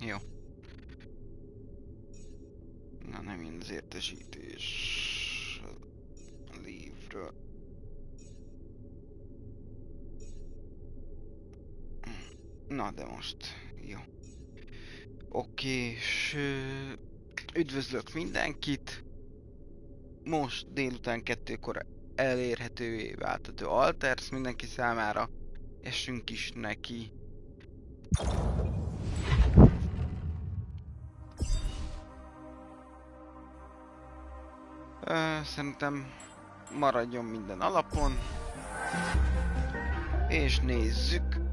Jó. Na nem én az értesítés a Leave-ről. Na de most, jó. Oké, és üdvözlök mindenkit. Most délután 2-kor elérhetővé váltató Alters mindenki számára. Essünk is neki. Szerintem maradjon minden alapon. És nézzük.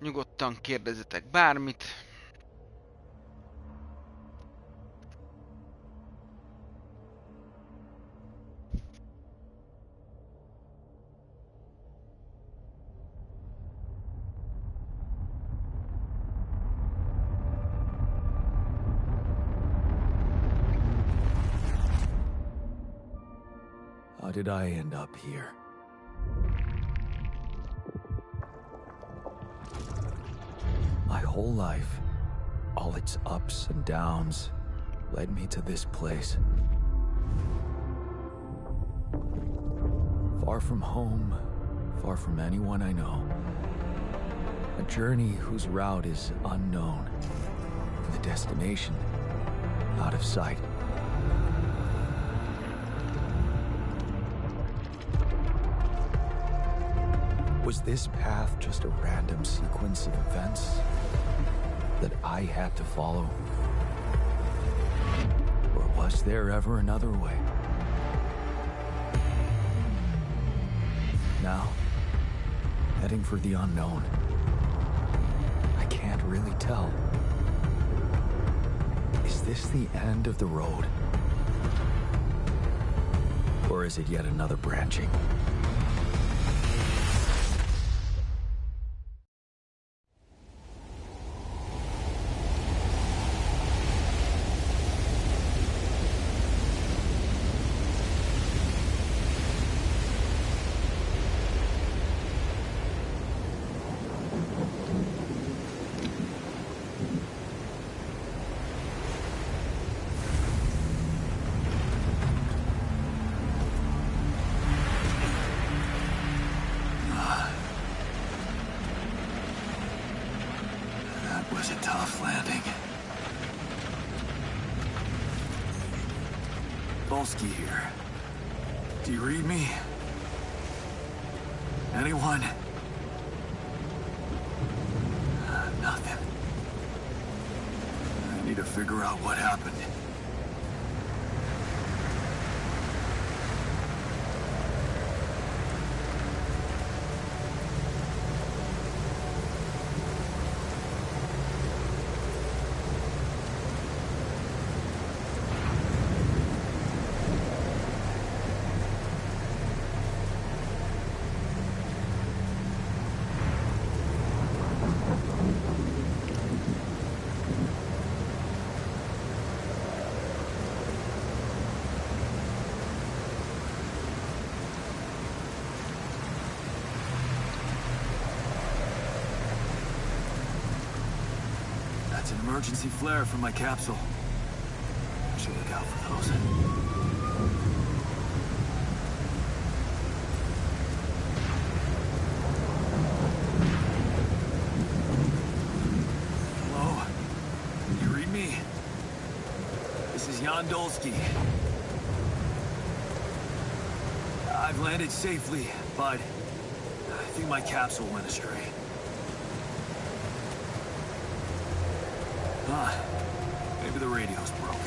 Nyugodtan kérdezzetek bármit. How did I end up here? My whole life, all its ups and downs, led me to this place. Far from home, far from anyone I know. A journey whose route is unknown, and the destination out of sight. Was this path just a random sequence of events that I had to follow? Or was there ever another way? Now, heading for the unknown. I can't really tell. Is this the end of the road? Or is it yet another branching? Here. Do you read me? Anyone? Nothing. I need to figure out what happened. Emergency flare from my capsule. I should look out for those. Hello? Can you read me? This is Jan Dolsky. I've landed safely, but I think my capsule went astray. Maybe the radio's broken.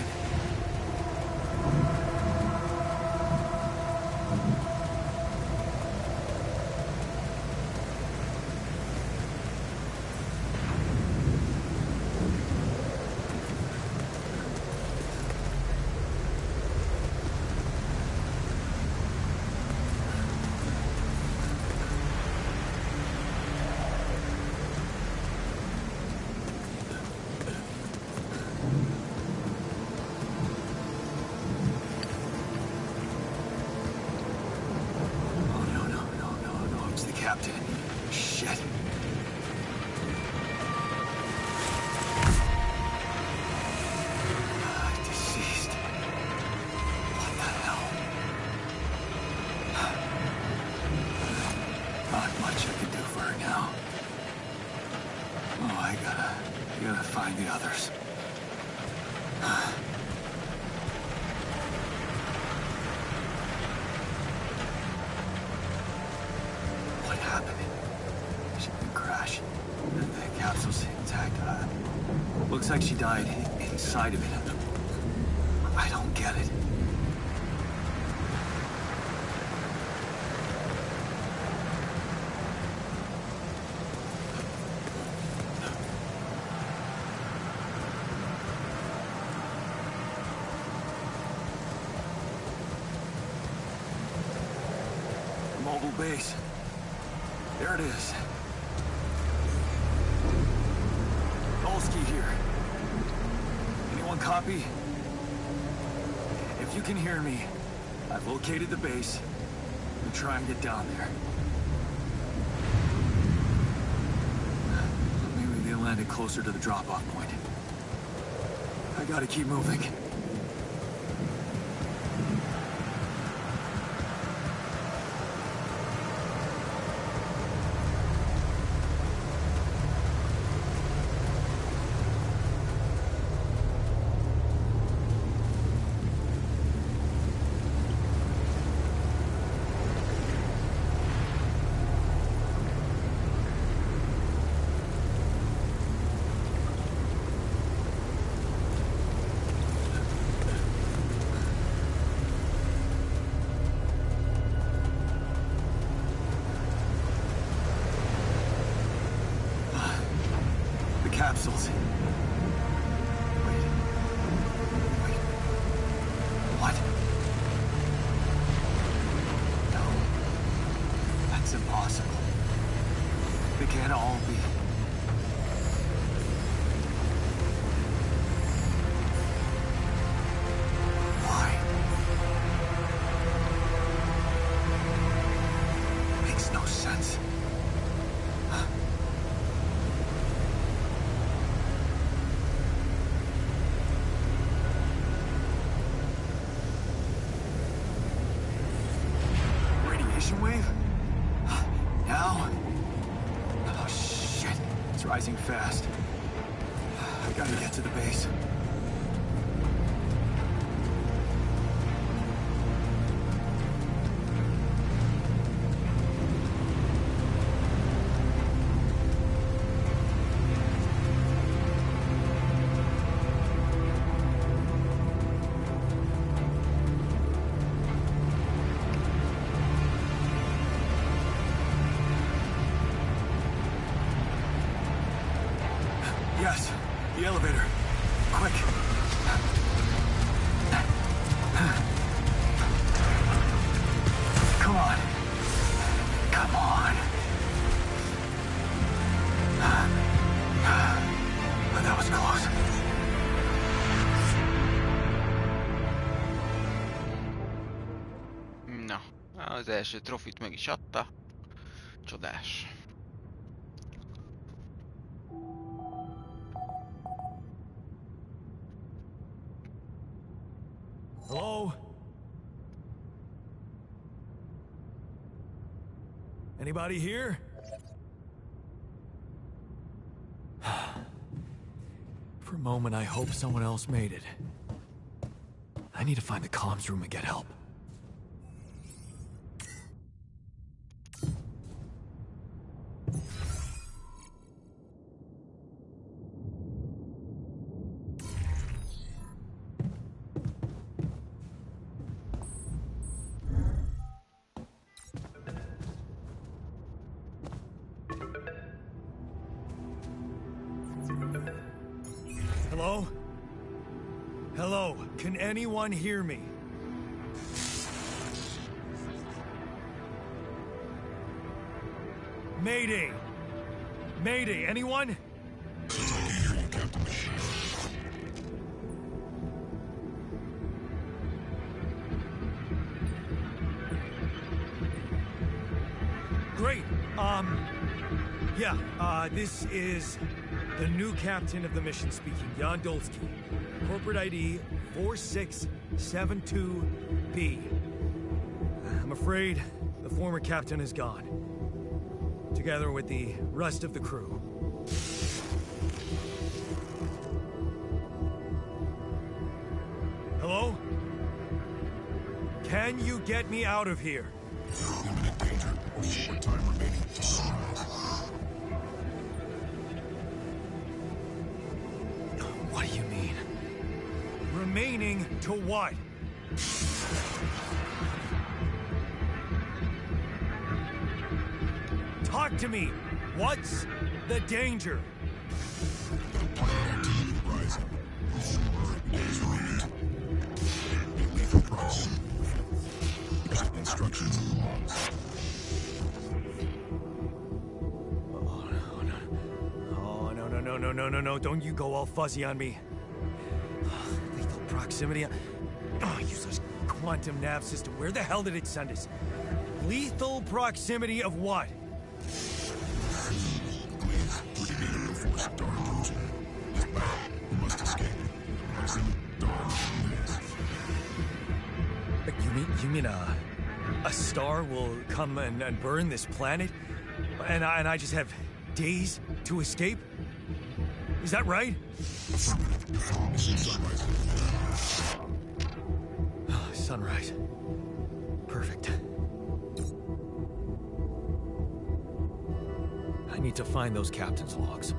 Captain. Shit. Deceased. What the hell? Not much I can do for her now. Oh, I gotta find the others. What happened? She didn't crash. The capsule's intact. Looks like she died inside of it. I don't get it. Mobile base. There it is. Olsky here. Anyone copy? If you can hear me, I've located the base. We'll try and get down there. Maybe they landed closer to the drop-off point. I gotta keep moving. Capsules. Wait. What? No. That's impossible. They can't all be. Why? Makes no sense. Wave? Now? Oh, shit. It's rising fast. I gotta get to the base. Yes, the elevator. Quick. Come on. Come on. That was close. Na, az első trofit meg is adta. Csodás. Hello? Anybody here? For a moment, I hope someone else made it. I need to find the comms room and get help. Hello? Hello? Can anyone hear me? Mayday! Mayday, anyone? I can hear you, Captain Machine. Great! This is the new captain of the mission speaking, Jan Dolsky. Corporate ID 4672B. I'm afraid the former captain is gone, together with the rest of the crew. Hello? Can you get me out of here? Imminent danger. Short time remaining to sunrise. What do you mean? Remaining to what? Talk to me! What's the danger? Planet activity rising. 4 days remaining. A lethal proximity. Instructions and laws. Oh, no. Don't you go all fuzzy on me. Lethal proximity. Oh, use those quantum nav system. Where the hell did it send us? Lethal proximity of what? Please, Brigadier Air Force Darn Cruiser. Is back. We must escape. Proximity Darn minutes. You mean a star will come and burn this planet? And I just have days to escape? Is that right? Mission sunrise. Sunrise. Perfect. I need to find those captain's logs.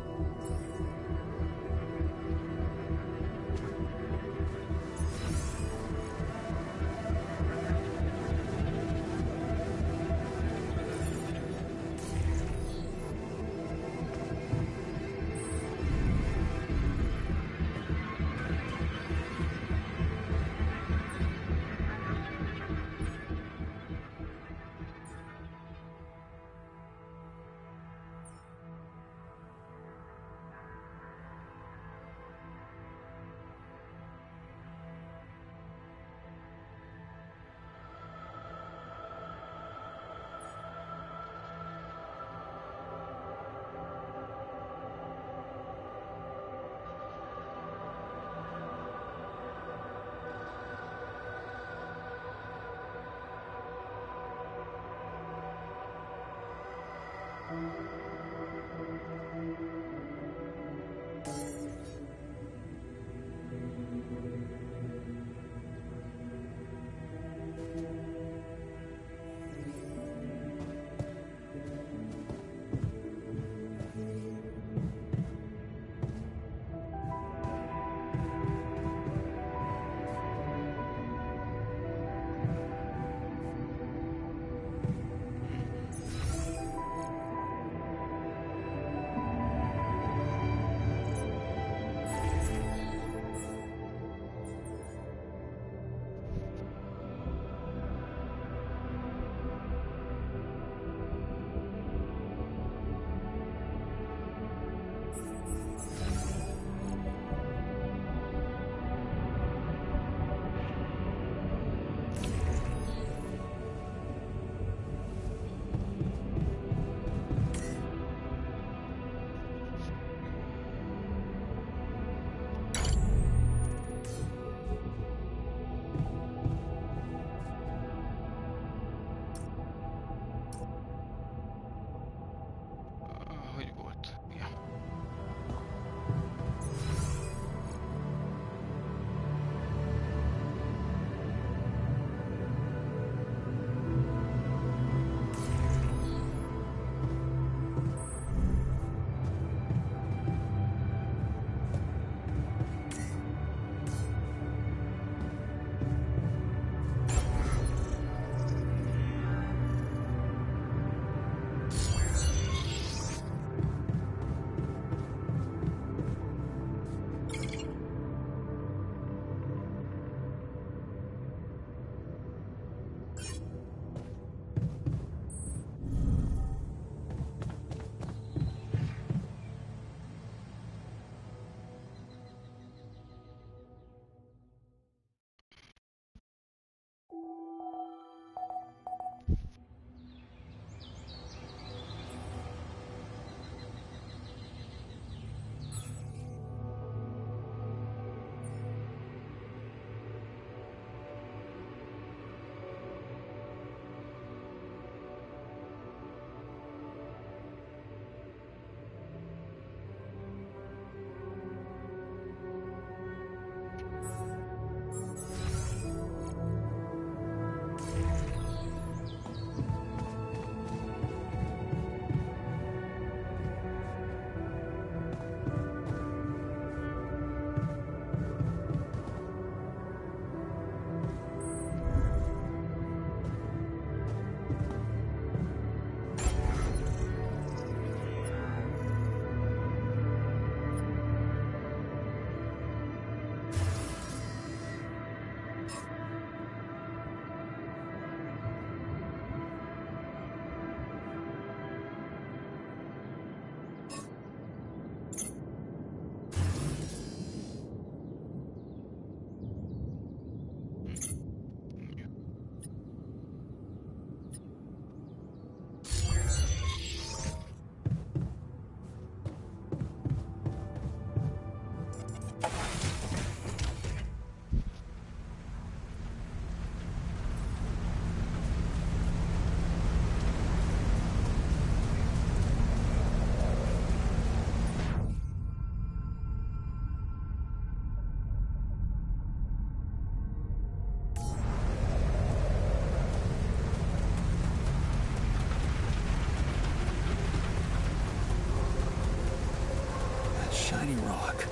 shiny rock.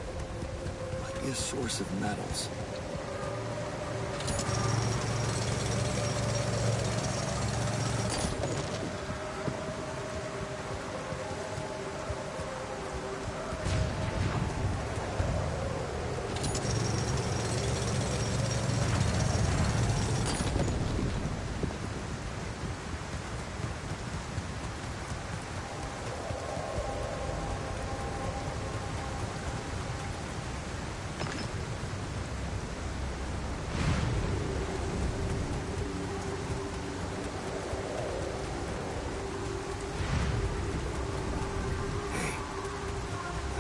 Might be a source of metals.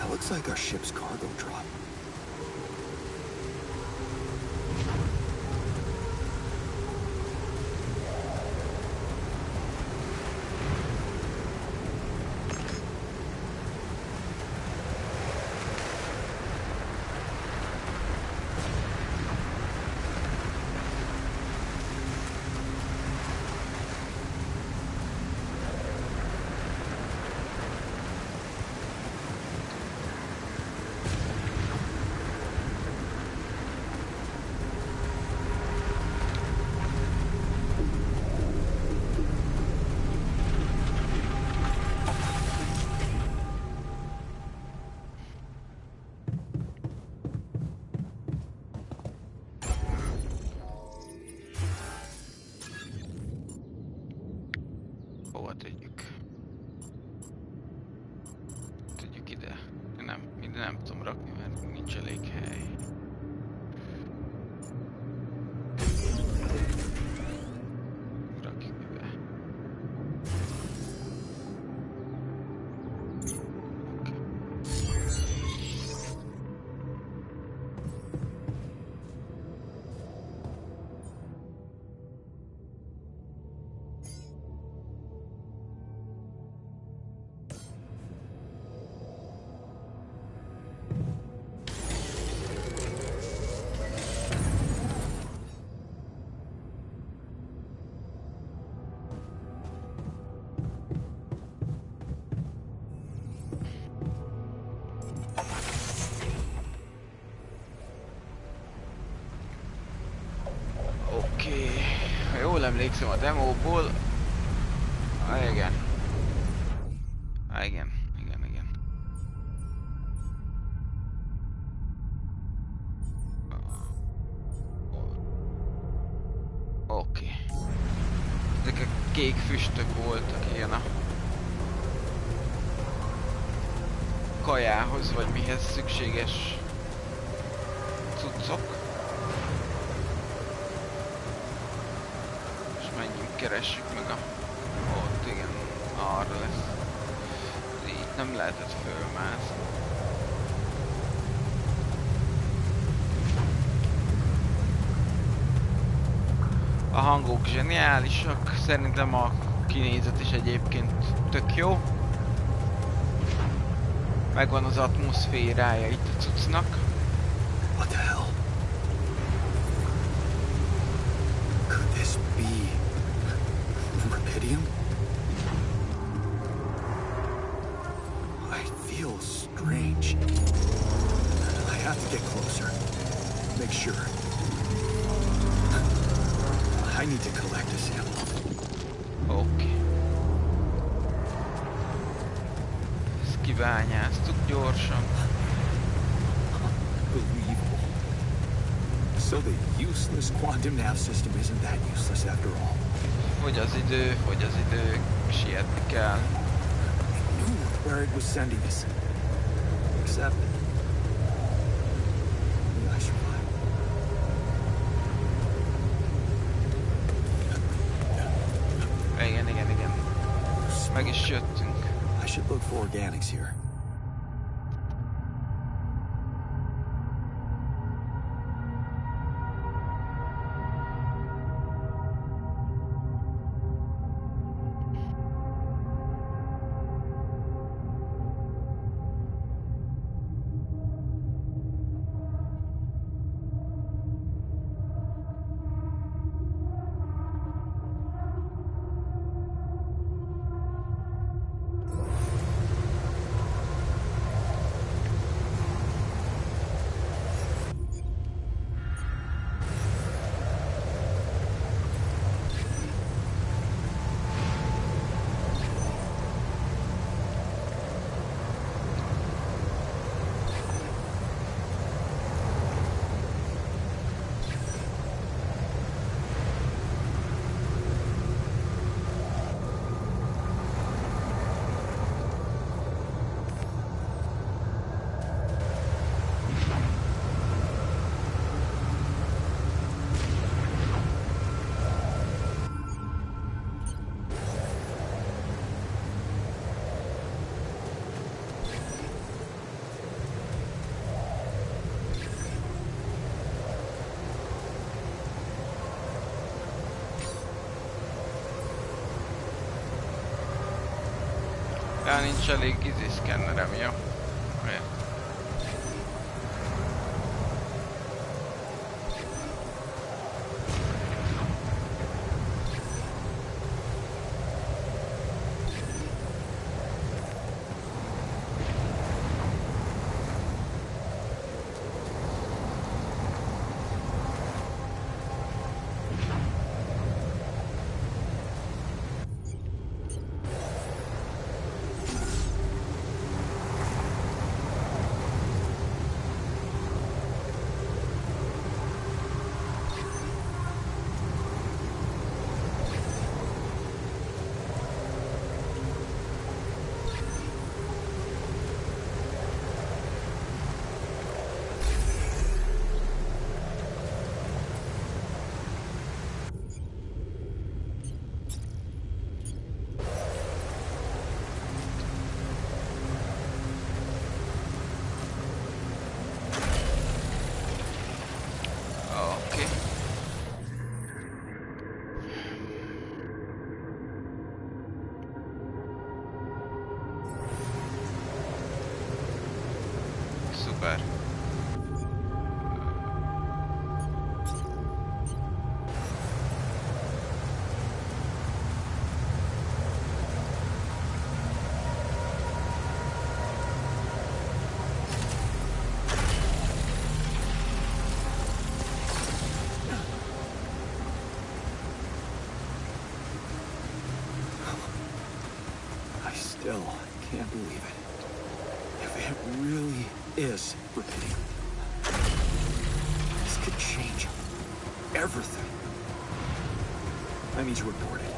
Looks like our ship's cargo drop. Hova tegyük? Tegyük ide. Ide nem tudom rakni, mert nincs elég hely. Rakjuk ide. Ha jól emlékszem a demóból... Igen. Igen. Oké. Ezek a kék füstök voltak ilyen a kajához, vagy mihez szükséges cuccok. Keressük meg a... Ott igen, arra lesz. Itt nem lehetett fölmászni. A hangok zseniálisak, szerintem a kinézet is egyébként tök jó. Megvan az atmoszférája itt a cuccnak. What the hell? Could this be Rubidium? I feel strange. I have to get closer. Make sure. I need to collect a sample. Oké. Ezt kibányáztuk gyorsan. Unbelievable. So the useless quantum nav system isn't that useless after all. Fogy az idő, sietni kell. It knew where it was sending us. Except... I survived. Igen. Meg is jöttünk. I should look for organics here. Ja, nincs elég szkennerem, jó? Miért? Oké. Szuper. I still can't believe it. If it really is repeating, this could change everything. I need to report it.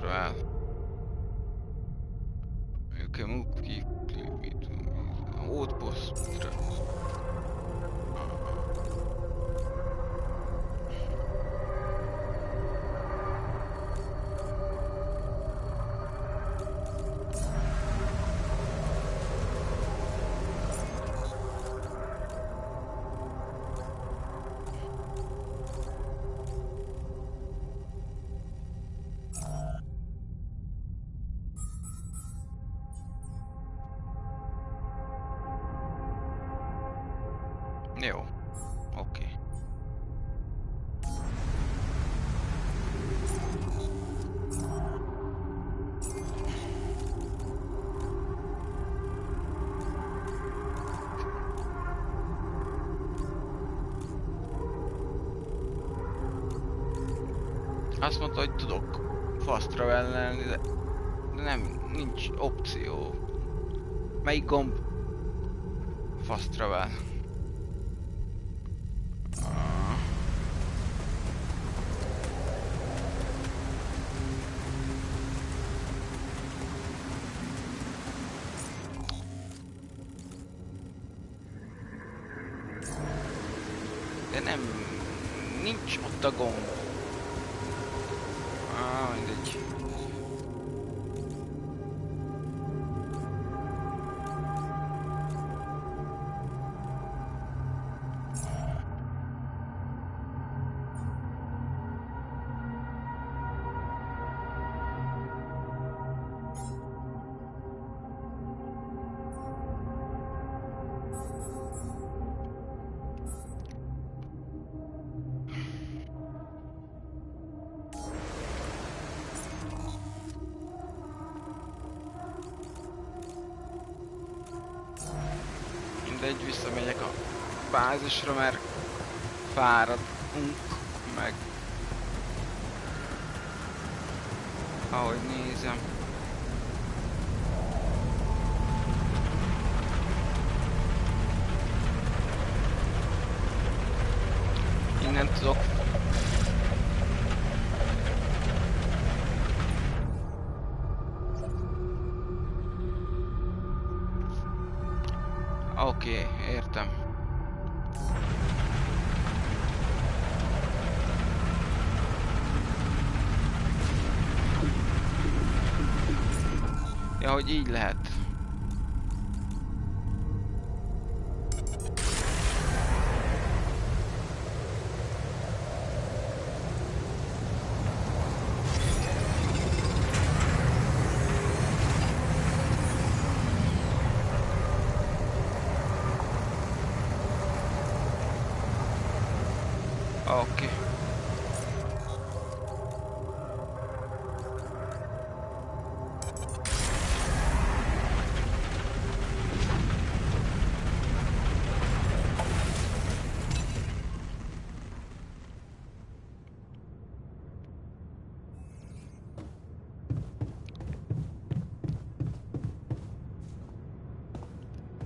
Well, you can move quickly to outpost. Jó, oké. Azt mondta, hogy tudok fast travel-elni, de nem, nincs opció. Melyik gomb? Fast travel. De nem, nincs ott a gomb. Mindegy. Mindegy, visszamegyek a bázisra, mert fáradunk, meg ahogy nézem. Tudok. Oké, értem. Ja, hogy így lehet. Oké.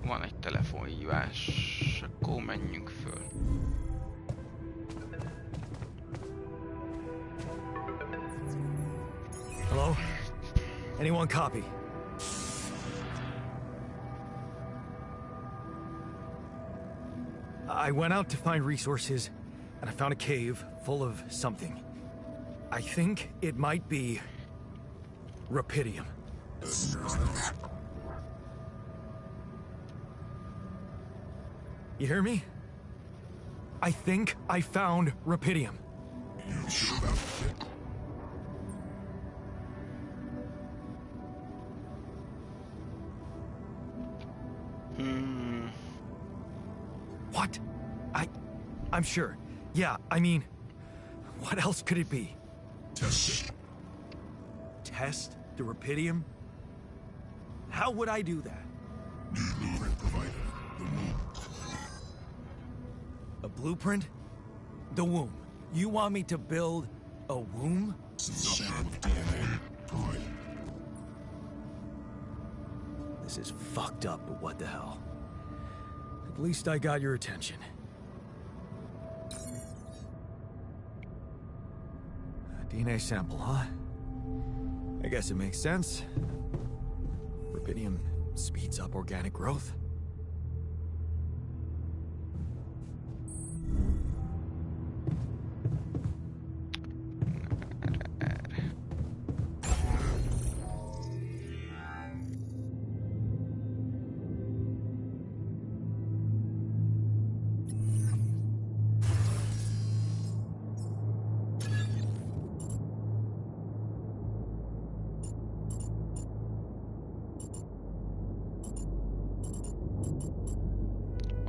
Van egy telefonhívás, akkor menjünk föl. Hello? Anyone copy? I went out to find resources, and I found a cave full of something. I think it might be rupidium. You hear me? I think I found rupidium. You sure about it? What? I'm sure. Yeah, I mean, what else could it be? Test it. Test the rupidium? How would I do that? New blueprint provided. The womb. A blueprint? The womb. You want me to build a womb? Some sample of DNA provided. This is fucked up, but what the hell? At least I got your attention. A DNA sample, huh? I guess it makes sense. Rupidium speeds up organic growth.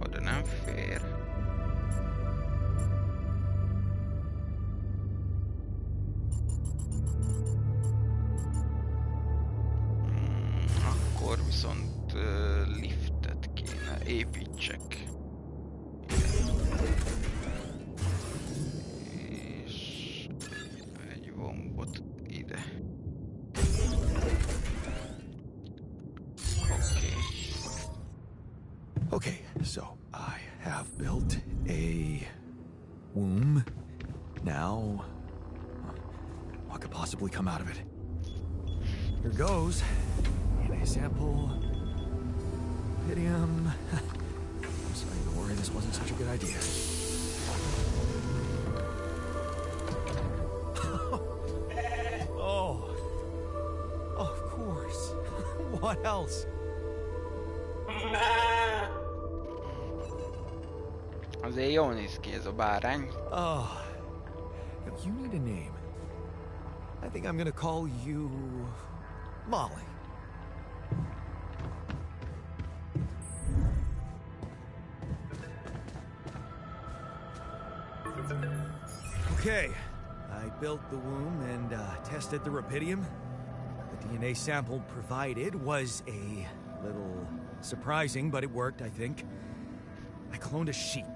Oda nem fér. Akkor viszont liftet kéne építsek. És egy vombot ide. Oké. Okay, so I have built a womb. Now, what could possibly come out of it? Here goes. DNA sample. Rupidium. I'm starting to worry this wasn't such a good idea. Oh. Of course. What else? Azért jól néz ki ez a bárány. Oh. You need a name. I think I'm gonna call you Molly. Okay, I built the womb and tested the rupidium. The DNA sample provided was a little surprising, but it worked, I think. I cloned a sheep.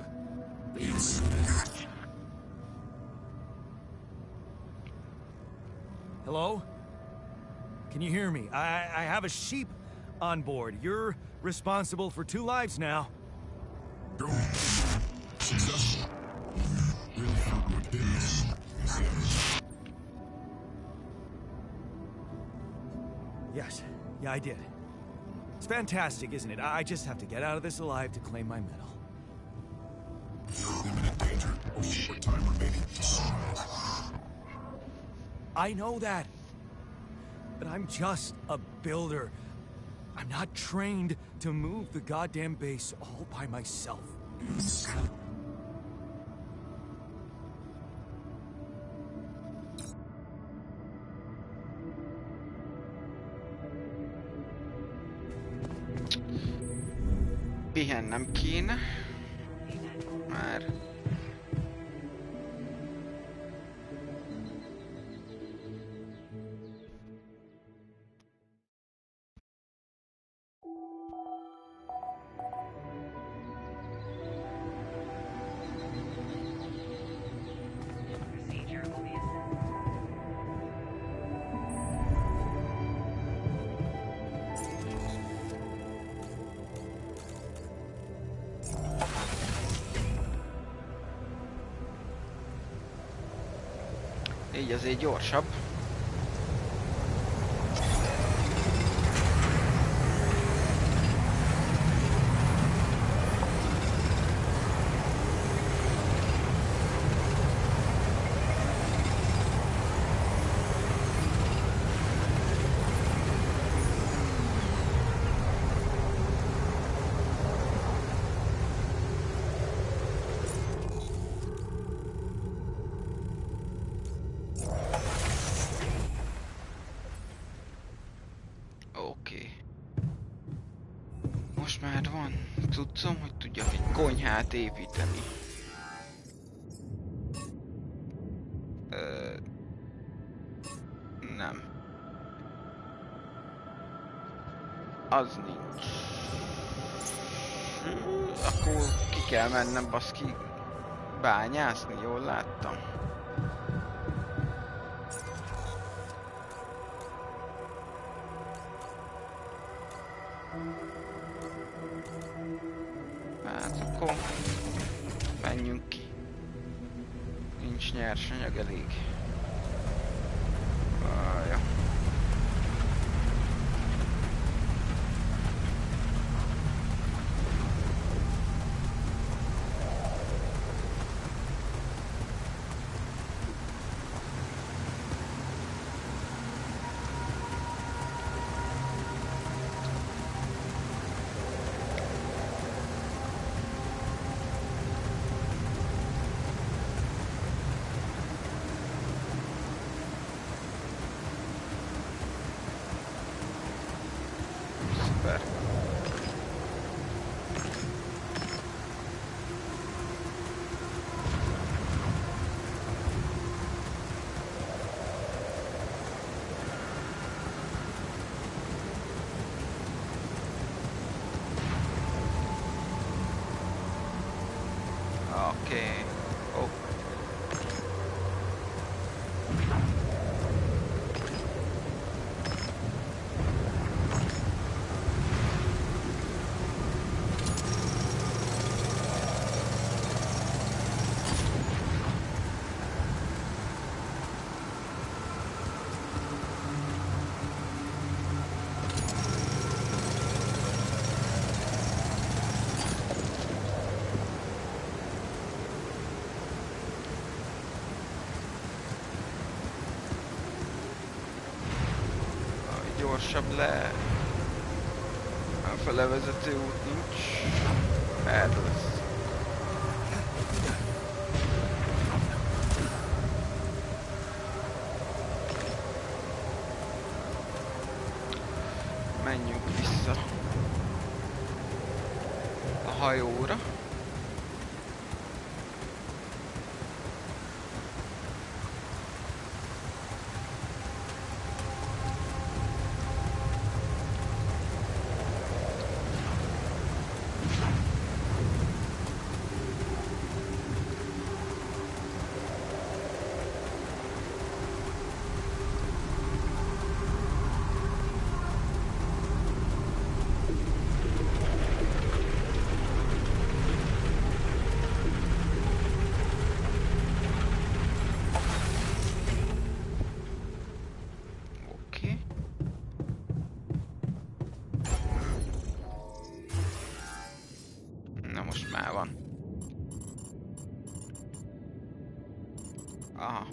Hello? Can you hear me? I have a sheep on board. You're responsible for 2 lives now. Go. Successful. Really found Yeah, I did. It's fantastic, isn't it? I just have to get out of this alive to claim my medal. You're in imminent danger with short time remaining to sunrise. I know that. But I'm just a builder. I'm not trained to move the goddamn base all by myself. Pihennem kéne. Már. Így azért gyorsabb. Oké. Most már van cuccom, hogy tudjak egy konyhát építeni. Nem. Az nincs. Akkor ki kell mennem baszki bányászni, jól láttam. Hát akkor menjünk ki. Nincs nyersanyag elég. Ja. Szuper. Oké. Oh. Gyorsabb le. A felevezető út nincs. Erre lesz. Menjünk vissza a hajóra. van. Aha.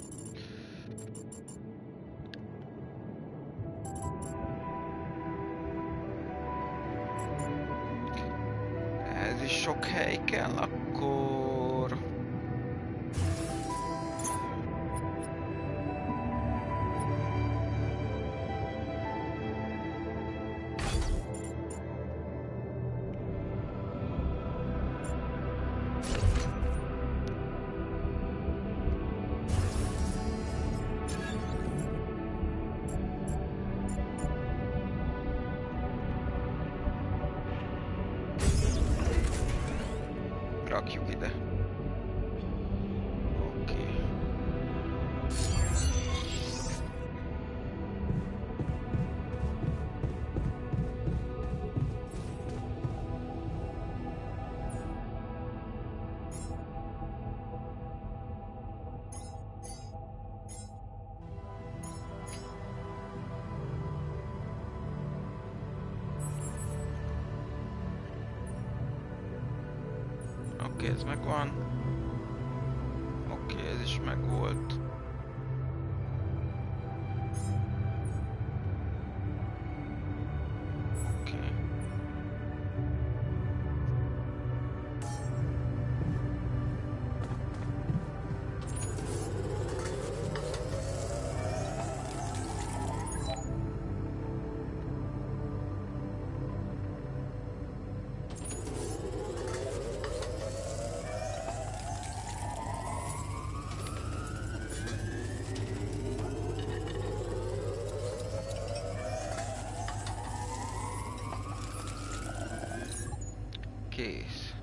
Ez is sok hely kell akkor. Rakjuk ide. Oké. Oké, ez megvan. Oké, ez is megvolt. Oké. Kész.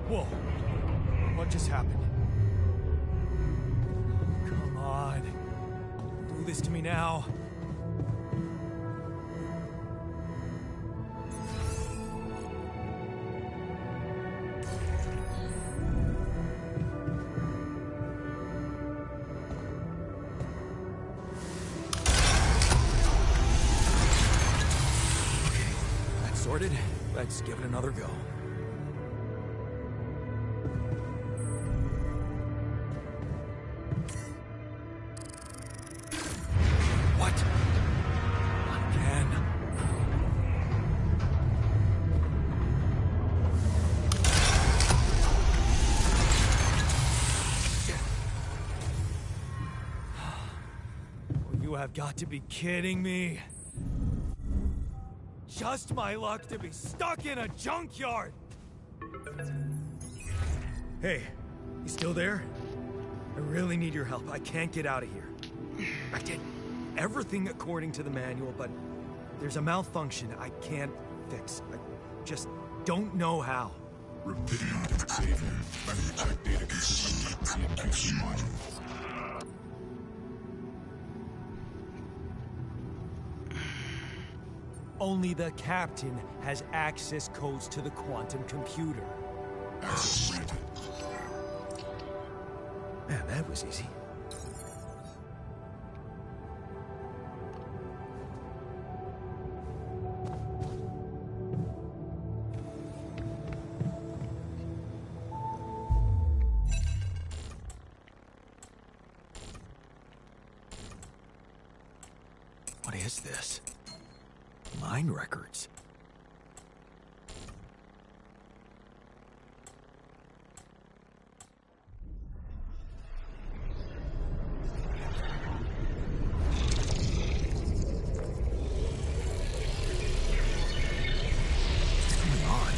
Whoa. What just happened? Come on. Don't do this to me now. That's sorted. Let's give it another go. What? Not again. Oh, you have got to be kidding me. Just my luck to be stuck in a junkyard! Hey, you still there? I really need your help. I can't get out of here. I did everything according to the manual, but there's a malfunction I can't fix. I just don't know how. Repeat and save. Let me check data consistency and QC modules. Only the captain has access codes to the quantum computer. Access granted. Man, that was easy. What is this? Mine records. What's going on?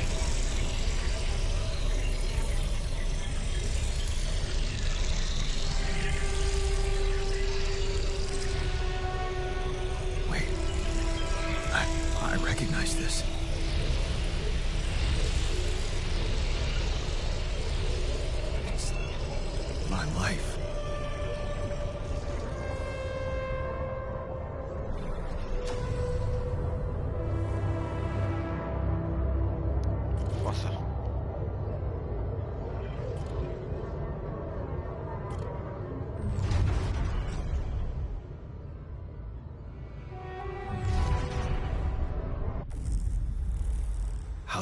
Wait. I recognize this. It's my life.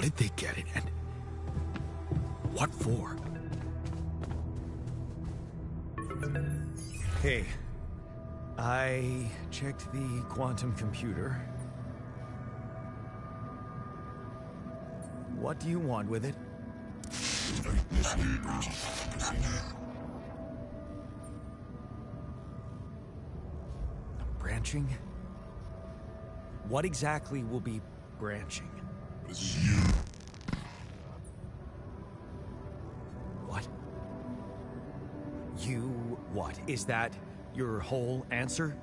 did they get it, and what for? Hey, I checked the quantum computer. What do you want with it? Branching? What exactly will be branching? What? You what? Is that your whole answer?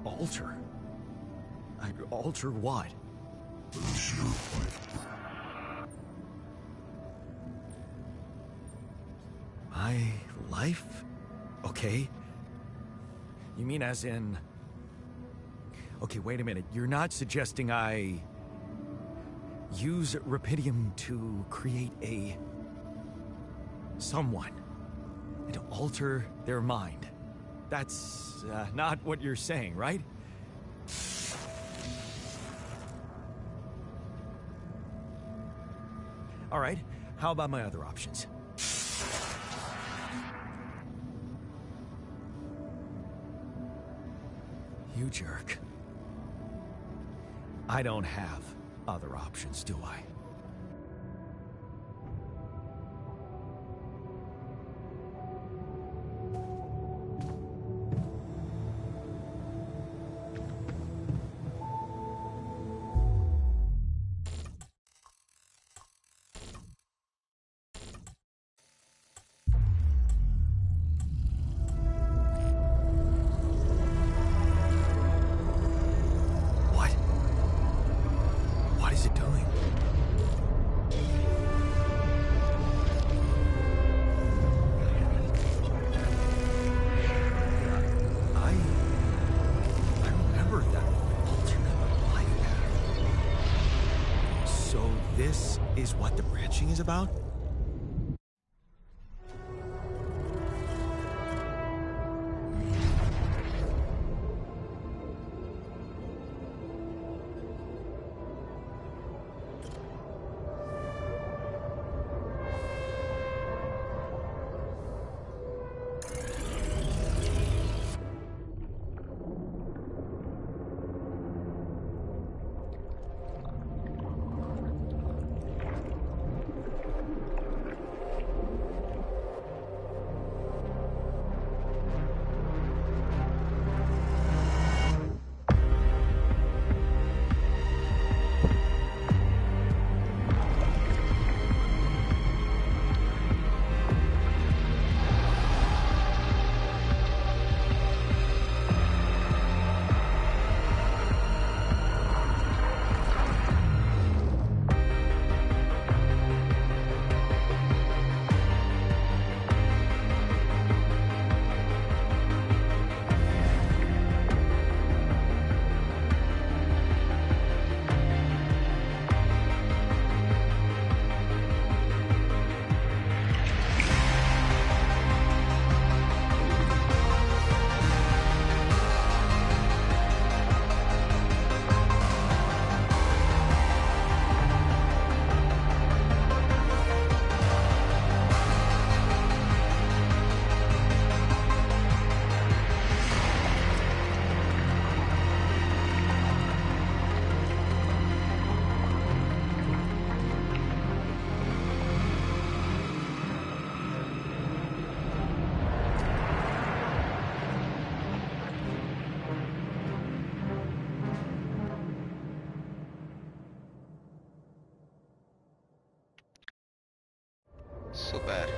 Alter? Alter what? My life? Okay. You mean as in... Okay, wait a minute. You're not suggesting I... use Rapidium to create a... someone. And to alter their mind. That's not what you're saying, right? All right, how about my other options? You jerk. I don't have other options, do I? What is it doing? I remember that alternate life path. So this is what the branching is about? Super.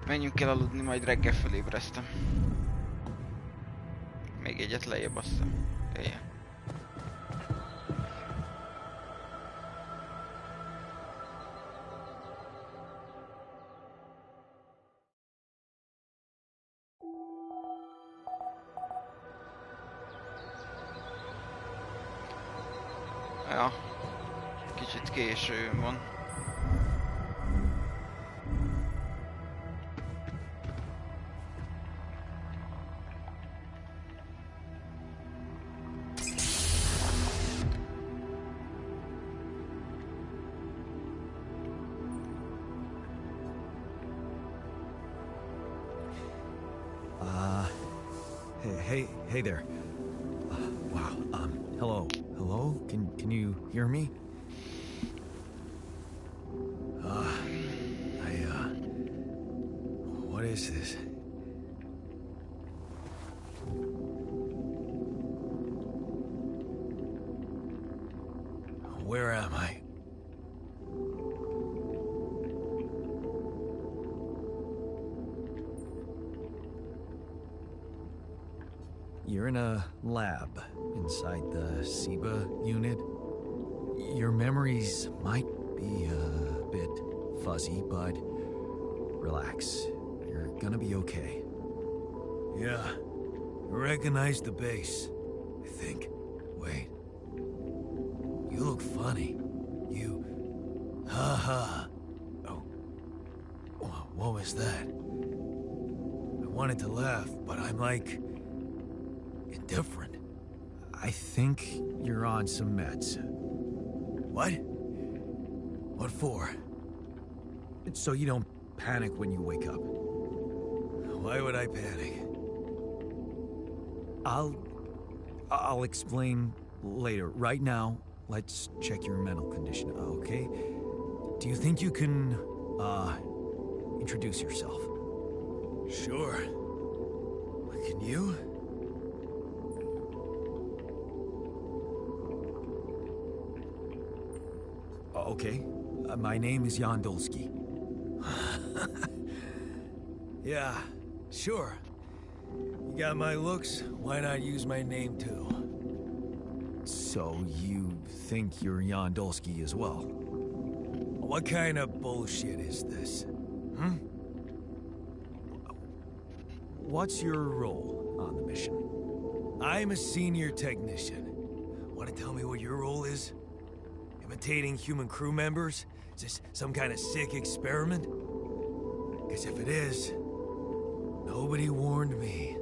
Menjünk el aludni, majd reggel fölébresztem. egyet lejjebb, azt hiszem. Igen. Ja, kicsit későn van. Hey there. Wow. Hello. Hello? Can you hear me? What is this? Where am I? You're in a lab inside the SIBA unit. Your memories might be a bit fuzzy, but relax. You're gonna be okay. Yeah. I recognize the base, I think. Wait. You look funny. You... Ha. Oh. What was that? I wanted to laugh, but I'm like... indifferent. I think you're on some meds. What? What for? So you don't panic when you wake up. Why would I panic? I'll explain later. Right now, let's check your mental condition, okay? Do you think you can, introduce yourself? Sure. But can you? Okay. My name is Yandolski. Yeah, sure. You got my looks, why not use my name too? So you think you're Yandolski as well? What kind of bullshit is this? What's your role on the mission? I'm a senior technician. Want to tell me what your role is? Imitating human crew members? Is this some kind of sick experiment? Because if it is, nobody warned me.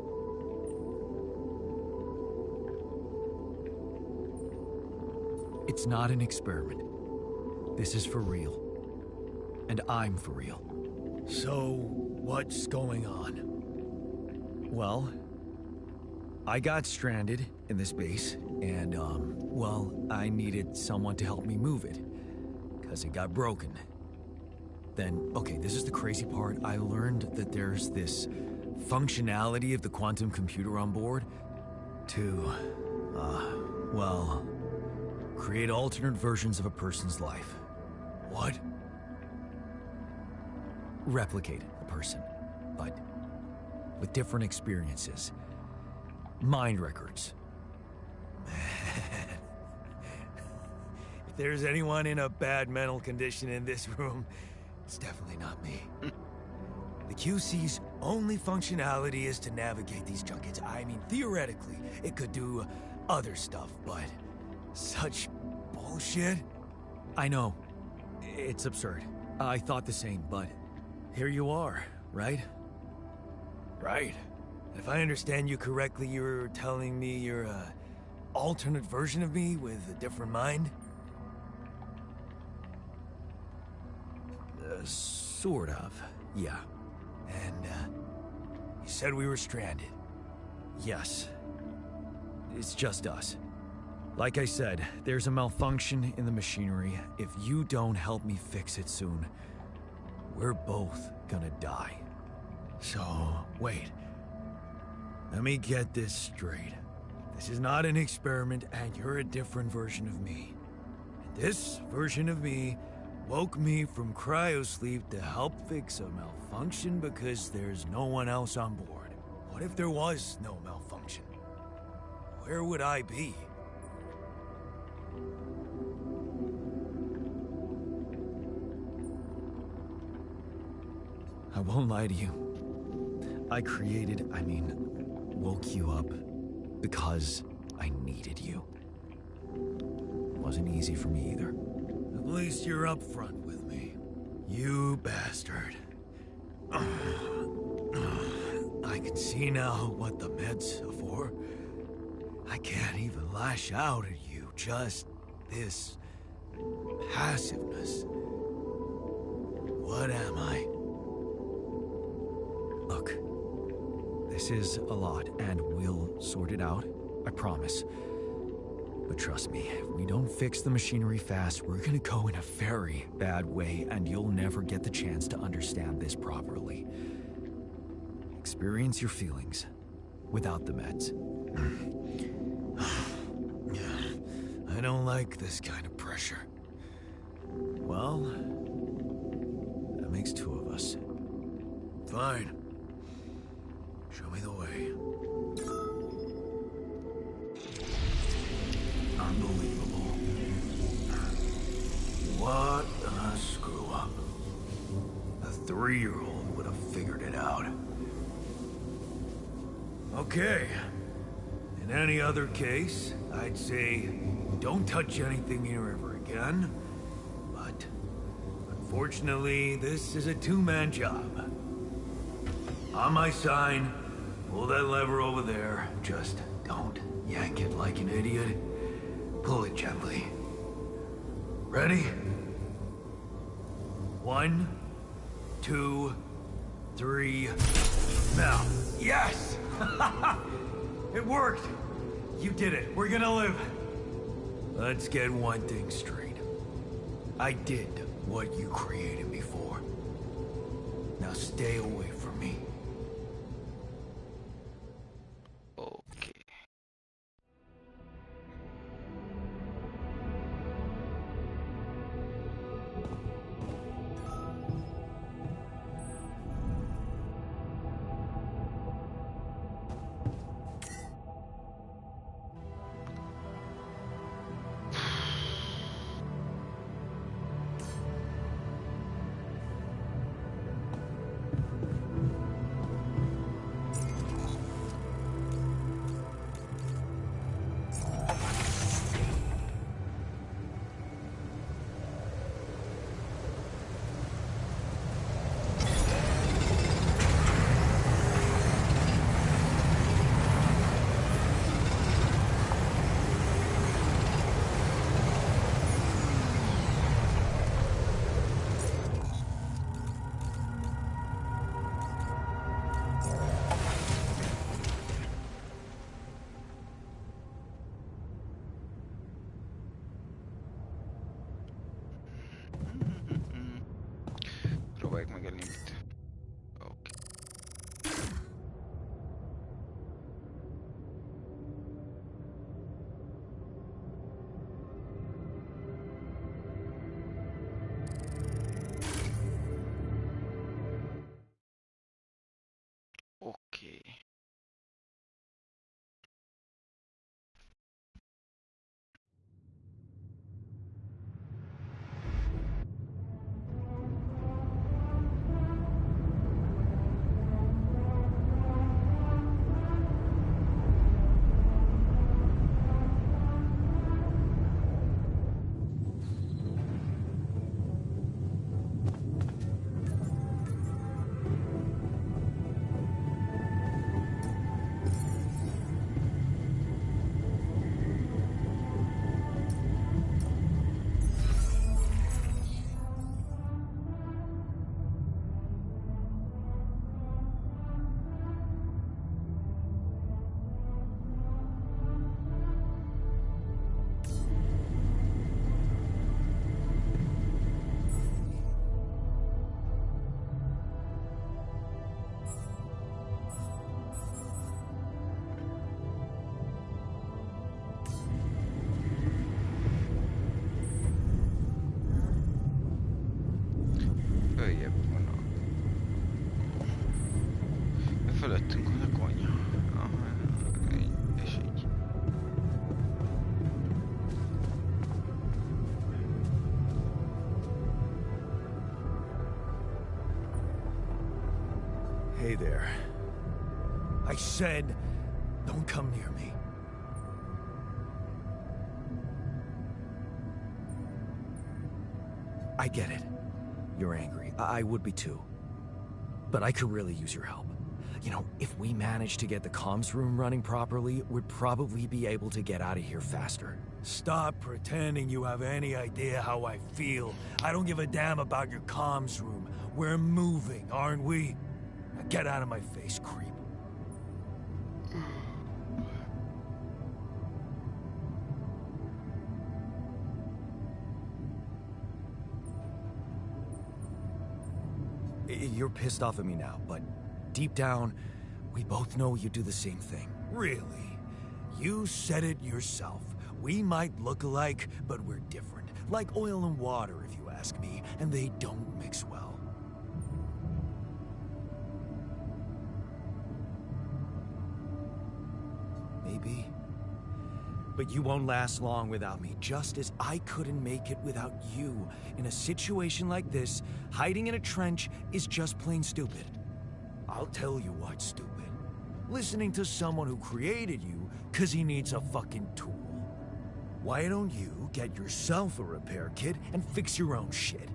It's not an experiment. This is for real. And I'm for real. So, what's going on? Well, I got stranded in this base, and, well, I needed someone to help me move it, because it got broken. Then, okay, this is the crazy part. I learned that there's this functionality of the quantum computer on board to, well, create alternate versions of a person's life. What? Replicate a person, but with different experiences. Mind records. Man. If there's anyone in a bad mental condition in this room, it's definitely not me. The QC's only functionality is to navigate these junkets. I mean, theoretically, it could do other stuff, but such bullshit? I know. It's absurd. I thought the same, but here you are, right? Right. If I understand you correctly, you're telling me you're a alternate version of me with a different mind? Sort of, yeah. And, you said we were stranded. Yes. It's just us. Like I said, there's a malfunction in the machinery. If you don't help me fix it soon, we're both gonna die. So, wait. Let me get this straight. This is not an experiment, and you're a different version of me. And this version of me woke me from cryosleep to help fix a malfunction because there's no one else on board. What if there was no malfunction? Where would I be? I won't lie to you. Woke you up because I needed you. Wasn't easy for me either. At least you're upfront with me. You bastard. I can see now what the meds are for. I can't even lash out at you. Just this passiveness. What am I? Look, this is a lot, and we'll sort it out. I promise. But trust me, if we don't fix the machinery fast, we're gonna go in a very bad way, and you'll never get the chance to understand this properly. Experience your feelings without the meds. I don't like this kind of pressure. Well, that makes two of us. Fine. Show me the way. Unbelievable. What a screw up. A 3-year-old would have figured it out. Okay. In any other case, I'd say don't touch anything here ever again. But unfortunately, this is a two-man job. On my sign, pull that lever over there. Just don't yank it like an idiot. Pull it gently. Ready? 1, 2, 3. Now. Yes! It worked! You did it. We're gonna live. Let's get one thing straight. I did what you created me for. Now stay away from me. Okay. Probaik meg elindít. Oké. Oké. Följebb van a... Fölöttünk van a konyha. Aha, így, és így. Hey there. I said, don't come near me. I get it. You're angry. I would be too. But I could really use your help. You know, if we manage to get the comms room running properly, we'd probably be able to get out of here faster. Stop pretending you have any idea how I feel. I don't give a damn about your comms room. We're moving, aren't we? Now get out of my face, creep. You're pissed off at me now, but deep down, we both know you do the same thing. Really? You said it yourself. We might look alike, but we're different. Like oil and water, if you ask me, and they don't mix well. Maybe. But you won't last long without me, just as I couldn't make it without you. In a situation like this, hiding in a trench is just plain stupid. I'll tell you what's stupid. Listening to someone who created you because he needs a fucking tool. Why don't you get yourself a repair kit and fix your own shit?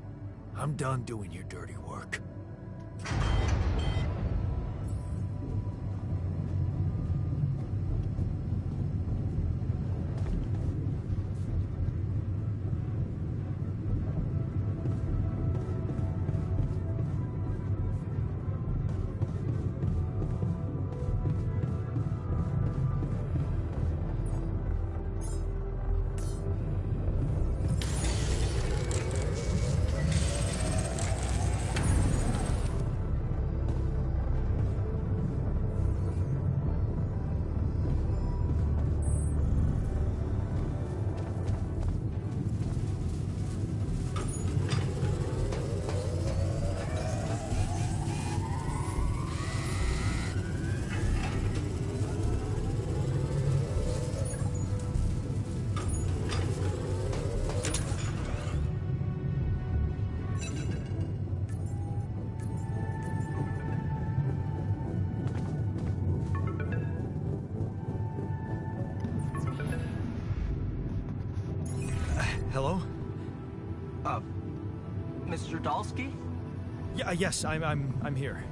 I'm done doing your dirty work. Hello? Mr. Dalsky? Yeah, yes, I'm here.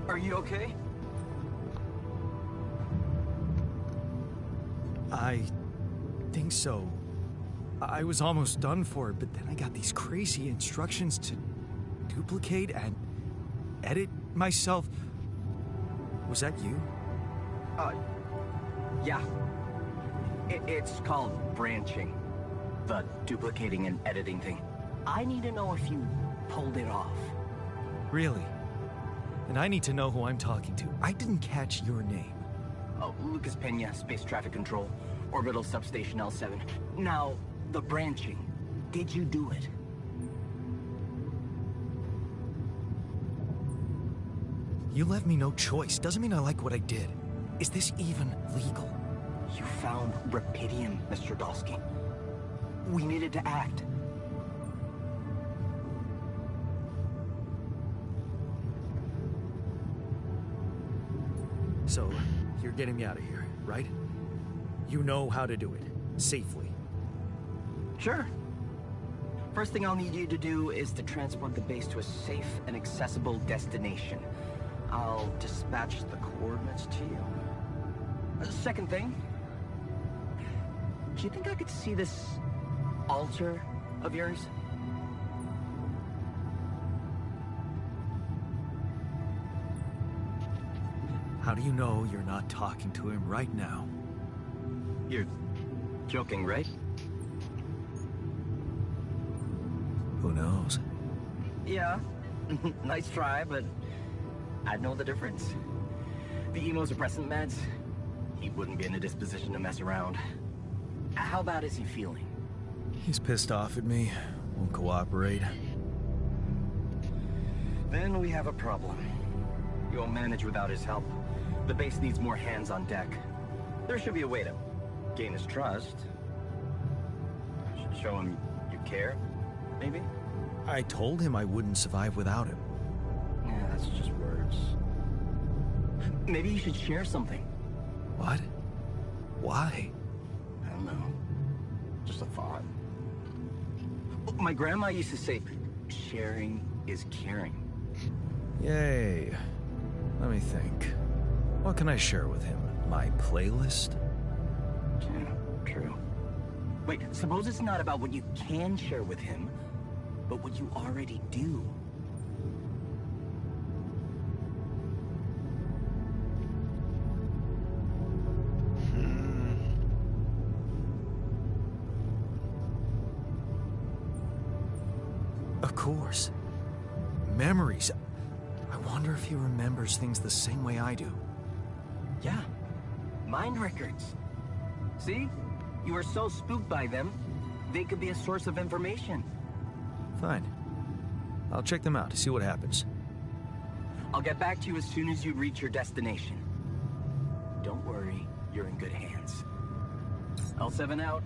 Are you okay? I think so. I was almost done for it, but then I got these crazy instructions to duplicate and edit myself. Was that you? Yeah. It's called branching. The duplicating and editing thing. I need to know if you pulled it off. Really? And I need to know who I'm talking to. I didn't catch your name. Oh, Lucas Pena, Space Traffic Control, Orbital Substation L7. Now, the branching. Did you do it? You left me no choice. Doesn't mean I like what I did. Is this even legal? You found Rapidium, Mr. Dalsky. We needed to act. So, you're getting me out of here, right? You know how to do it. Safely. Sure. First thing I'll need you to do is to transport the base to a safe and accessible destination. I'll dispatch the coordinates to you. Second thing, do you think I could see this altar of yours? How do you know you're not talking to him right now? You're joking, right? Who knows? Yeah. Nice try, but I'd know the difference. The immunosuppressant meds, he wouldn't be in a disposition to mess around. How bad is he feeling? He's pissed off at me. Won't cooperate. Then we have a problem. You won't manage without his help. The base needs more hands on deck. There should be a way to gain his trust. Show him you care, maybe? I told him I wouldn't survive without him. Yeah, that's just words. Maybe you should share something. What? Why? I don't know. Just a thought. My grandma used to say, sharing is caring. Yay. Let me think. What can I share with him? My playlist? Yeah, true. Wait, suppose it's not about what you can share with him, but what you already do. Of course. Memories. I wonder if he remembers things the same way I do. Yeah. Mind records. See? You were so spooked by them, they could be a source of information. Fine. I'll check them out to see what happens. I'll get back to you as soon as you reach your destination. Don't worry, you're in good hands. L7 out.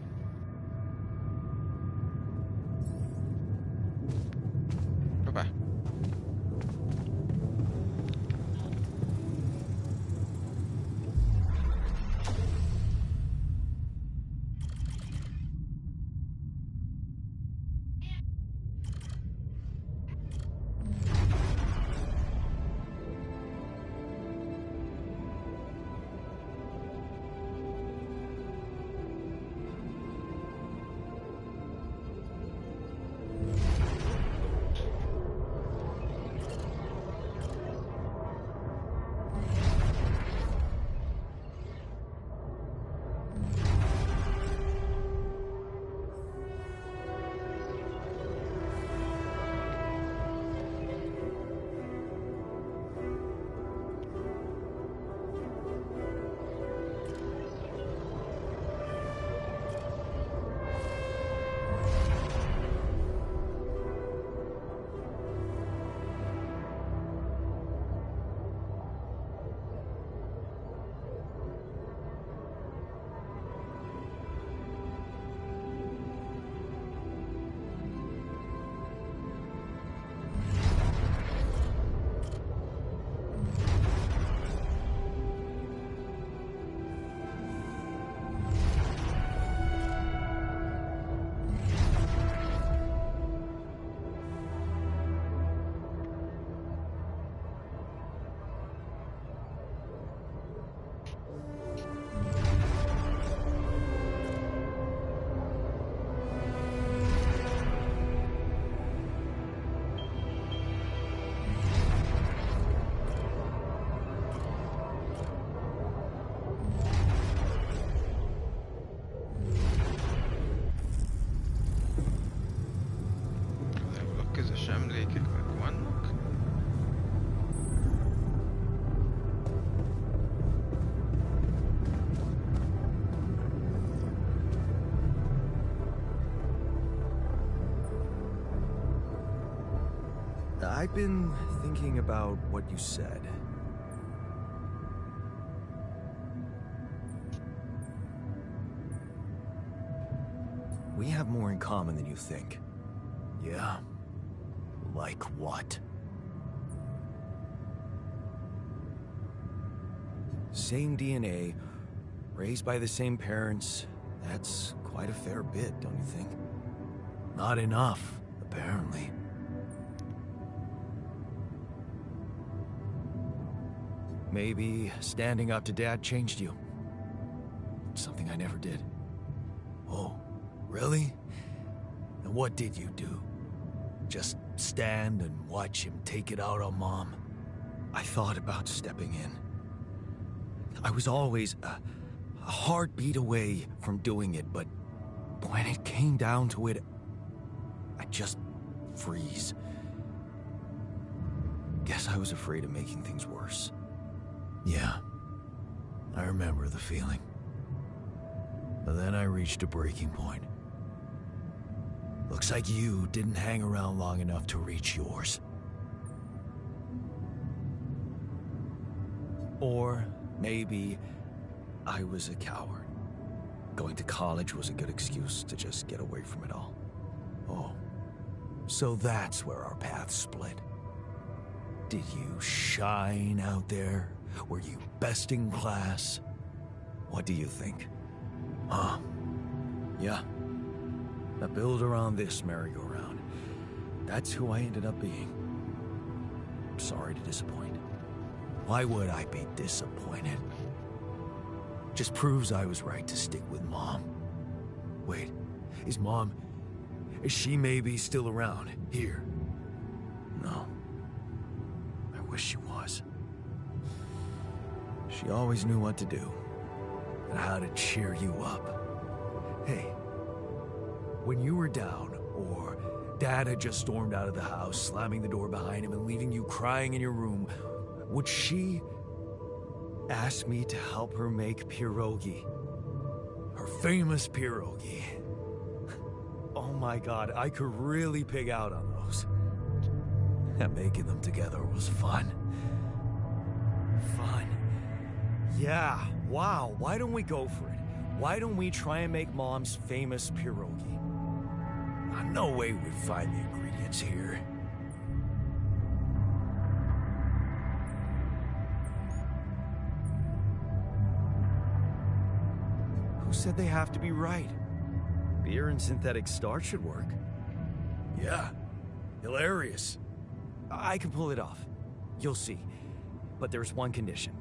Bye-bye. I've been thinking about what you said. We have more in common than you think. Yeah? Like what? Same DNA, raised by the same parents. That's quite a fair bit, don't you think? Not enough, apparently. Maybe standing up to Dad changed you. Something I never did. Oh, really? And what did you do? Just stand and watch him take it out on Mom? I thought about stepping in. I was always a heartbeat away from doing it, but when it came down to it, I'd just freeze. Guess I was afraid of making things worse. Yeah, I remember the feeling. But then I reached a breaking point. Looks like you didn't hang around long enough to reach yours. Or maybe I was a coward. Going to college was a good excuse to just get away from it all. Oh, so that's where our paths split. Did you shine out there, Were you best in class? What do you think? Huh? Yeah. I built around this merry-go-round. That's who I ended up being. Sorry to disappoint. Why would I be disappointed? Just proves I was right to stick with Mom. Wait, is she maybe still around here? No. I wish she was. She always knew what to do and how to cheer you up. Hey, when you were down, or Dad had just stormed out of the house, slamming the door behind him and leaving you crying in your room, would she ask me to help her make pierogi? Her famous pierogi. Oh my God, I could really pig out on those. And making them together was fun. Fun. Yeah, wow, why don't we go for it? Why don't we try and make Mom's famous pierogi? No way we'd find the ingredients here. Who said they have to be right? Beer and synthetic starch should work. Yeah, hilarious. I can pull it off. You'll see. But there's one condition.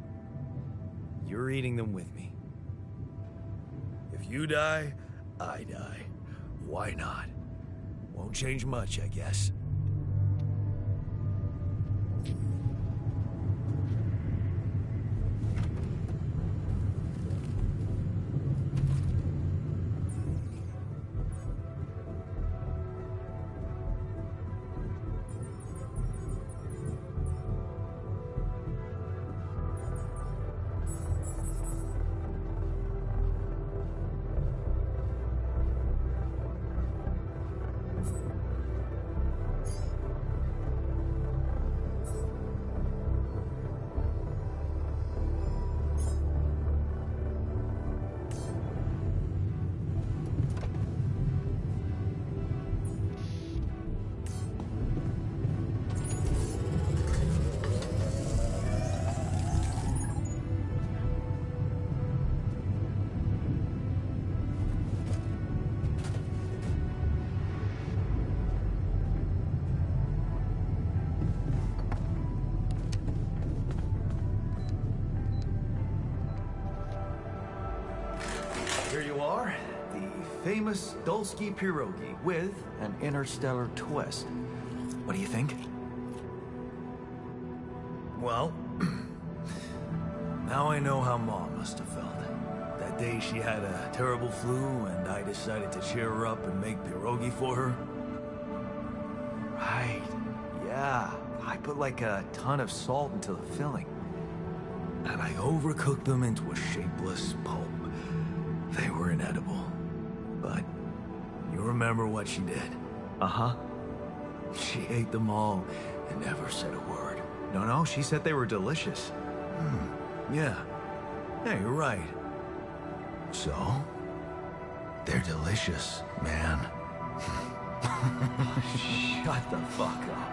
You're eating them with me. If you die, I die. Why not? Won't change much, I guess. Here you are, the famous Dulski pierogi with an interstellar twist. What do you think? Well, now I know how Mom must have felt. That day she had a terrible flu and I decided to cheer her up and make pierogi for her. Right, yeah. I put like a ton of salt into the filling. And I overcooked them into a shapeless pulp. They were inedible. But you remember what she did? Uh-huh. She ate them all and never said a word. No, she said they were delicious. Yeah. Yeah, you're right. So, they're delicious, man. Shut the fuck up.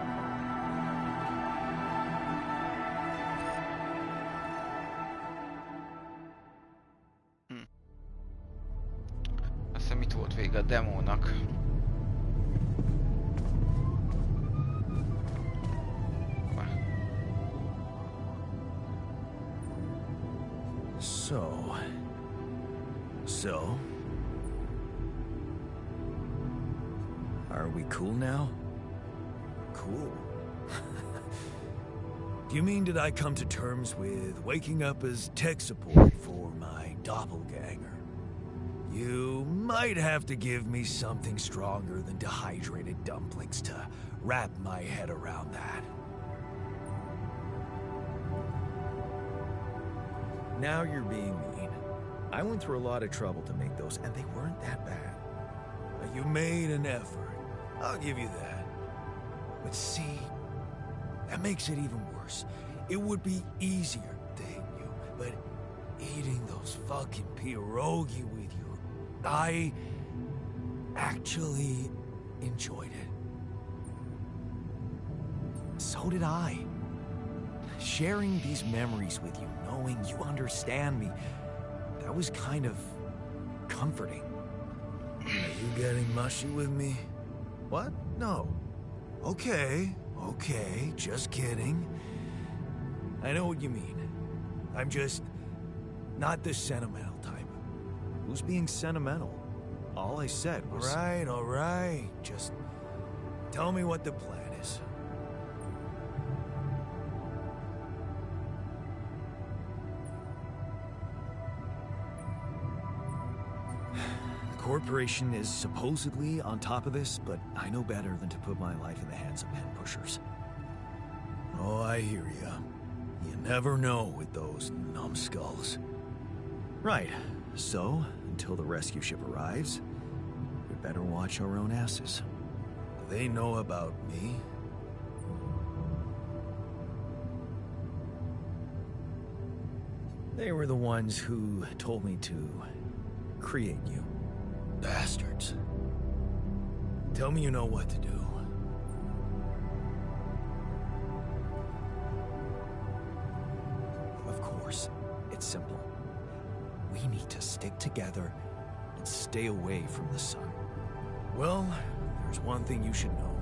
Azt hiszem, itt volt vége a demónak. So, are we cool now? Cool. Do you mean did I come to terms with waking up as tech support for my doppelganger? You might have to give me something stronger than dehydrated dumplings to wrap my head around that. Now you're being mean. I went through a lot of trouble to make those, and they weren't that bad. You made an effort. I'll give you that. But see, that makes it even worse. It would be easier to hate you, but eating those fucking pierogi with you, I actually enjoyed it. So did I. sharing these memories with you, knowing you understand me, that was kind of comforting. Are you getting mushy with me? What? No. Okay, just kidding. I know what you mean. I'm just not the sentimental type. Who's being sentimental? All I said was... All right. Just tell me what the plan is. The corporation is supposedly on top of this, but I know better than to put my life in the hands of pen pushers. Oh, I hear ya. You never know with those numbskulls. Right. So, until the rescue ship arrives, we'd better watch our own asses. They know about me. They were the ones who told me to create you. Bastards. Tell me you know what to do. Of course, it's simple. We need to stick together and stay away from the sun. Well, there's one thing you should know.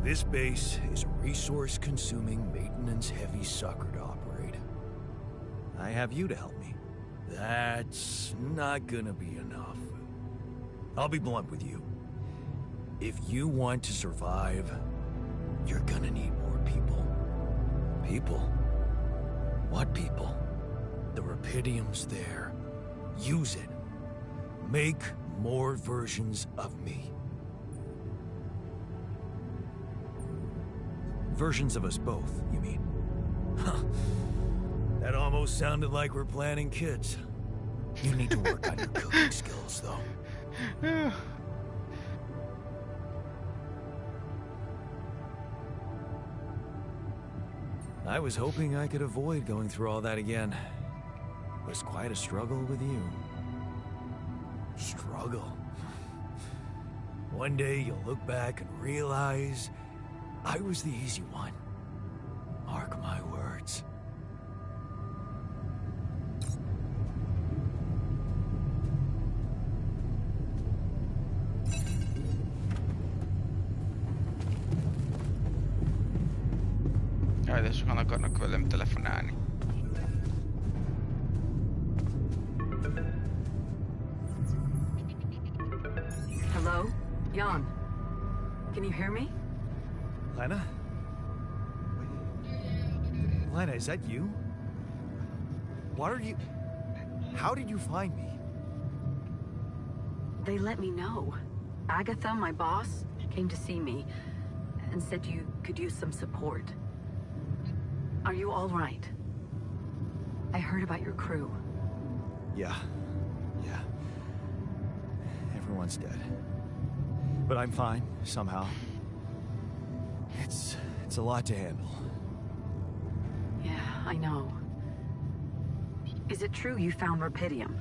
This base is a resource-consuming, maintenance-heavy sucker to operate. I have you to help me. That's not gonna be enough. I'll be blunt with you. If you want to survive, you're gonna need more people. People? What people? The Rapidium's there. Use it. Make more versions of me. Versions of us both, you mean? Huh. That almost sounded like we're planning kids. You need to work on your cooking skills, though. I was hoping I could avoid going through all that again. It was quite a struggle with you. Struggle? One day you'll look back and realize I was the easy one. Mark my words. Adesso sono ancora quello in telefonani. Hello? Jan? Can you hear me? Lena? Wait. Lena, is that you? What are you... How did you find me? They let me know. Agatha, my boss, came to see me and said you could use some support. Are you all right? I heard about your crew. Yeah. Everyone's dead. But I'm fine, somehow. It's a lot to handle. Yeah, I know. Is it true you found Rapidium?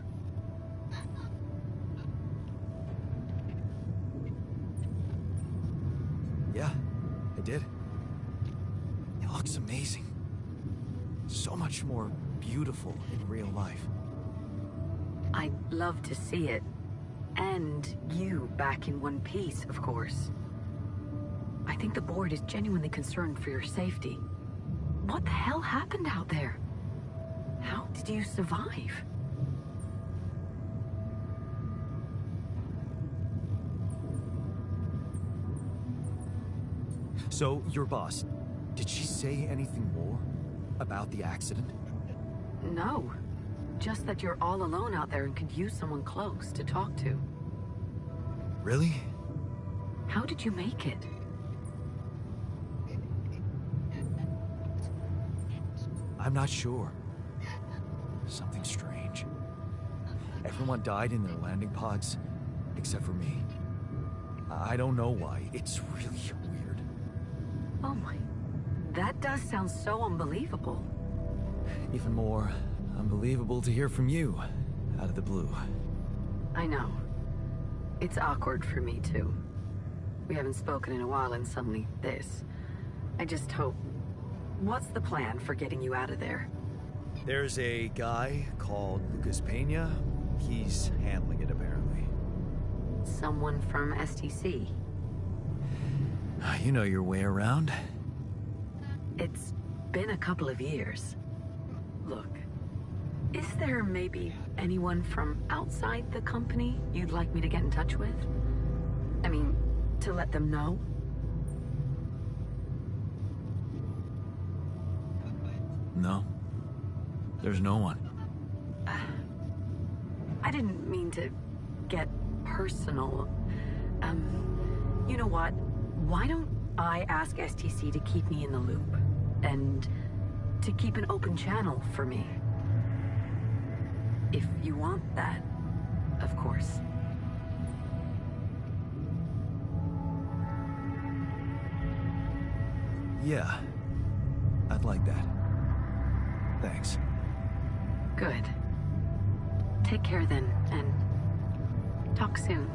Yeah, I did. It looks amazing. So much more beautiful in real life. I'd love to see it. And you back in one piece, of course. I think the board is genuinely concerned for your safety. What the hell happened out there? How did you survive? So, your boss, did she say anything more about the accident? No. Just that you're all alone out there and could use someone close to talk to. Really? How did you make it? I'm not sure. Something strange. Everyone died in their landing pods, except for me. I don't know why. It's really weird. Oh my... That does sound so unbelievable. Even more unbelievable to hear from you, out of the blue. I know. It's awkward for me, too. We haven't spoken in a while and suddenly this. I just hope... what's the plan for getting you out of there? There's a guy called Lucas Pena. He's handling it, apparently. Someone from STC. You know your way around. It's been a couple of years. Look, is there maybe anyone from outside the company you'd like me to get in touch with? I mean, to let them know? No. There's no one. I didn't mean to get personal. You know what? Why don't I ask STC to keep me in the loop? And to keep an open channel for me? If you want that, of course. Yeah. I'd like that. Thanks. Good. Take care then, and talk soon.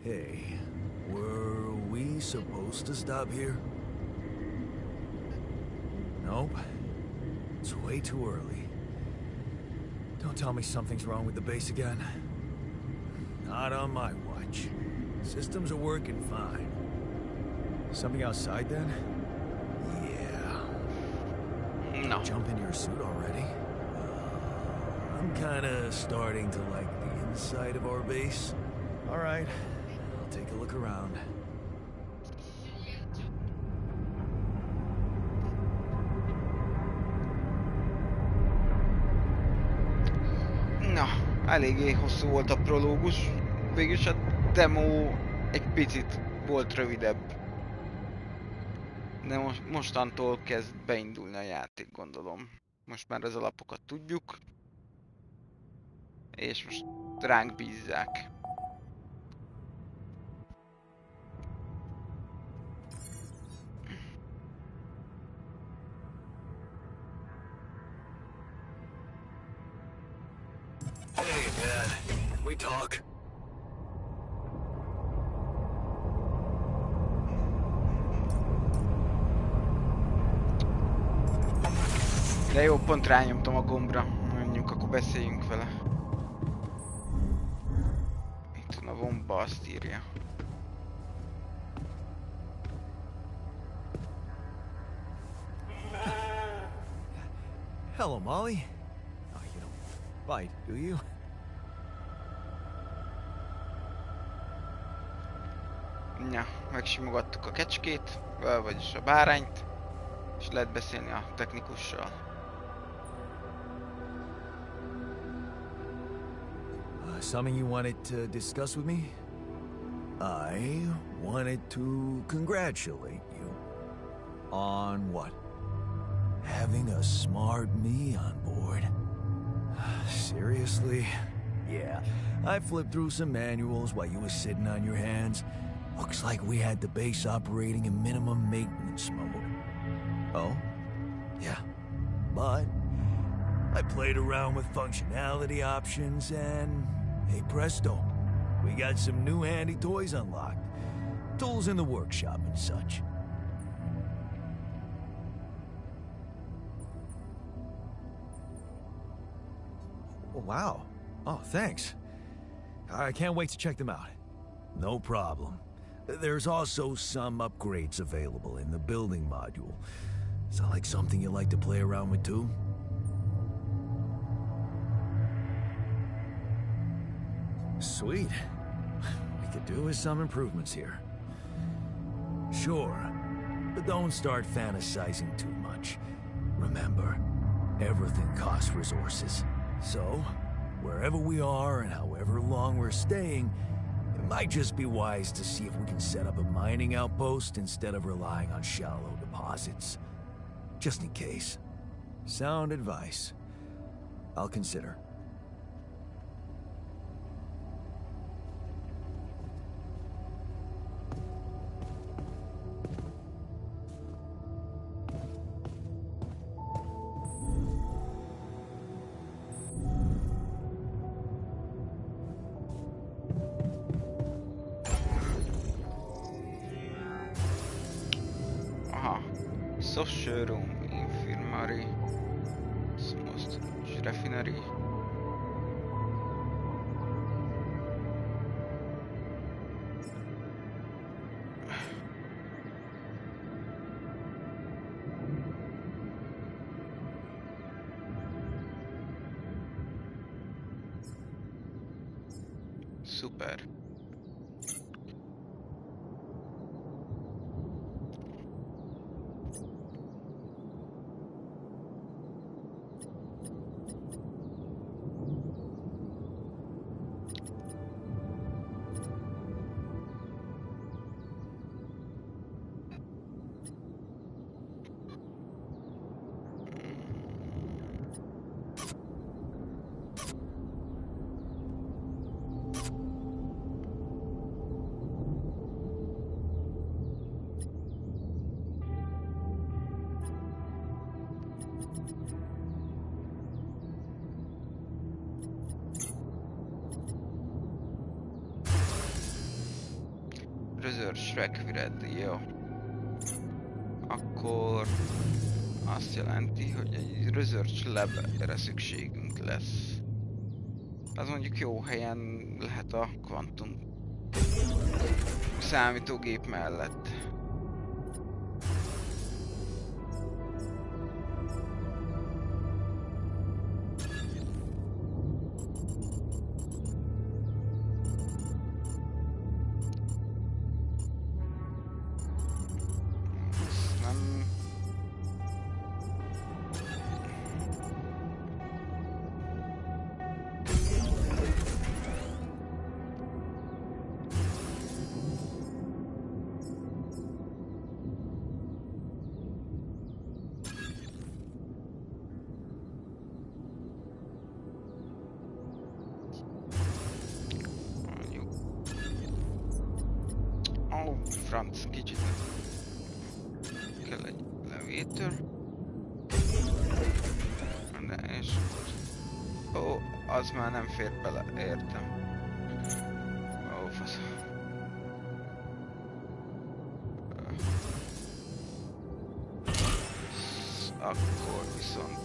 Hey, were we supposed to stop here? Nope. It's way too early. Don't tell me something's wrong with the base again. Not on my watch. Systems are working fine. Something outside then? Yeah. No. Jump in your suit already? I'm kinda starting to like the inside of our base. Alright. I'll take a look around. Na, eléggé hosszú volt a prológus. Végülis a demo egy picit volt rövidebb. De mostantól kezd beindulni a játék, gondolom. Most már az alapokat tudjuk. És most ránk bízzák. Hey, man. Can we talk? De jó, pont rányomtam a gombra. Menjünk, akkor beszéljünk vele. Itt van a bomba, azt írja. Hello, Molly. Oh, you don't bite, do you? Ja, megsimogattuk a kecskét, vagyis a bárányt, és lehet beszélni a technikussal. Something you wanted to discuss with me? I wanted to congratulate you. On what? Having a smart me on board. Seriously? Yeah, I flipped through some manuals while you were sitting on your hands. Looks like we had the base operating in minimum maintenance mode. Oh? Yeah, but I played around with functionality options and, hey presto, we got some new handy toys unlocked. Tools in the workshop and such. Wow. Oh, thanks. I can't wait to check them out. No problem. There's also some upgrades available in the building module. Sound like something you like to play around with too? Sweet. We could do with some improvements here. Sure, but don't start fantasizing too much. Remember, everything costs resources. So, wherever we are and however long we're staying, it might just be wise to see if we can set up a mining outpost instead of relying on shallow deposits. Just in case. Sound advice. I'll consider. Social room, infirmary, small storage, refinery. Szuper. Research required, jó. Akkor azt jelenti, hogy egy research lab-re szükségünk lesz. Az mondjuk jó helyen lehet a kvantum számítógép mellett. Franc, kicsit kell egy elevator. De és... Ó, az már nem fér bele, értem. Ó, fasz. Akkor viszont...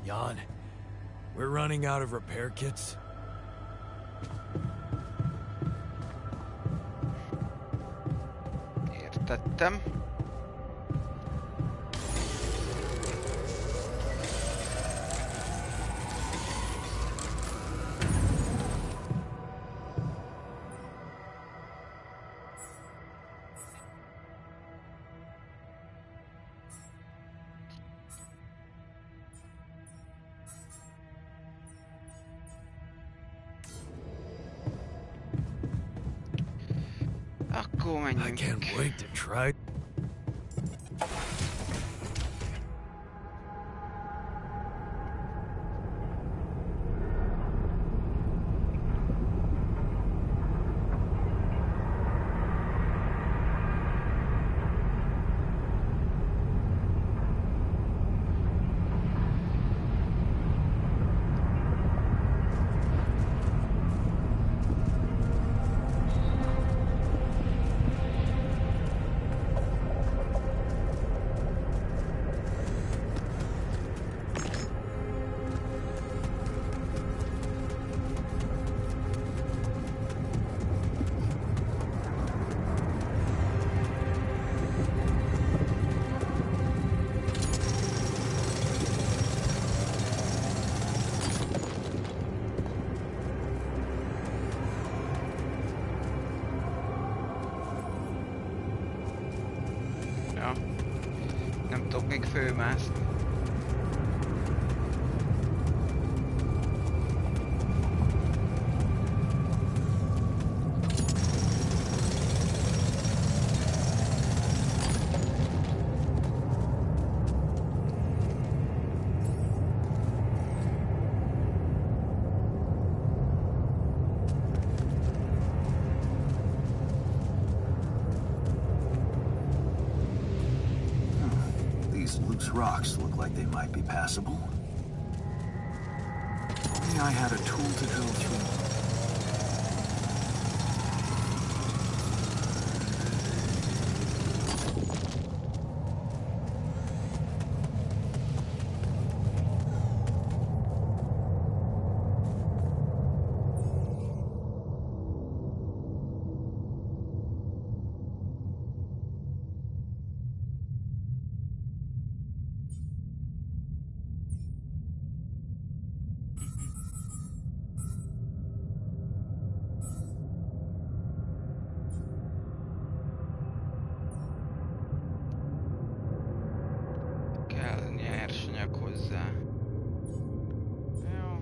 Jan, we're running out of repair kits. Értettem. Akkor I menjünk. can't wait to try. Ja. Nem tudok még fölmászni. rocks look like they might be passable. Only I had a tool to drill through. Kell nyersanyag hozzá. Jó.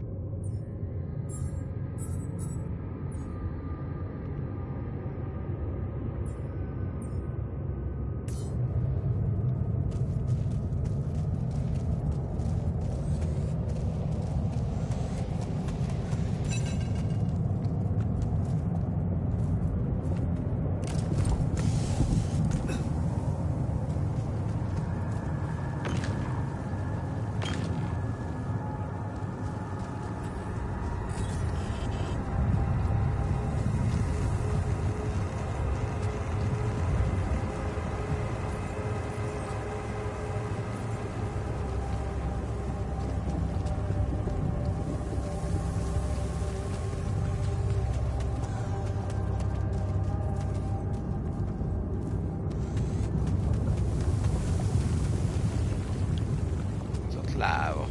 Ez ott láva.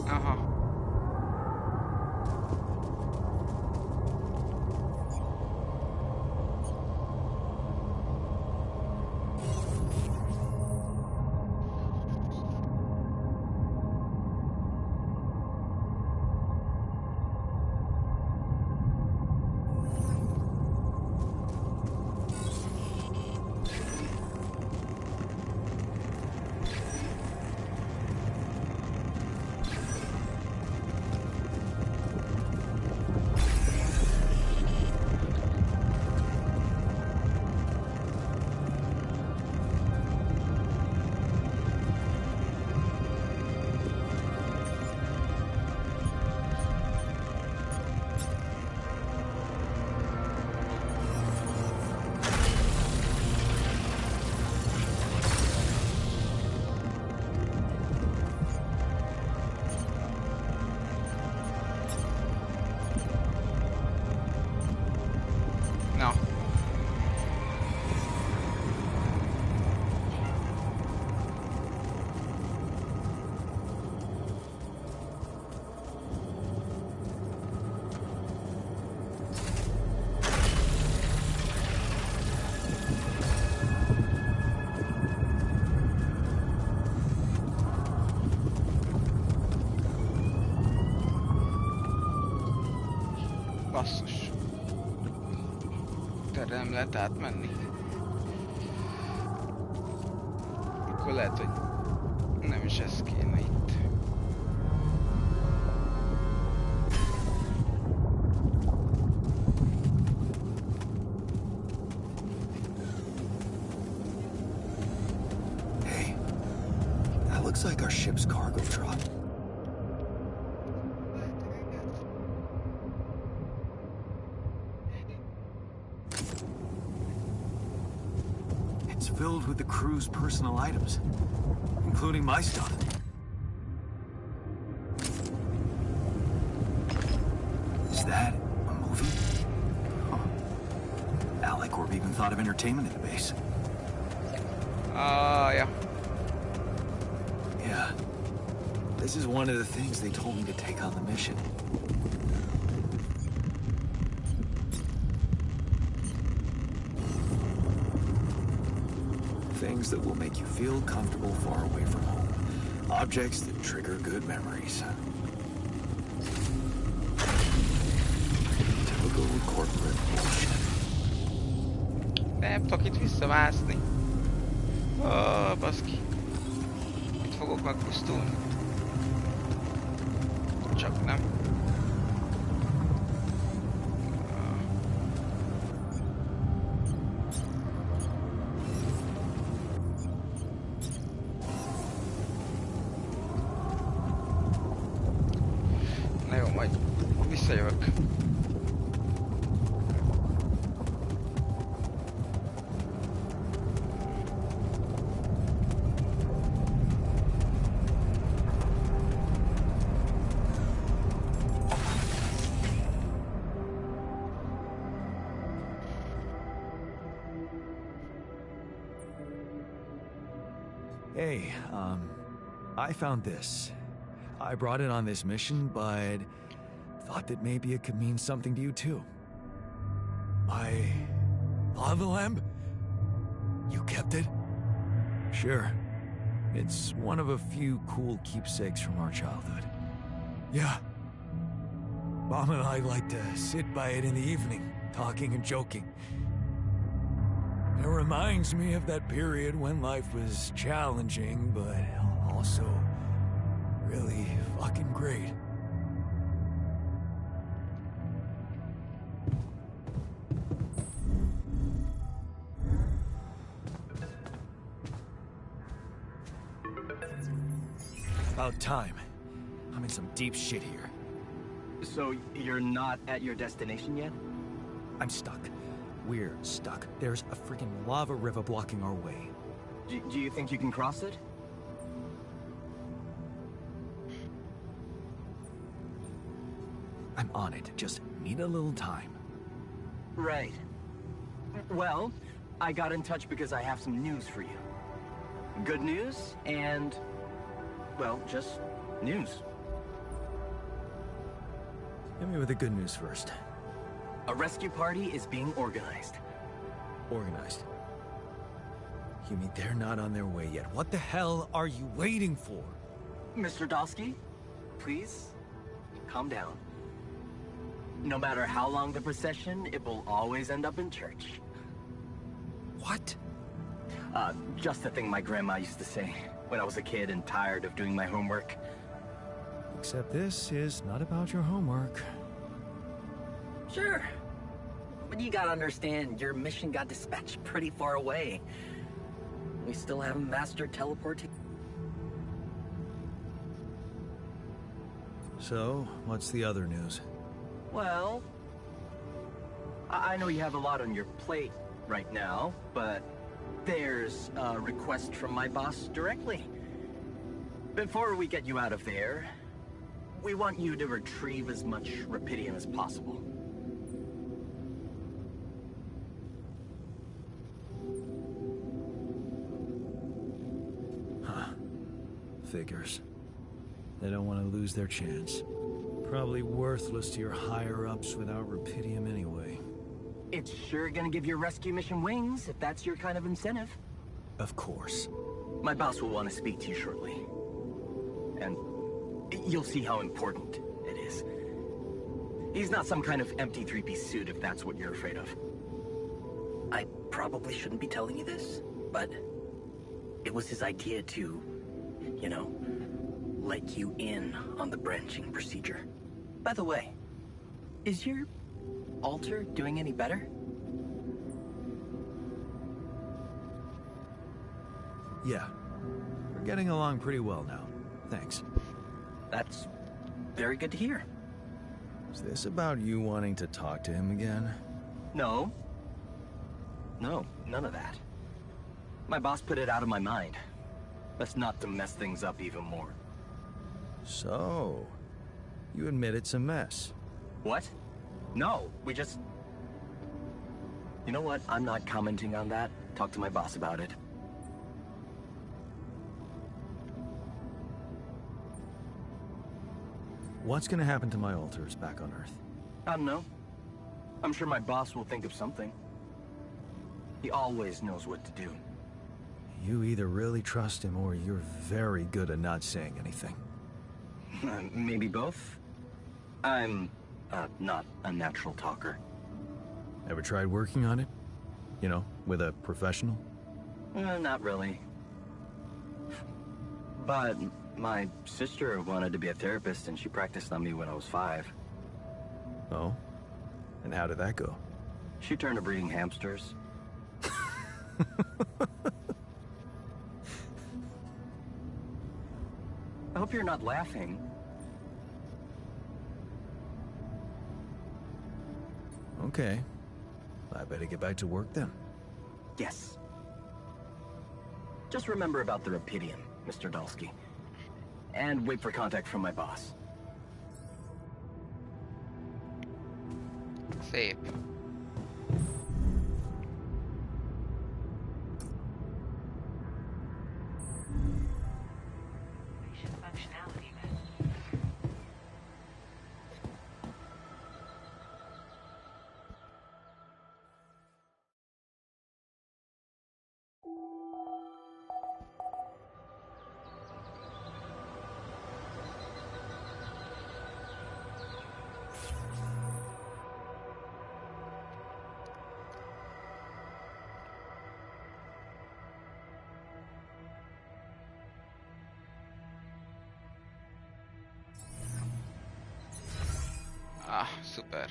Aha. Na. Basszus. Erre nem lehet átmenni. Akkor lehet, hogy nem is ez kéne itt. Hey, that looks like our ship's cargo drop. It's filled with the crew's personal items, including my stuff. Is that a movie? Huh. Alicorp even thought of entertainment at the base. Ja. Yeah, This is one of the things they told me to take on the mission. Things that will make you feel comfortable far away from home. Objects that trigger good memories. Typical corporate bullshit. Nem tudok itt visszamászni. Ó, baszki. Itt fogok megpusztulni. Csak nem. Na jó, majd visszajövök. Hey, I found this. I brought it on this mission, but thought that maybe it could mean something to you too. My lava lamp? You kept it? Sure. It's one of a few cool keepsakes from our childhood. Yeah. Mom and I like to sit by it in the evening, talking and joking. It reminds me of that period when life was challenging, but also really fucking great. About time. I'm in some deep shit here. So, you're not at your destination yet? I'm stuck. We're stuck. There's a freaking lava river blocking our way. Do you think you can cross it? I'm on it. Just need a little time. Right. Well, I got in touch because I have some news for you. Good news and, well, just news. Hit me with the good news first. A rescue party is being organized. Organized. You mean they're not on their way yet? What the hell are you waiting for? Mr. Dosky, please, calm down. No matter how long the procession, it will always end up in church. What? Just the thing my grandma used to say when I was a kid and tired of doing my homework. Except this is not about your homework. Sure. But you gotta understand, your mission got dispatched pretty far away. We still haven't mastered teleporting. So, what's the other news? Well, I know you have a lot on your plate right now, but there's a request from my boss directly. Before we get you out of there, we want you to retrieve as much Rapidium as possible. Figures. They don't want to lose their chance. Probably worthless to your higher-ups without Rapidium anyway. It's sure gonna give your rescue mission wings, if that's your kind of incentive. Of course. My boss will want to speak to you shortly. And you'll see how important it is. He's not some kind of empty three-piece suit, if that's what you're afraid of. I probably shouldn't be telling you this, but it was his idea to, you know, let you in on the branching procedure. By the way, is your altar doing any better? Yeah. We're getting along pretty well now. Thanks. That's very good to hear. Is this about you wanting to talk to him again? No. No, none of that. My boss put it out of my mind. Best not to mess things up even more. So, you admit it's a mess. What? No, we just... You know what? I'm not commenting on that. Talk to my boss about it. what's gonna happen to my alters back on Earth? I don't know. I'm sure my boss will think of something. He always knows what to do. You either really trust him or you're very good at not saying anything. Maybe both? I'm, not a natural talker. Ever tried working on it? You know, with a professional? Not really. But my sister wanted to be a therapist and she practiced on me when I was 5. Oh? And how did that go? She turned to breeding hamsters. I hope you're not laughing. Okay. I better get back to work then. Yes. Just remember about the Rapidium, Mr. Dalsky. And wait for contact from my boss. Szép. Ah, szuper.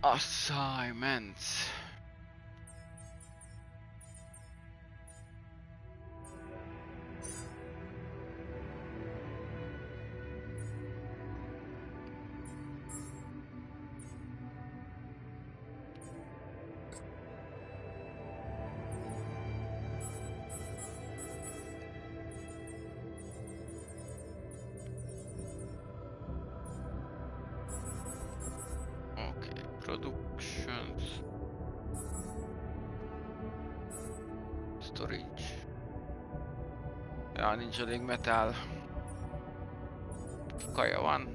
Assignments. Okay, productions. Storage. Ja, nincs elég metal. Kaja van.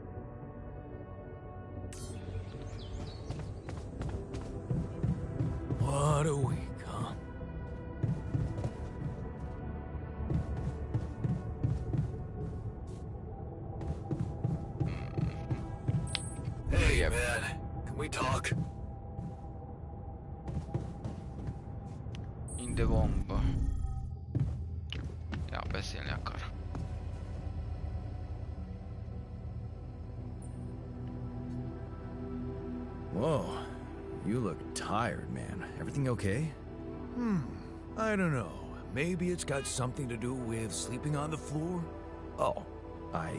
What a week, huh? Hey, Yep. man. Can we talk? In the bomb. Ja, beszélni akar. Whoa. You look tired, man. Everything okay? I don't know. Maybe it's got something to do with sleeping on the floor? Oh, I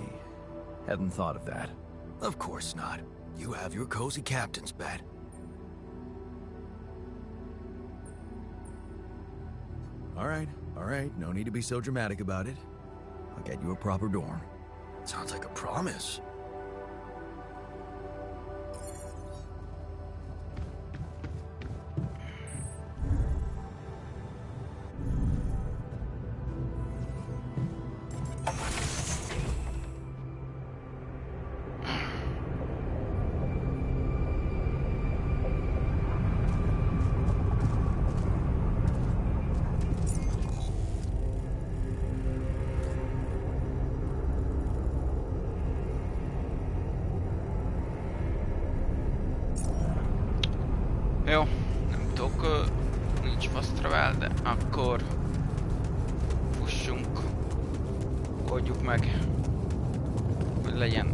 hadn't thought of that. Of course not. You have your cozy captain's bed. All right. No need to be so dramatic about it. I'll get you a proper dorm. Sounds like a promise. Jó, nem tudok, nincs fast travel, de akkor fussunk, oldjuk meg, hogy legyen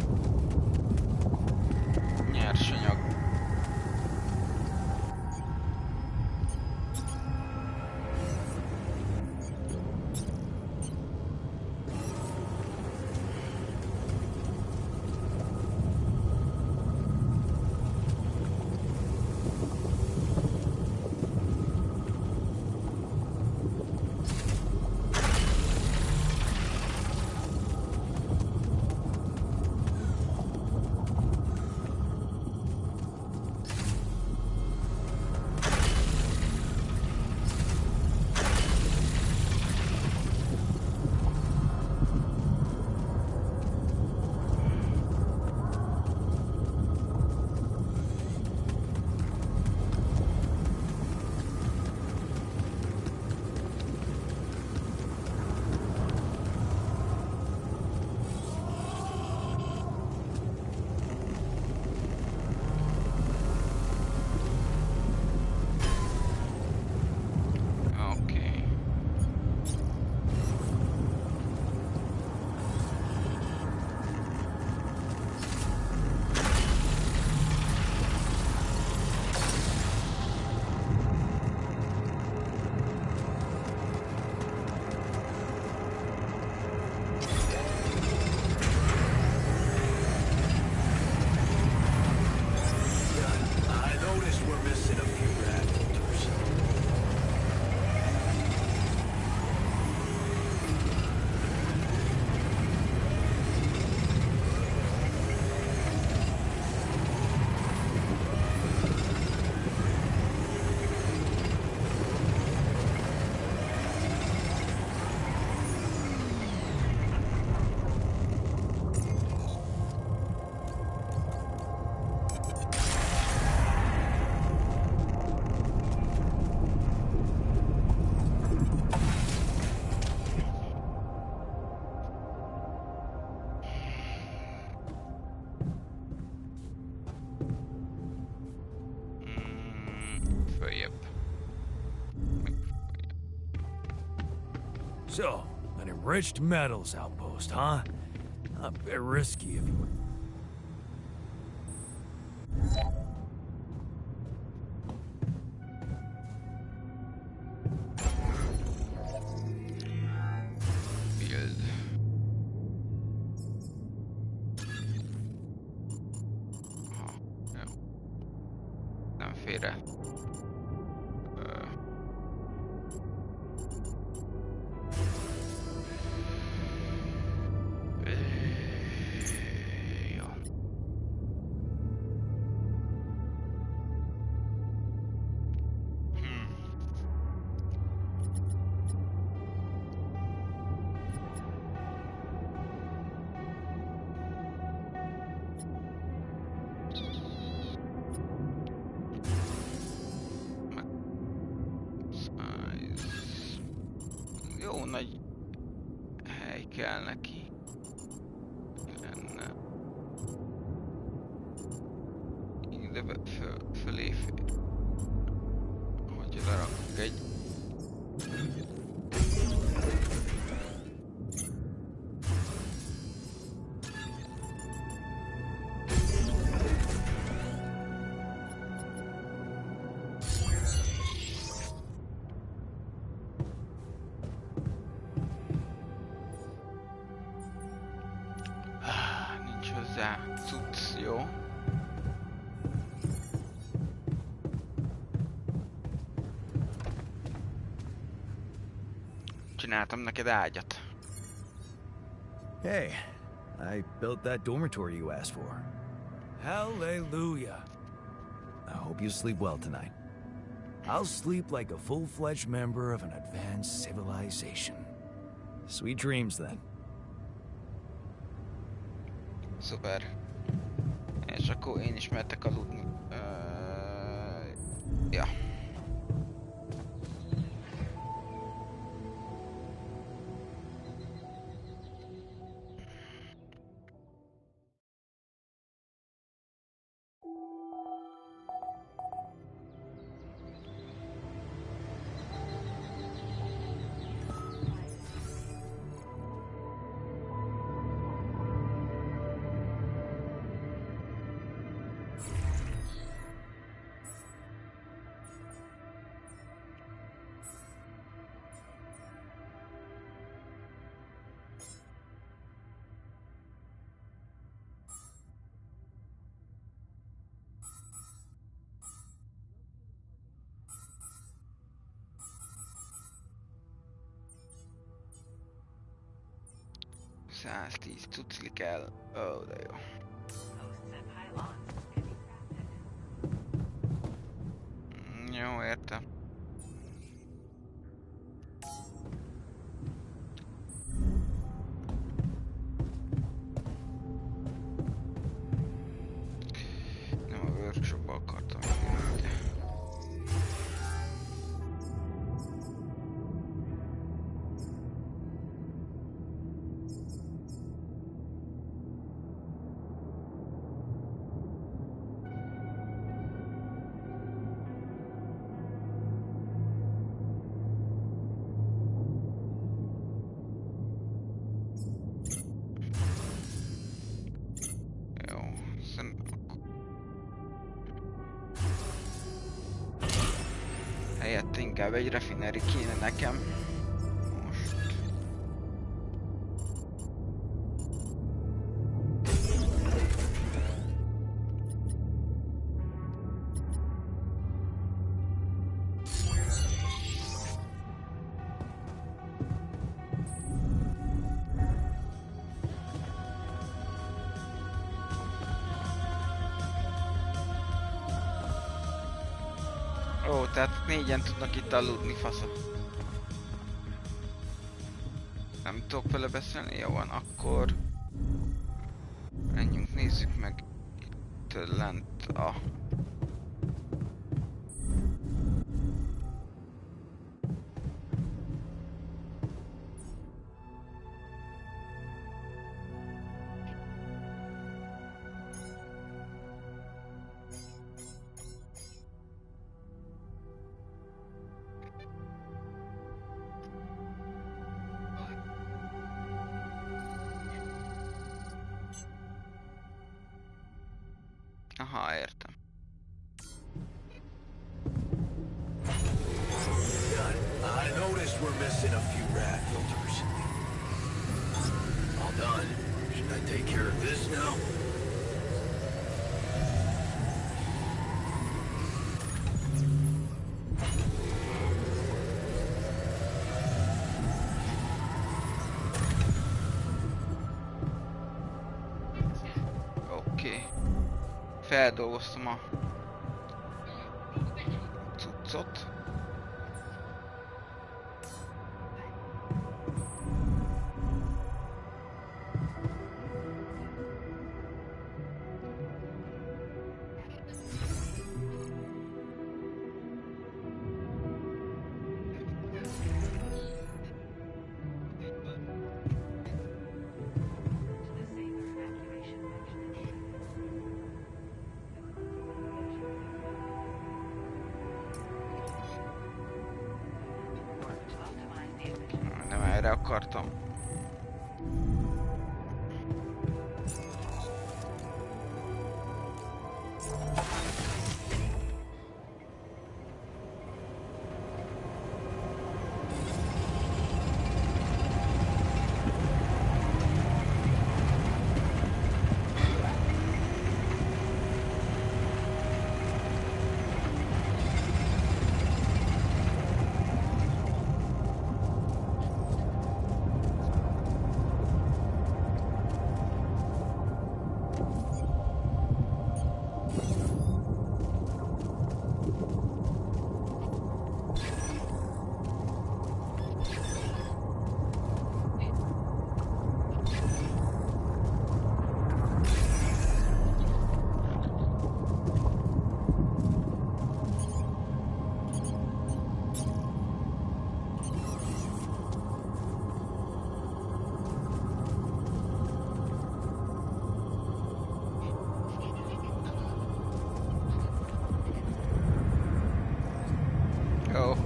nyersanyag. So, an enriched metals outpost, huh? A bit risky if you... Build. Aha, jó. Nem félre. Ö. Jó. Size. Jó nagy hely kell neki. Lenne. Ide fölé fér. Hogy lerakunk egy. Nincs hozzá cucc, jó. Csináltam neked ágyat. Hey, I built that dormitory you asked for. Hallelujah. I hope you sleep well tonight. I'll sleep like a full-fledged member of an advanced civilization. Sweet dreams, then. Szuper. És akkor én is mehetek aludni. Ja. $110 cucli kell. Ó, de jó. Jó, értem. Nem a workshopba akartam jönni. Jó, helyett inkább egy refinery kéne nekem. Most. Ó, tehát 4-en tudnak itt aludni, fasza. Nem tudok vele beszélni? Jó van, akkor... Menjünk, nézzük meg itt lent a... Aha, értem. I noticed we're missing a few rat filters. All done. Should I take care of this now? Oké. Feldolgoztam a cuccot. Nem erre akartam. Jó.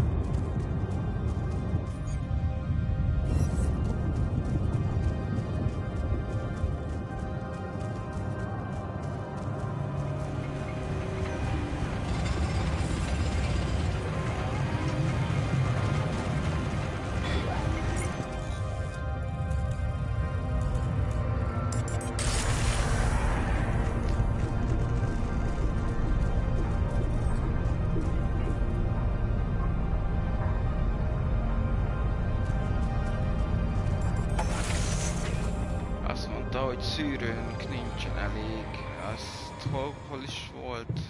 Azt mondta, hogy szűrőnk nincsen elég. Azt hol is volt?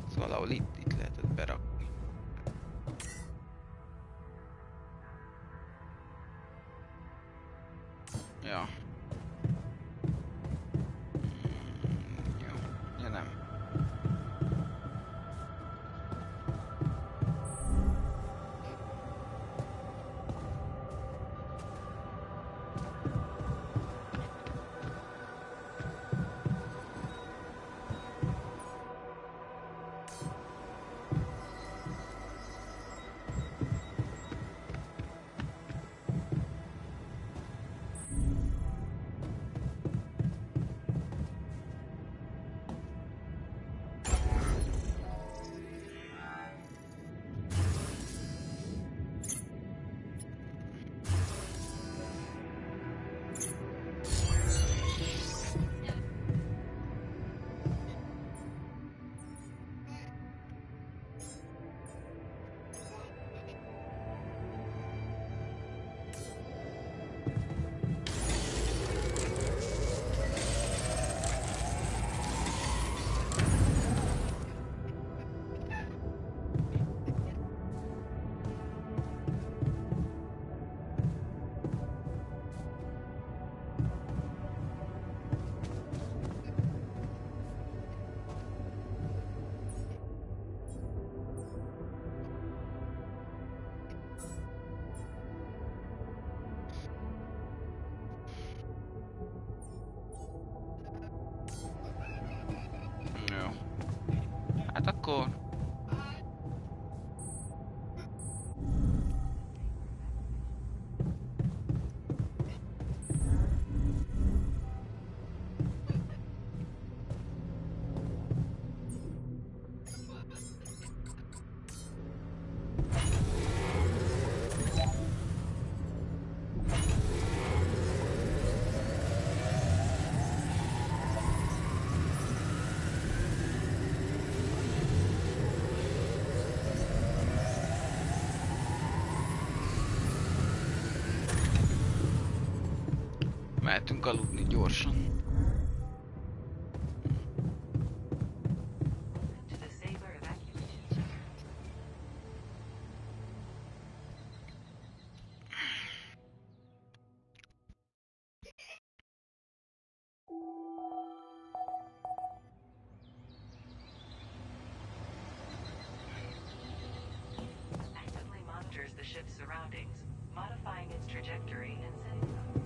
Ez valahol itt lehetett berakni. Ja. Jó. Ja nem. tudok aludni gyorsan. Actively monitors the ship's surroundings, modifying its trajectory and setting up.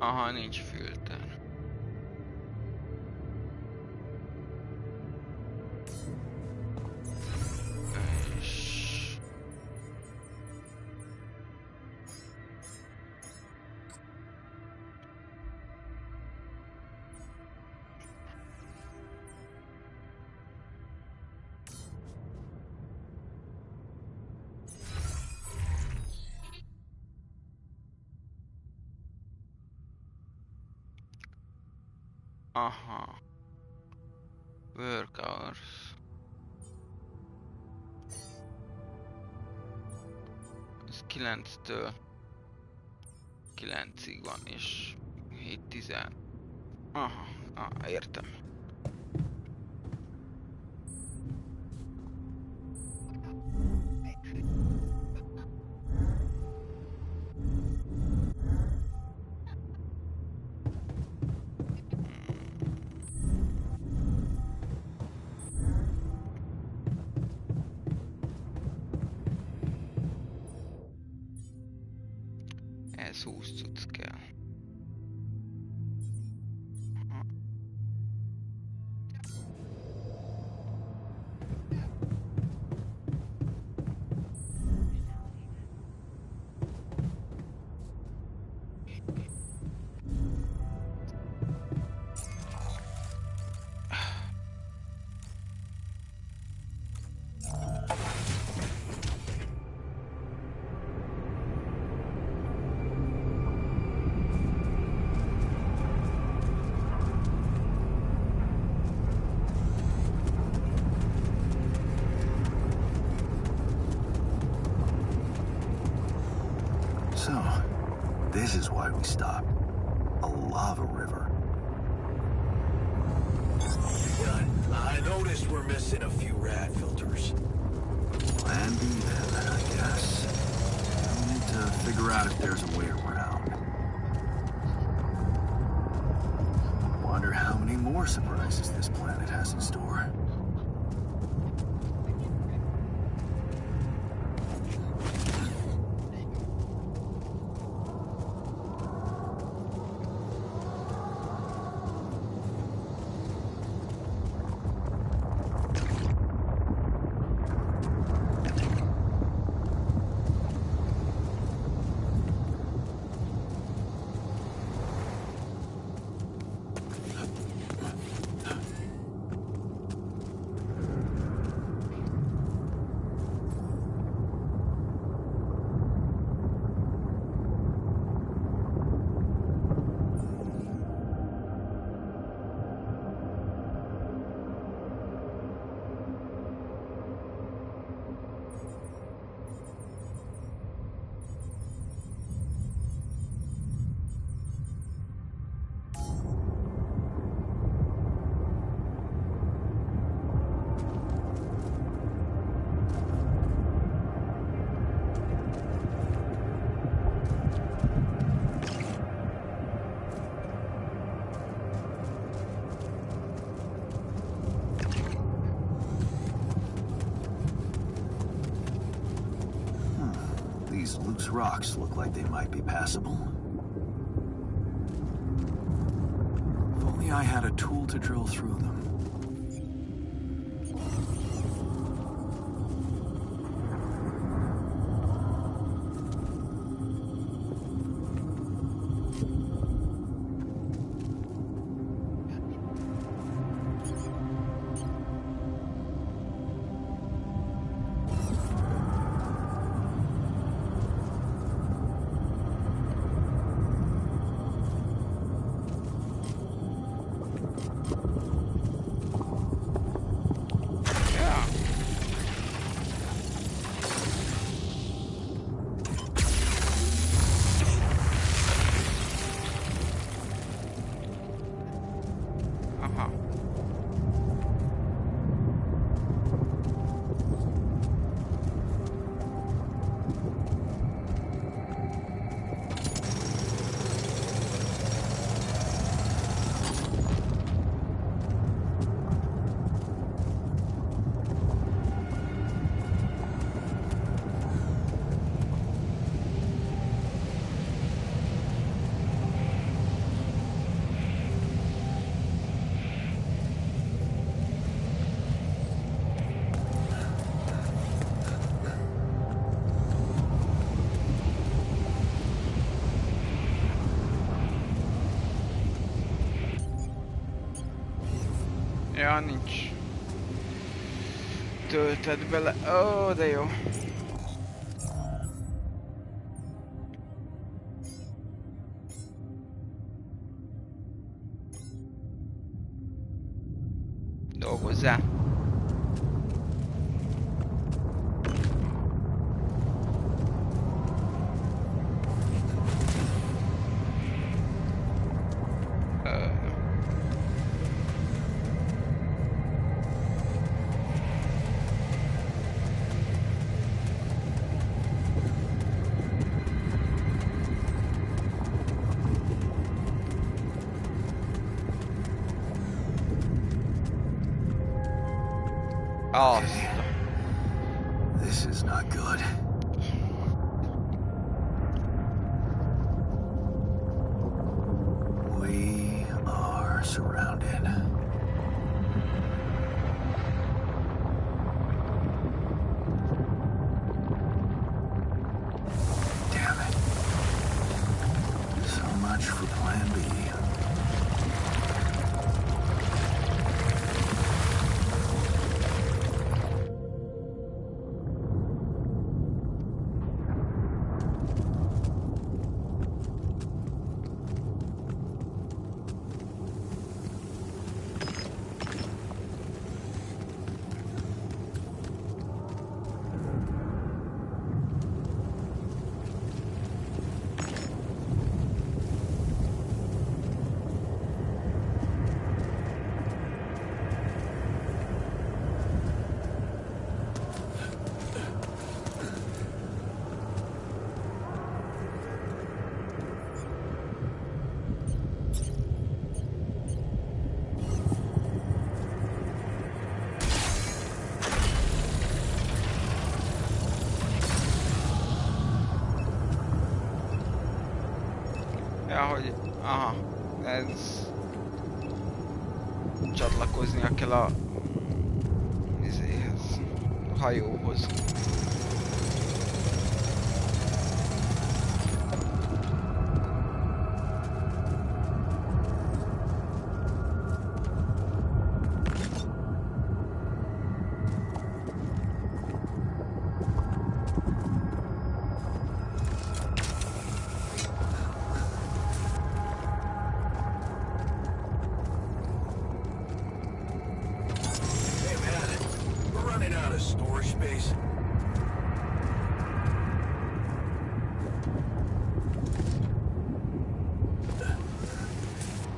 Aha, nincs filter. És... Aha. Work hours. Ez 9-től 9-ig van, és 7-10. Aha, értem. Ez 20 cucc kell. Aha. So, this is why we stopped. A lava river. I noticed we're missing a few rat filters. Plan B then, I guess. We need to figure out if there's a way around. Wonder how many more surprises this planet has in store. These loose rocks look like they might be passable. If only I had a tool to drill through them. Ja. Aha. Ja, nincs. Tölted bele. Ó, de jó. Dolgozzál. Azt. This is not good. We are surrounded. Damn it. So much for Plan B. Ja, hogy... Aha. Ez... Csatlakoznia kell a... izéhez. A hajóhoz. Hey man, we're running out of storage space.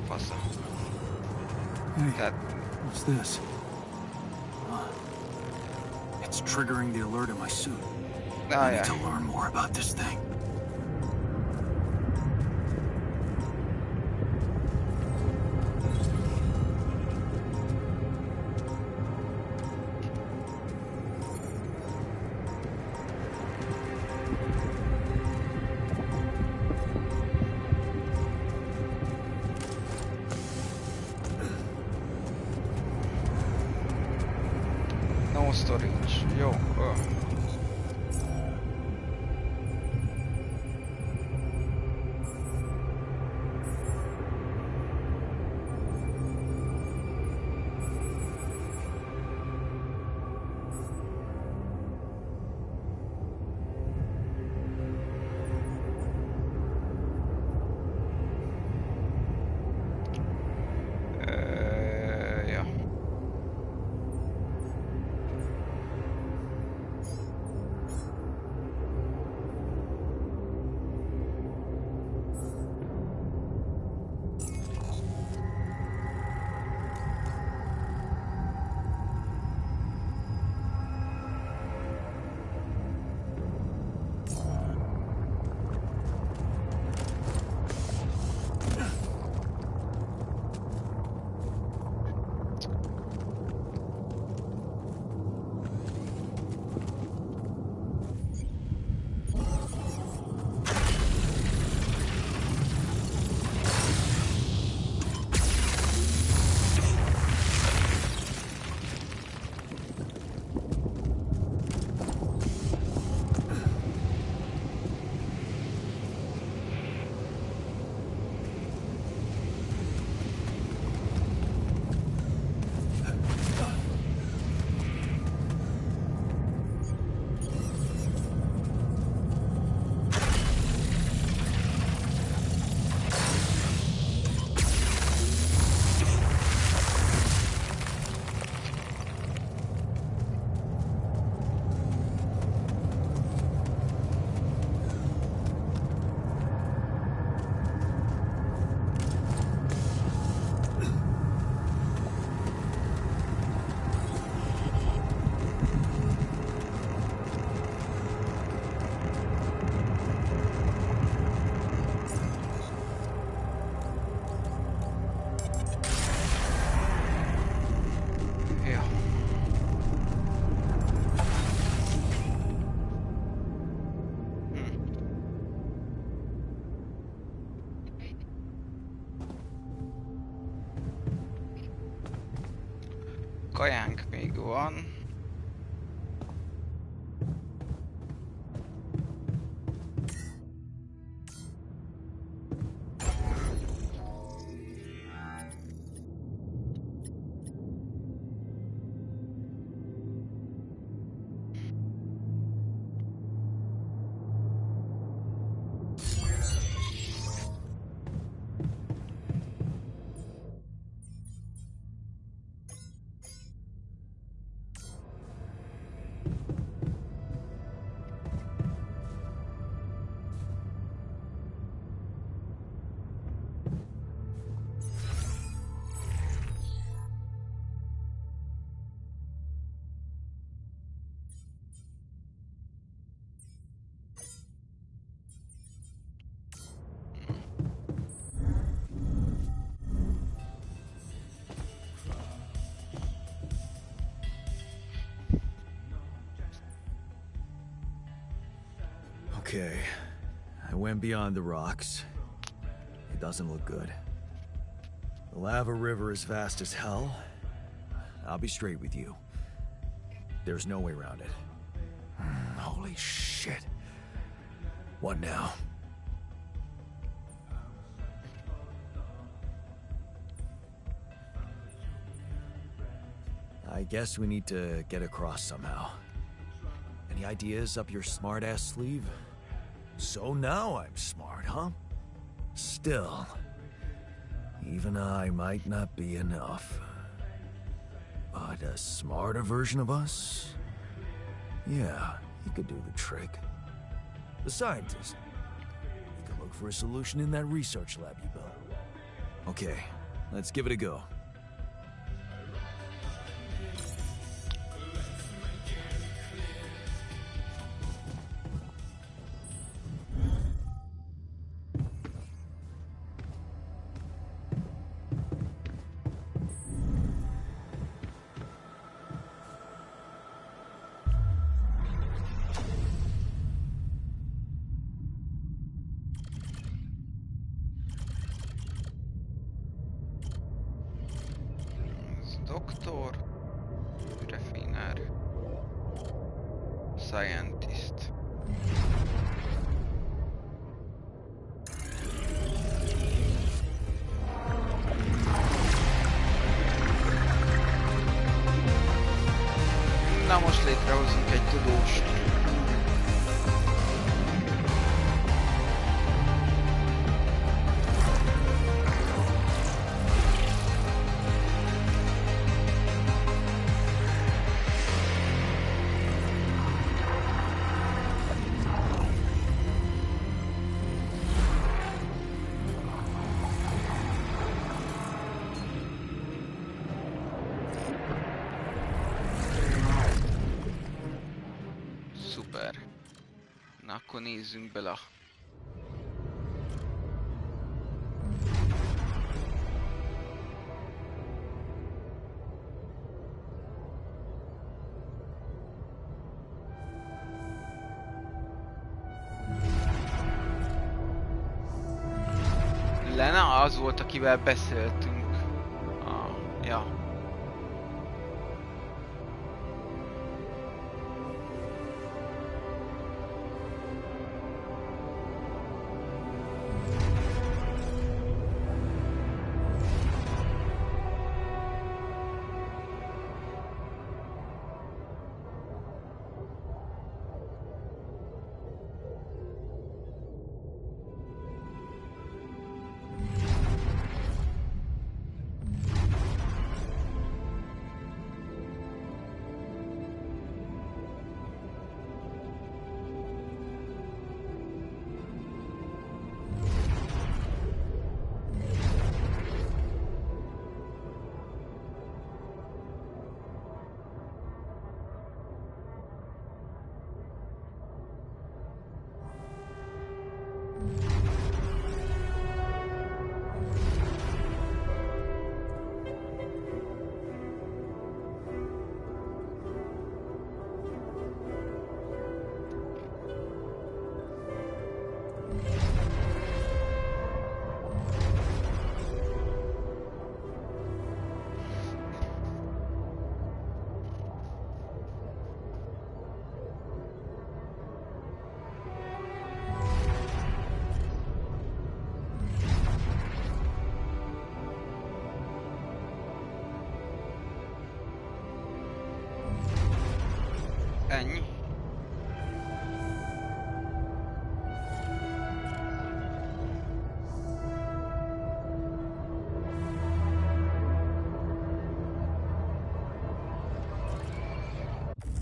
Fasza. Hey, Tehát... what's this? It's triggering the alert in my suit. I need to learn more about this thing. No storage. Jó. Kajánk még van. Okay, I went beyond the rocks. It doesn't look good. The lava river is vast as hell. I'll be straight with you. There's no way around it. Holy shit. What now? I guess we need to get across somehow. Any ideas up your smart-ass sleeve? So now I'm smart, huh? Still, even I might not be enough. But a smarter version of us? Yeah, he could do the trick. The scientist. He could look for a solution in that research lab you built. Okay, let's give it a go. Doktor, refiner, scientist. Na most létrehozunk egy tudóst. Szuper. Na akkor nézzünk bele. Lena az volt, akivel beszéltünk. Ja.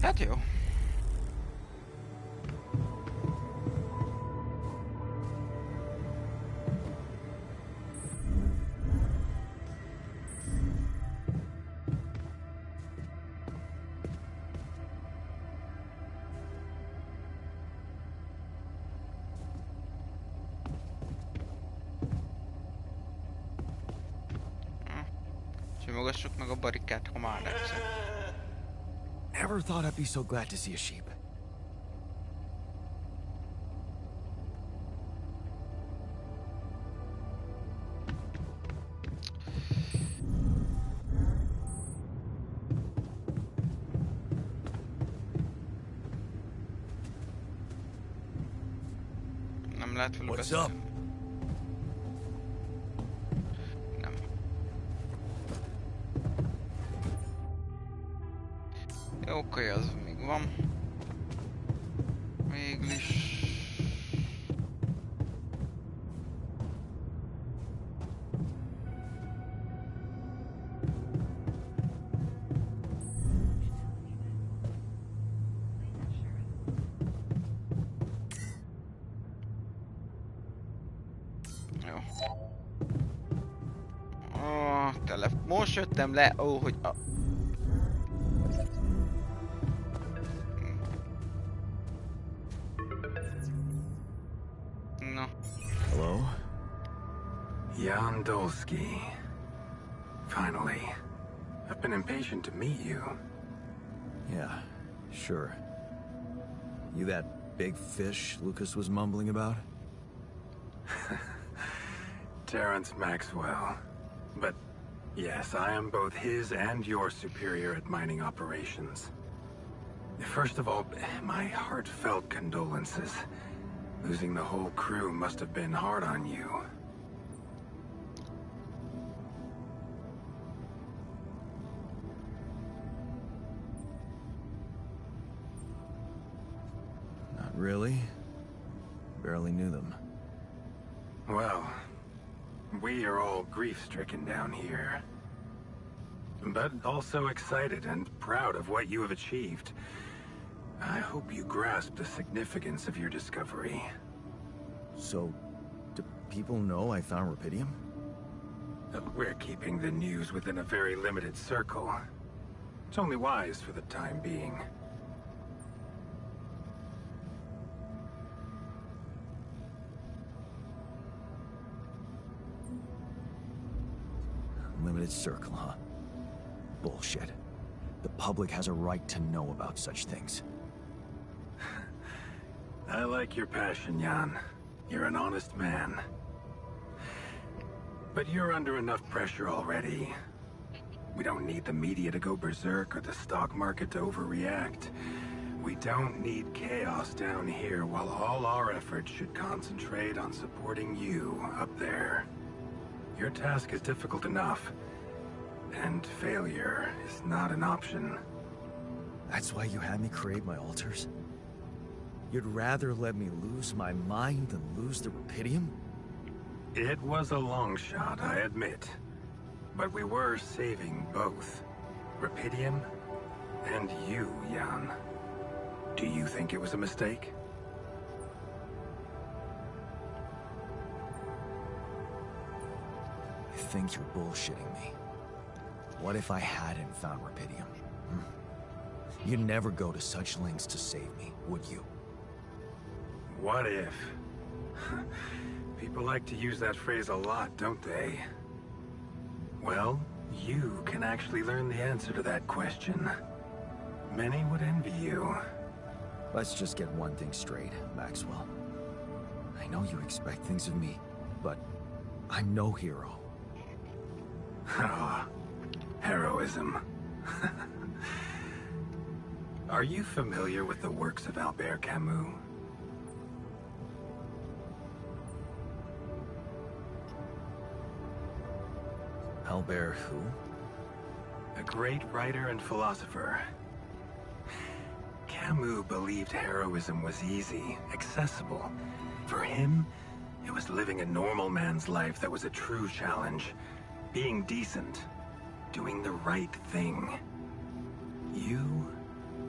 Hát jó. Simogassuk meg a barikát, ha már egyszer. Never thought I'd be so glad to see a sheep. Nem lehet velük What's beszélni. up? Nem. Jó, oké, az még van. Mégis... Jó. Most jöttem le, hogy a... Na. Hello? Jan Dolsky. Finally. I've been impatient to meet you. Yeah, sure. You that big fish Lucas was mumbling about? Terrence Maxwell. But yes, I am both his and your superior at mining operations. First of all, my heartfelt condolences. Losing the whole crew must have been hard on you. Not really. Barely knew them. Well, we are all grief-stricken down here. But also excited and proud of what you have achieved. I hope you grasp the significance of your discovery. So, do people know I found Rapidium? We're keeping the news within a very limited circle. It's only wise for the time being. Limited circle, huh? Bullshit. The public has a right to know about such things. I like your passion, Jan. You're an honest man. But you're under enough pressure already. We don't need the media to go berserk or the stock market to overreact. We don't need chaos down here while all our efforts should concentrate on supporting you up there. Your task is difficult enough, and failure is not an option. That's why you had me create my altars? You'd rather let me lose my mind than lose the Rapidium? It was a long shot, I admit. But we were saving both. Rapidium and you, Jan. Do you think it was a mistake? I think you're bullshitting me. What if I hadn't found Rapidium? You'd never go to such lengths to save me, would you? What if? People like to use that phrase a lot, don't they? Well, you can actually learn the answer to that question. Many would envy you. Let's just get one thing straight, Maxwell. I know you expect things of me, but I'm no hero. Ah, heroism. Are you familiar with the works of Albert Camus? Albert who? A great writer and philosopher. Camus believed heroism was easy, accessible. For him, it was living a normal man's life that was a true challenge. Being decent. Doing the right thing. You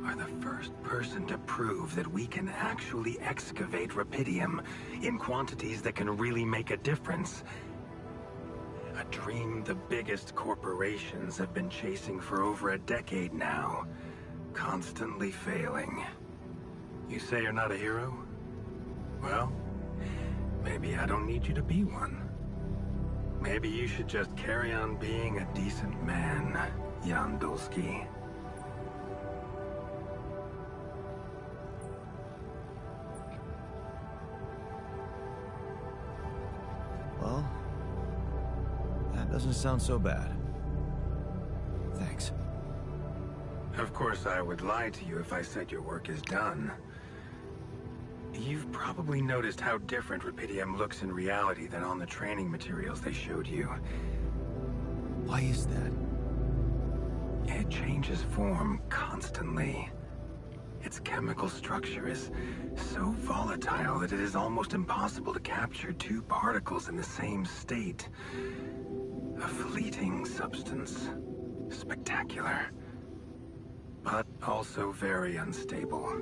are the first person to prove that we can actually excavate rupidium in quantities that can really make a difference. A dream the biggest corporations have been chasing for over a decade now, constantly failing. You say you're not a hero? Well, maybe I don't need you to be one. Maybe you should just carry on being a decent man, Jan Dulski. Well, that doesn't sound so bad. Thanks. Of course, I would lie to you if I said your work is done. You've probably noticed how different rupidium looks in reality than on the training materials they showed you. Why is that? It changes form constantly. Its chemical structure is so volatile that it is almost impossible to capture two particles in the same state. A fleeting substance. Spectacular. But also very unstable.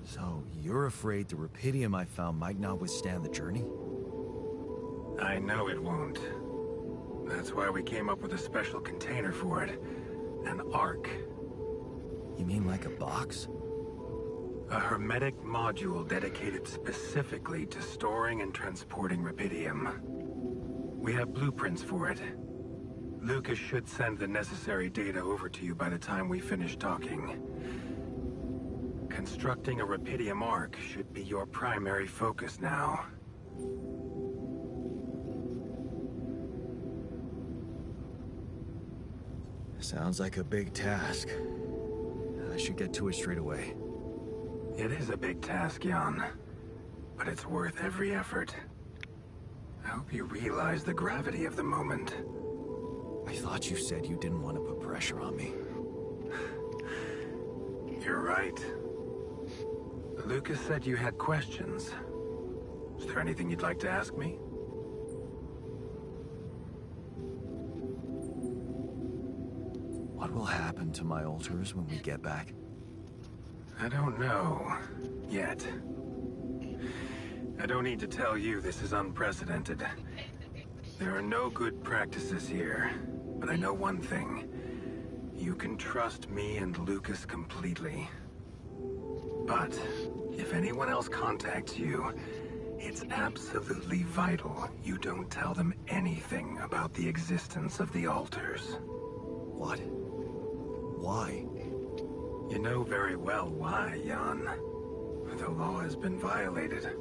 So, you're afraid the rupidium I found might not withstand the journey? I know it won't. That's why we came up with a special container for it. An Ark. You mean like a box? A hermetic module dedicated specifically to storing and transporting rupidium. We have blueprints for it. Lucas should send the necessary data over to you by the time we finish talking. Constructing a rupidium Ark should be your primary focus now. Sounds like a big task. I should get to it straight away. It is a big task, Jan. But it's worth every effort. I hope you realize the gravity of the moment. I thought you said you didn't want to put pressure on me. You're right. Lucas said you had questions. Is there anything you'd like to ask me? What will happen to my altars when we get back? I don't know. Yet. I don't need to tell you this is unprecedented. There are no good practices here. But I know one thing. You can trust me and Lucas completely. But if anyone else contacts you, it's absolutely vital you don't tell them anything about the existence of the altars. What? Why? You know very well why, Jan. The law has been violated.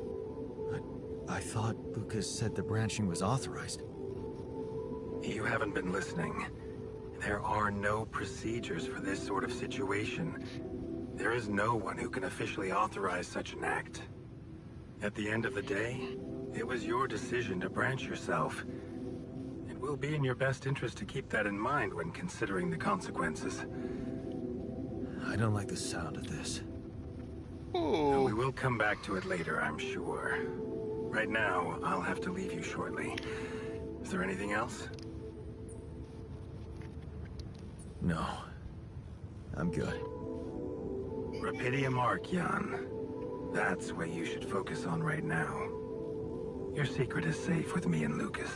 I thought Lucas said the branching was authorized. You haven't been listening. There are no procedures for this sort of situation. There is no one who can officially authorize such an act. At the end of the day, it was your decision to branch yourself. It will be in your best interest to keep that in mind when considering the consequences. I don't like the sound of this. Ooh. We will come back to it later, I'm sure. Right now, I'll have to leave you shortly. Is there anything else? No. I'm good. Rupidium Ark, Jan. That's what you should focus on right now. Your secret is safe with me and Lucas.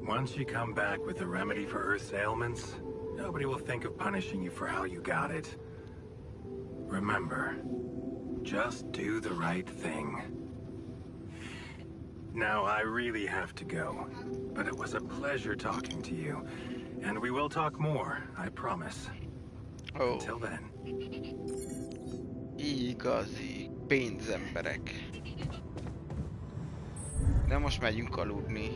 Once you come back with the remedy for Earth's ailments, nobody will think of punishing you for how you got it. Remember, just do the right thing. Now, I really have to go, but it was a pleasure talking to you. And we will talk more, I promise. Oh. Until then. Igazi pénzemberek. De most megyünk aludni.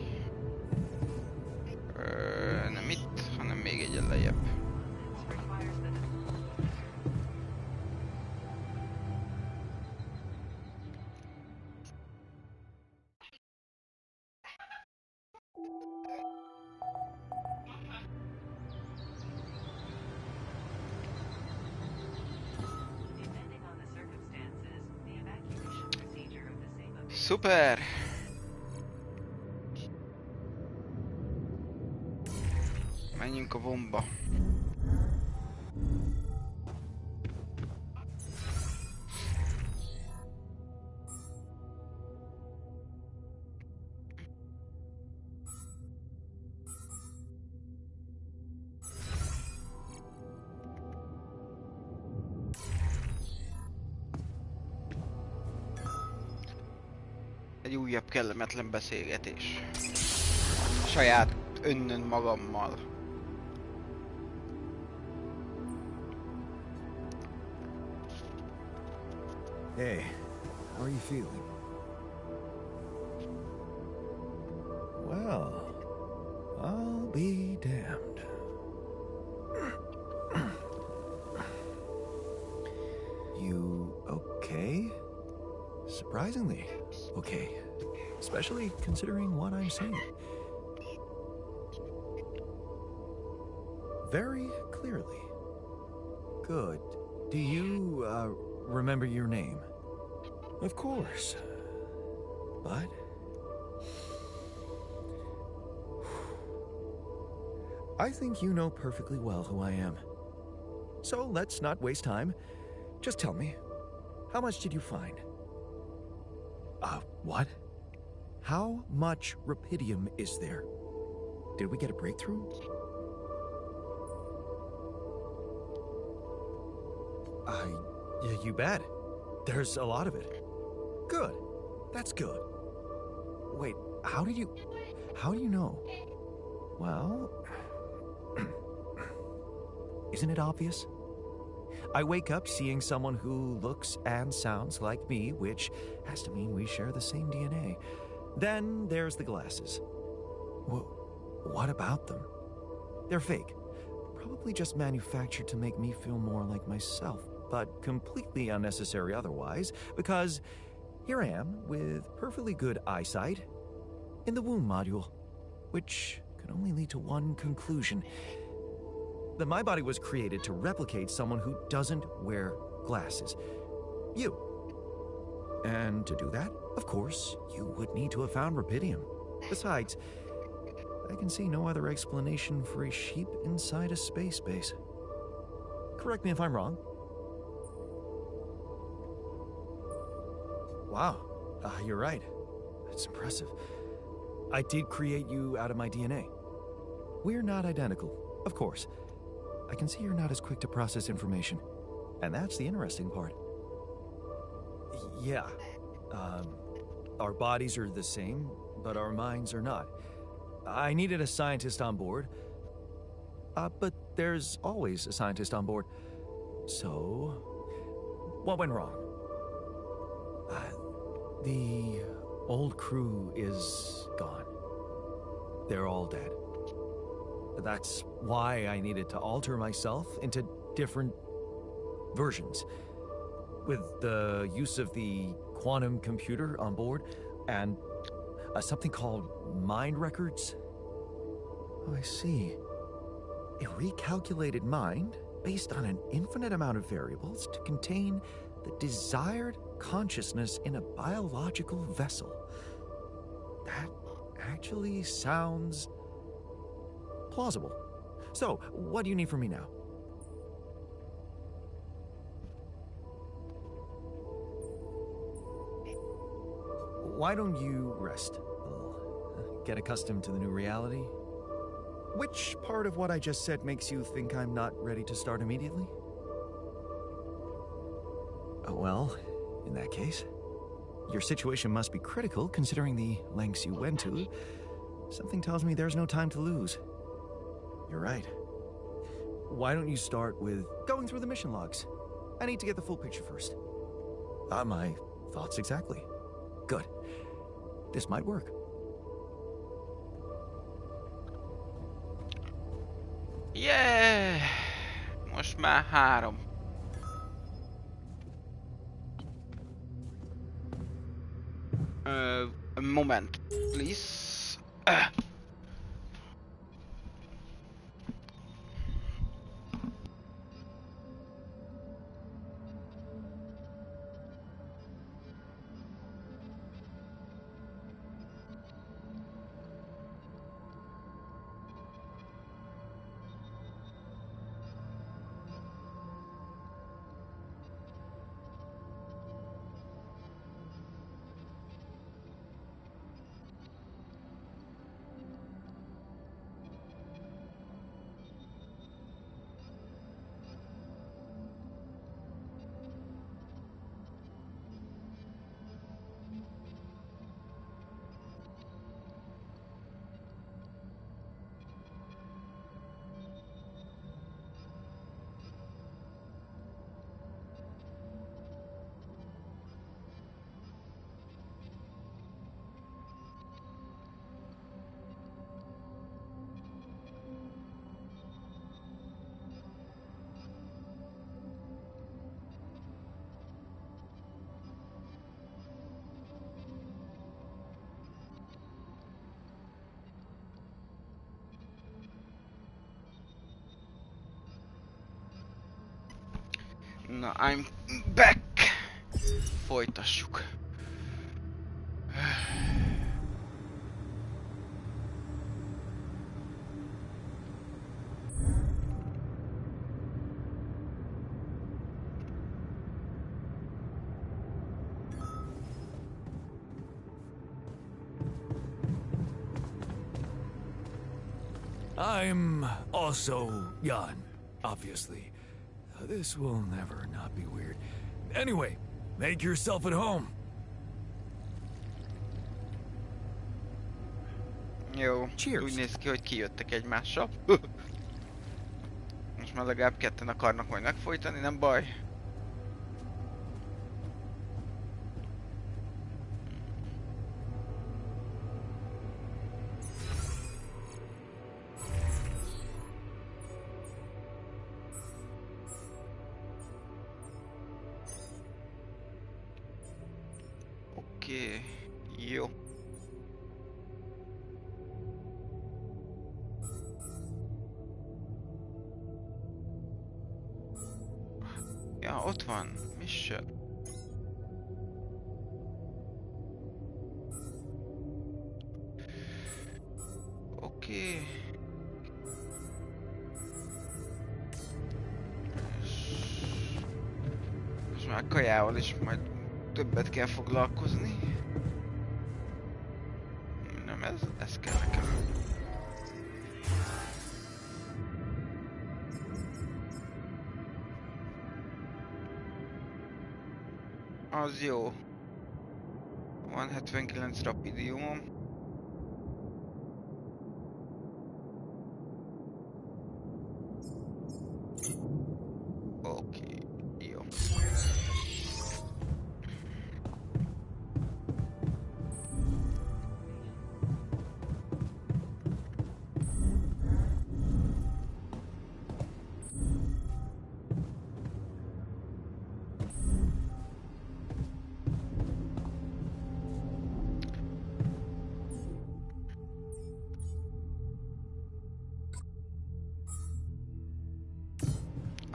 Nem itt, hanem még egyen lejjebb. Szuper! Menjünk a bomba. Egy újabb kellemetlen beszélgetés. Saját önnön magammal. Hey, how are you feeling? Well, I'll be damned. You okay? Surprisingly okay. Especially considering what I'm saying. Very clearly. Good. Do you, remember your name? Of course. But... I think you know perfectly well who I am. So let's not waste time. Just tell me, how much did you find? What? How much rupidium is there? Did we get a breakthrough? Yeah, you bet. There's a lot of it. Good. That's good. Wait, how do you know? Well, isn't it obvious? I wake up seeing someone who looks and sounds like me, which has to mean we share the same DNA. Then there's the glasses. What about them? They're fake. Probably just manufactured to make me feel more like myself, but completely unnecessary otherwise, because here I am with perfectly good eyesight in the womb module, which can only lead to one conclusion. That my body was created to replicate someone who doesn't wear glasses. You. And to do that, of course, you would need to have found rupidium. Besides, I can see no other explanation for a sheep inside a space base. Correct me if I'm wrong. Wow, you're right. That's impressive. I did create you out of my DNA. We're not identical, of course. I can see you're not as quick to process information. And that's the interesting part. Yeah. Our bodies are the same, but our minds are not. I needed a scientist on board. But there's always a scientist on board. So, what went wrong? The old crew is gone. They're all dead. That's why I needed to alter myself into different versions. With the use of the quantum computer on board and something called mind records. Oh, I see. A recalculated mind based on an infinite amount of variables to contain the desired consciousness in a biological vessel. That actually sounds plausible. So, what do you need from me now? Why don't you rest a little? Get accustomed to the new reality? Which part of what I just said makes you think I'm not ready to start immediately? Well, in that case, your situation must be critical considering the lengths you went to. Something tells me there's no time to lose. You're right. Why don't you start with going through the mission logs? I need to get the full picture first. My thoughts exactly. Good. This might work. Yeah! Most már 3. A moment, please. Na, I'm back! Folytassuk. I'm also Jan, obviously. This will never not be weird. Anyway, make yourself at home. Jó, Cheers. úgy néz ki, hogy kijöttek egymással. Most már legalább ketten akarnak majd megfojtani, nem baj. Oké, jó. Ja, ott van. Mission. Oké. És már kajával is majd többet kell foglalkozni. Nem, ez kell nekem. Az jó. Van 79 rapidiumom. Oké, jó.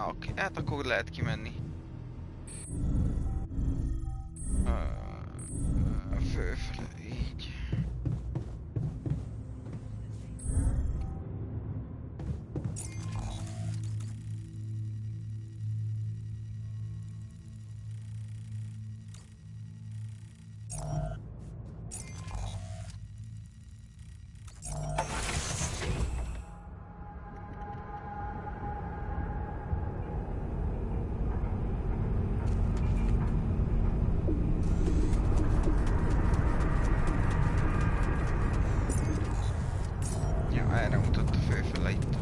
Oké, hát akkor lehet kimenni. Főfele, így. Ja, erre mutat a főfele itt.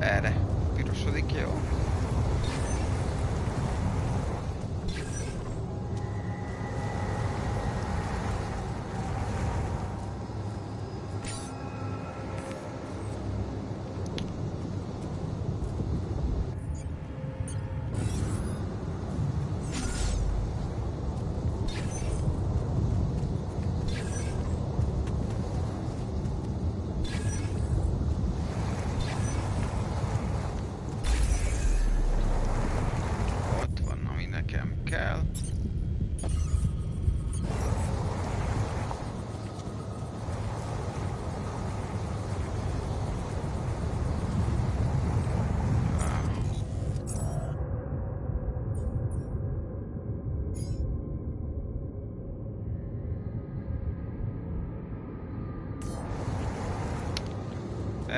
Erre. Pirosodik, jó.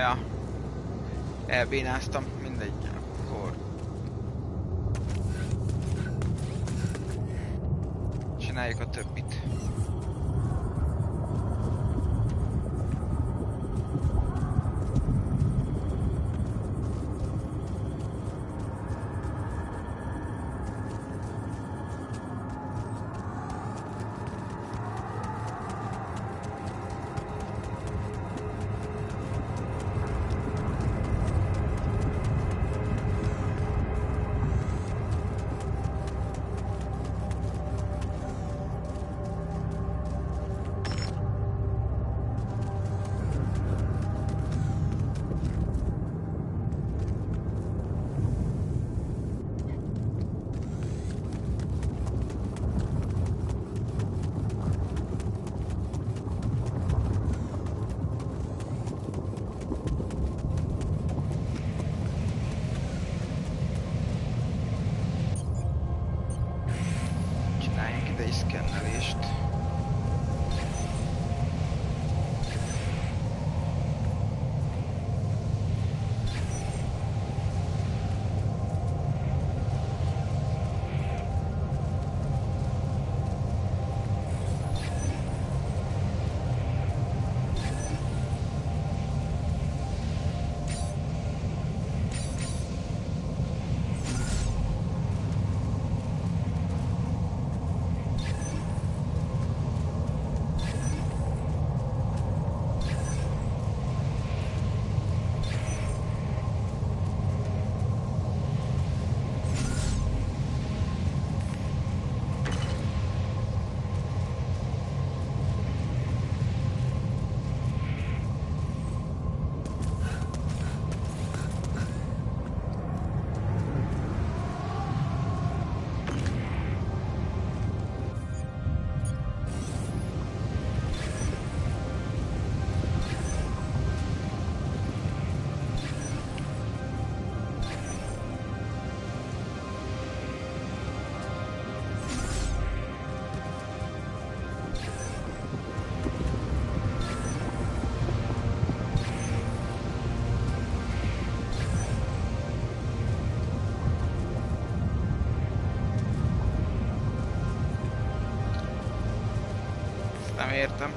Ja. Elbénáztam, mindegy. Akkor... csináljuk a többit. Csináljunk ide is szkennelést. Nem értem.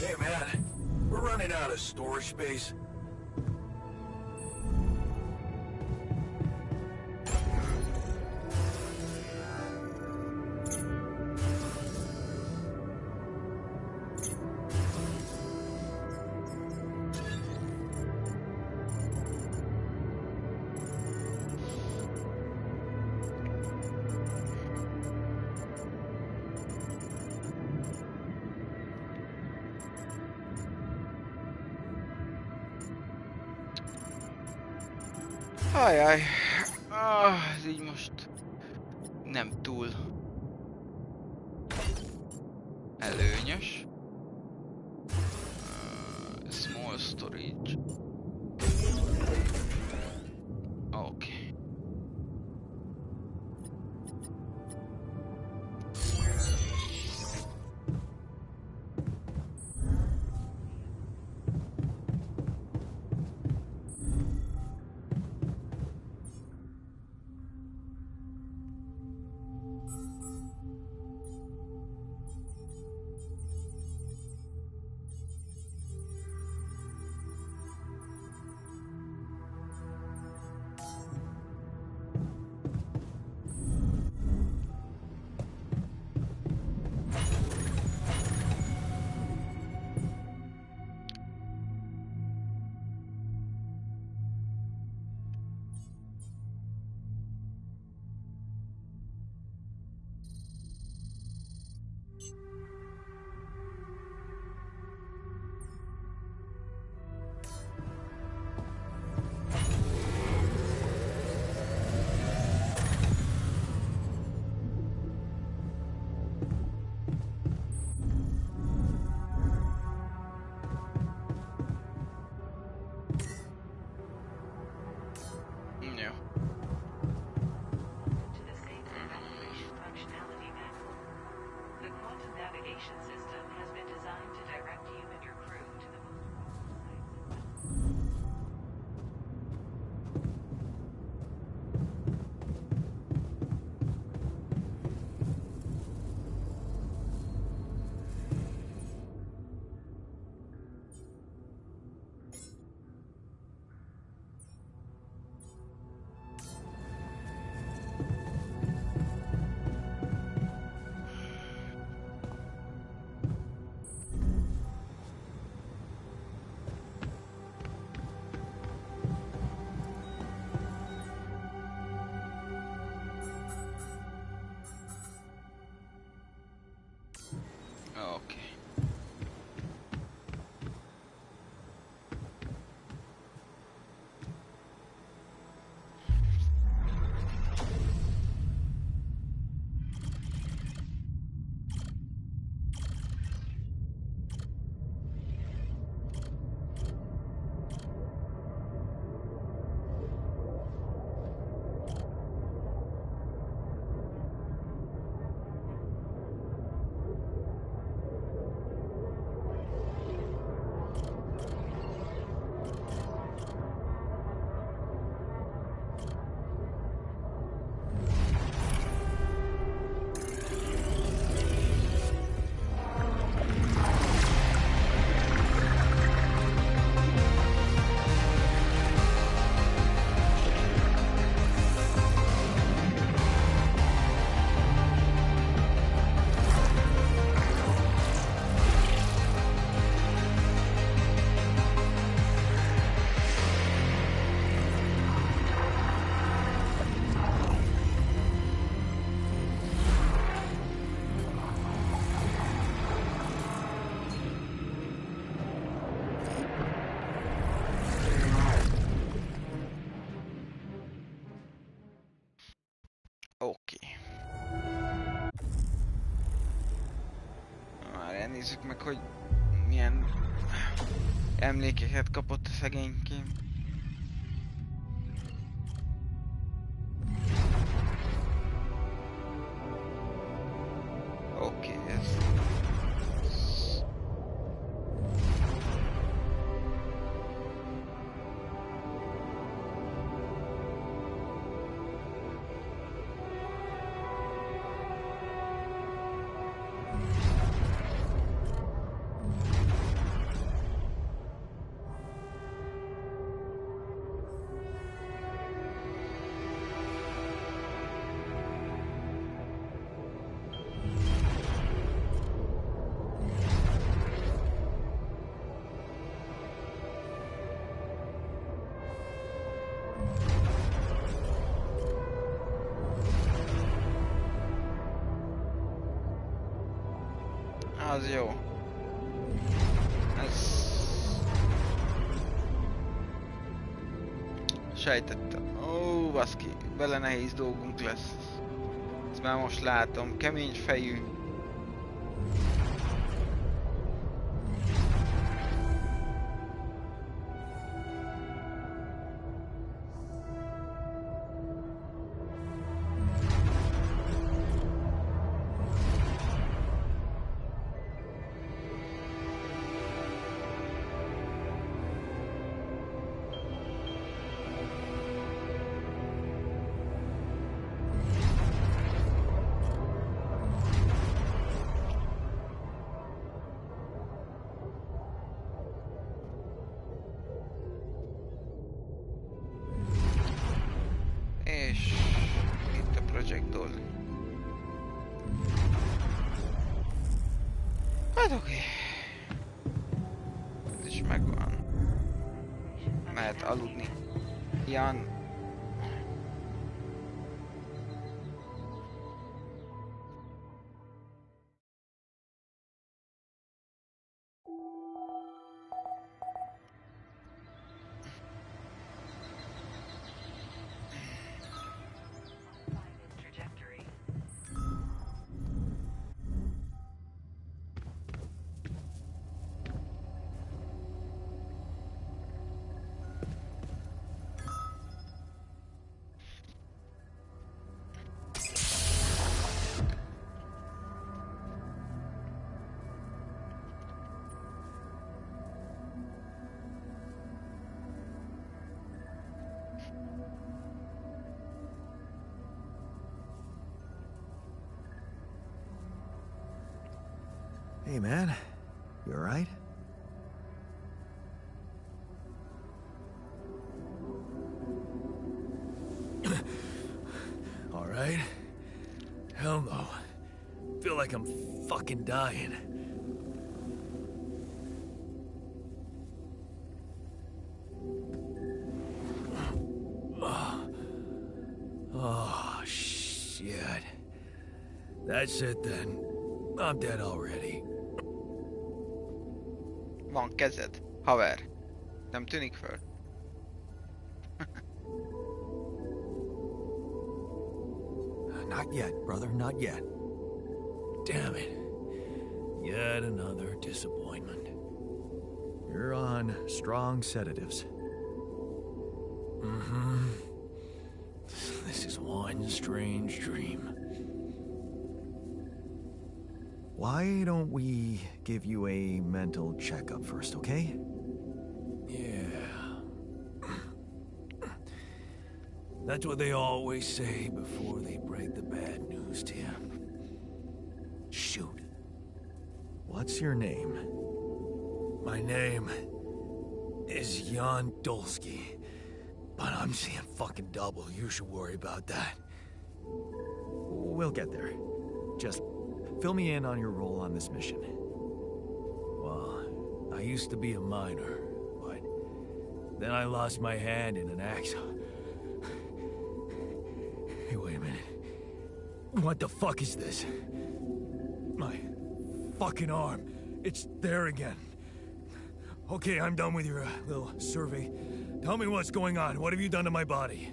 Hey, man. We're running out of storage space. Ajaj. Ez így most nem túl előnyös. Small storage. Oké. Jó. To the safe evacuation functionality manual. The quantum navigation system has been designed to direct you and your crew to the Oké. Oké. Várjál, nézzük meg, hogy milyen emlékeket kapott a szegénykém. Oké, ez... Az jó. Ez... Sejtettem. Ó, baszki, bele nehéz dolgunk lesz. Ezt már most látom. Kemény fejű. És itt a Project Dolly. Hát oké. Ez is megvan. Mehet aludni. Jan. Trajectory. Hey, man. You alright? Alright? Hell no. Feel like I'm fucking dying. Oh, shit. That's it then. I'm dead already. Van kezed, haver. Nem tűnik föl? Not yet, brother, not yet. Damn it. Yet another disappointment. You're on strong sedatives. Mm-hmm. This is one strange dream. Why don't we give you a mental checkup first, okay? Yeah. That's what they always say before they break the bad news to you. Shoot. What's your name? My name is Jan Dolsky, but I'm seeing fucking double. You should worry about that. We'll get there. Just fill me in on your role on this mission. Well, I used to be a miner, but then I lost my hand in an accident. Hey, wait a minute. What the fuck is this? My fucking arm. It's there again. Okay, I'm done with your little survey. Tell me what's going on. What have you done to my body?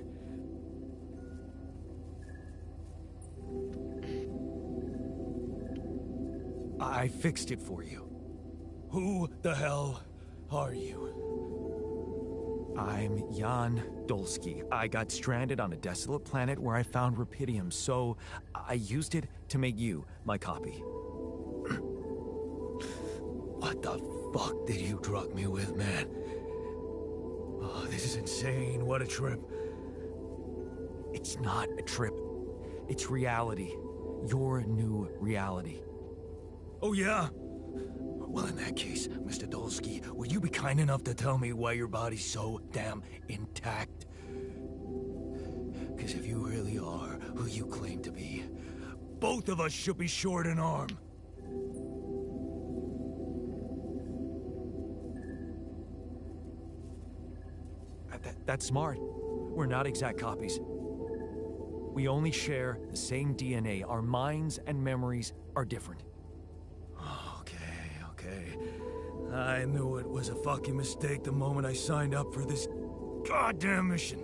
I fixed it for you. Who the hell are you? I'm Jan Dolsky. I got stranded on a desolate planet where I found rupidium, so I used it to make you my copy. What the fuck did you drug me with, man? Oh, this is insane. What a trip. It's not a trip. It's reality. Your new reality. Oh, yeah? Well, in that case, Mr. Dolsky, would you be kind enough to tell me why your body's so damn intact? Because if you really are who you claim to be, both of us should be short an arm. That's smart. We're not exact copies. We only share the same DNA. Our minds and memories are different. Okay. I knew it was a fucking mistake the moment I signed up for this goddamn mission.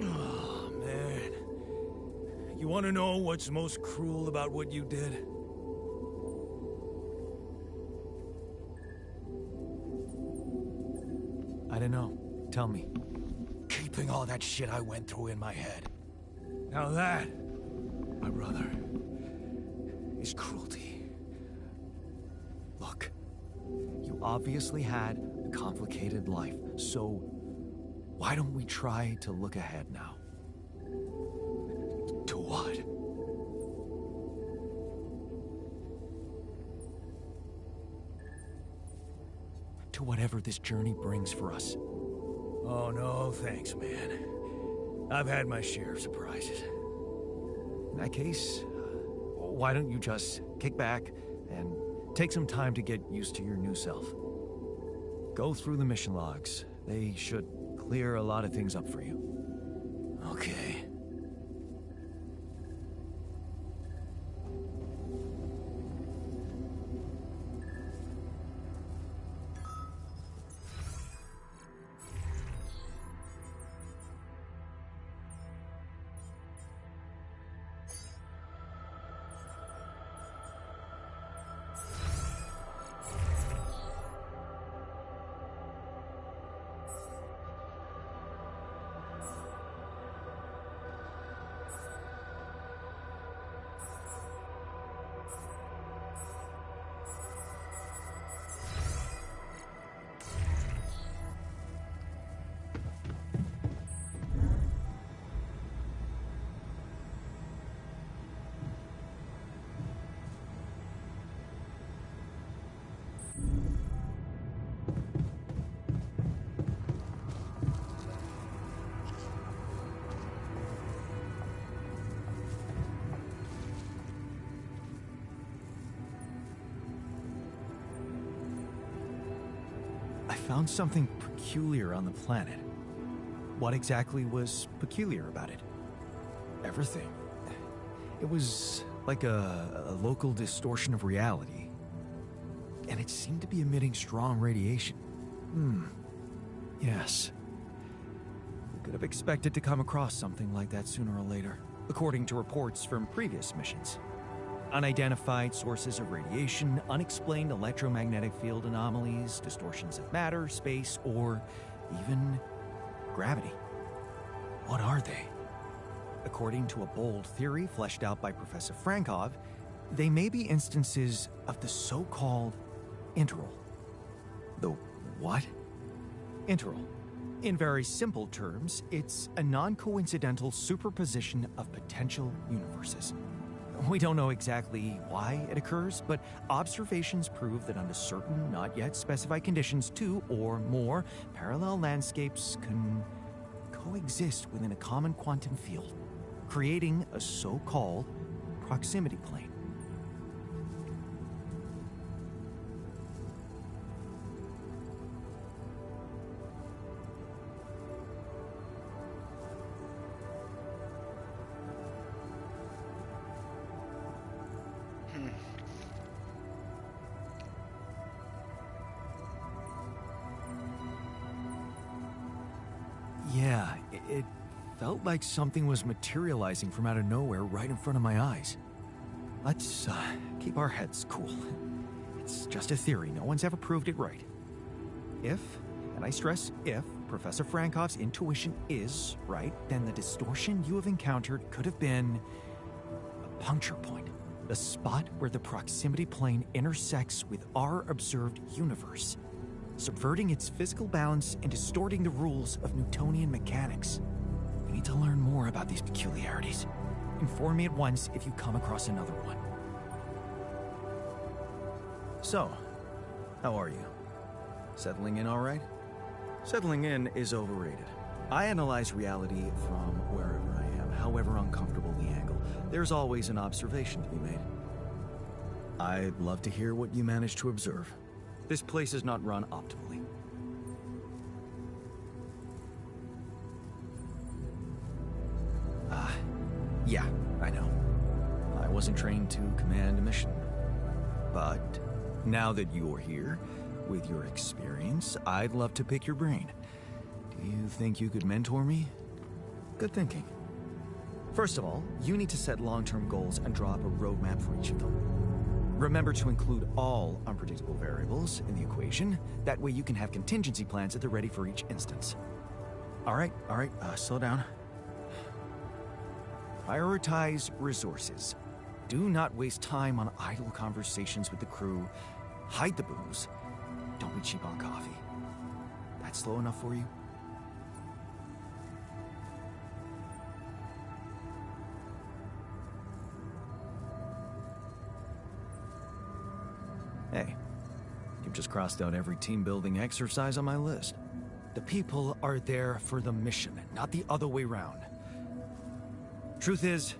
Oh, man. You want to know what's most cruel about what you did? I don't know. Tell me. Keeping all that shit I went through in my head. Now that, my brother, is cruelty. Look, you obviously had a complicated life, so why don't we try to look ahead now? To what? To whatever this journey brings for us. Oh, no, thanks, man. I've had my share of surprises. In that case, why don't you just kick back and take some time to get used to your new self? Go through the mission logs. They should clear a lot of things up for you. Okay. I found something peculiar on the planet. What exactly was peculiar about it? Everything. It was like a local distortion of reality. And it seemed to be emitting strong radiation. Yes. We could have expected to come across something like that sooner or later, according to reports from previous missions. Unidentified sources of radiation, unexplained electromagnetic field anomalies, distortions of matter, space, or even gravity. What are they? According to a bold theory fleshed out by Professor Frankov, they may be instances of the so-called interval. The what? Interval. In very simple terms, it's a non-coincidental superposition of potential universes. We don't know exactly why it occurs, but observations prove that under certain, not yet specified conditions, two or more parallel landscapes can coexist within a common quantum field, creating a so-called proximity plane. Yeah, it felt like something was materializing from out of nowhere right in front of my eyes. Let's keep our heads cool. It's just a theory. No one's ever proved it right. If, and I stress if, Professor Frankov's intuition is right, then the distortion you have encountered could have been a puncture point. The spot where the proximity plane intersects with our observed universe, subverting its physical balance and distorting the rules of Newtonian mechanics. We need to learn more about these peculiarities. Inform me at once if you come across another one. So, how are you? Settling in all right? Settling in is overrated. I analyze reality from wherever I am, however uncomfortable the angle. There's always an observation to be made. I'd love to hear what you managed to observe. This place is not run optimally. Yeah, I know. I wasn't trained to command a mission. But now that you're here, with your experience, I'd love to pick your brain. Do you think you could mentor me? Good thinking. First of all, you need to set long-term goals and draw up a roadmap for each of them. Remember to include all unpredictable variables in the equation. That way you can have contingency plans at the ready for each instance. All right, slow down. Prioritize resources. Do not waste time on idle conversations with the crew. Hide the booze. Don't be cheap on coffee. That's slow enough for you? Hey, you've just crossed out every team-building exercise on my list. The people are there for the mission, not the other way round. Truth is,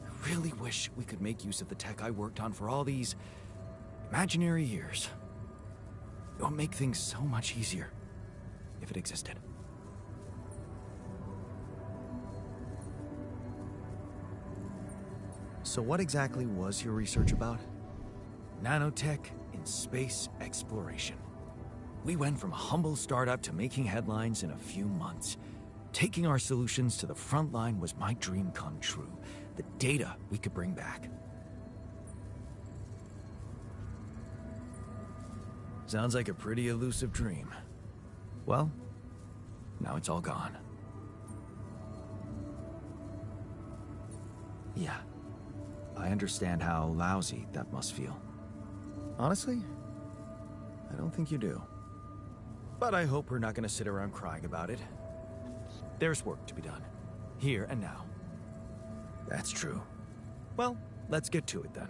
I really wish we could make use of the tech I worked on for all these imaginary years. It would make things so much easier if it existed. So what exactly was your research about? Nanotech in space exploration. We went from a humble startup to making headlines in a few months. Taking our solutions to the front line was my dream come true. The data we could bring back. Sounds like a pretty elusive dream. Well, now it's all gone. Yeah, I understand how lousy that must feel. Honestly, I don't think you do. But I hope we're not going to sit around crying about it. There's work to be done, here and now. That's true. Well, let's get to it then.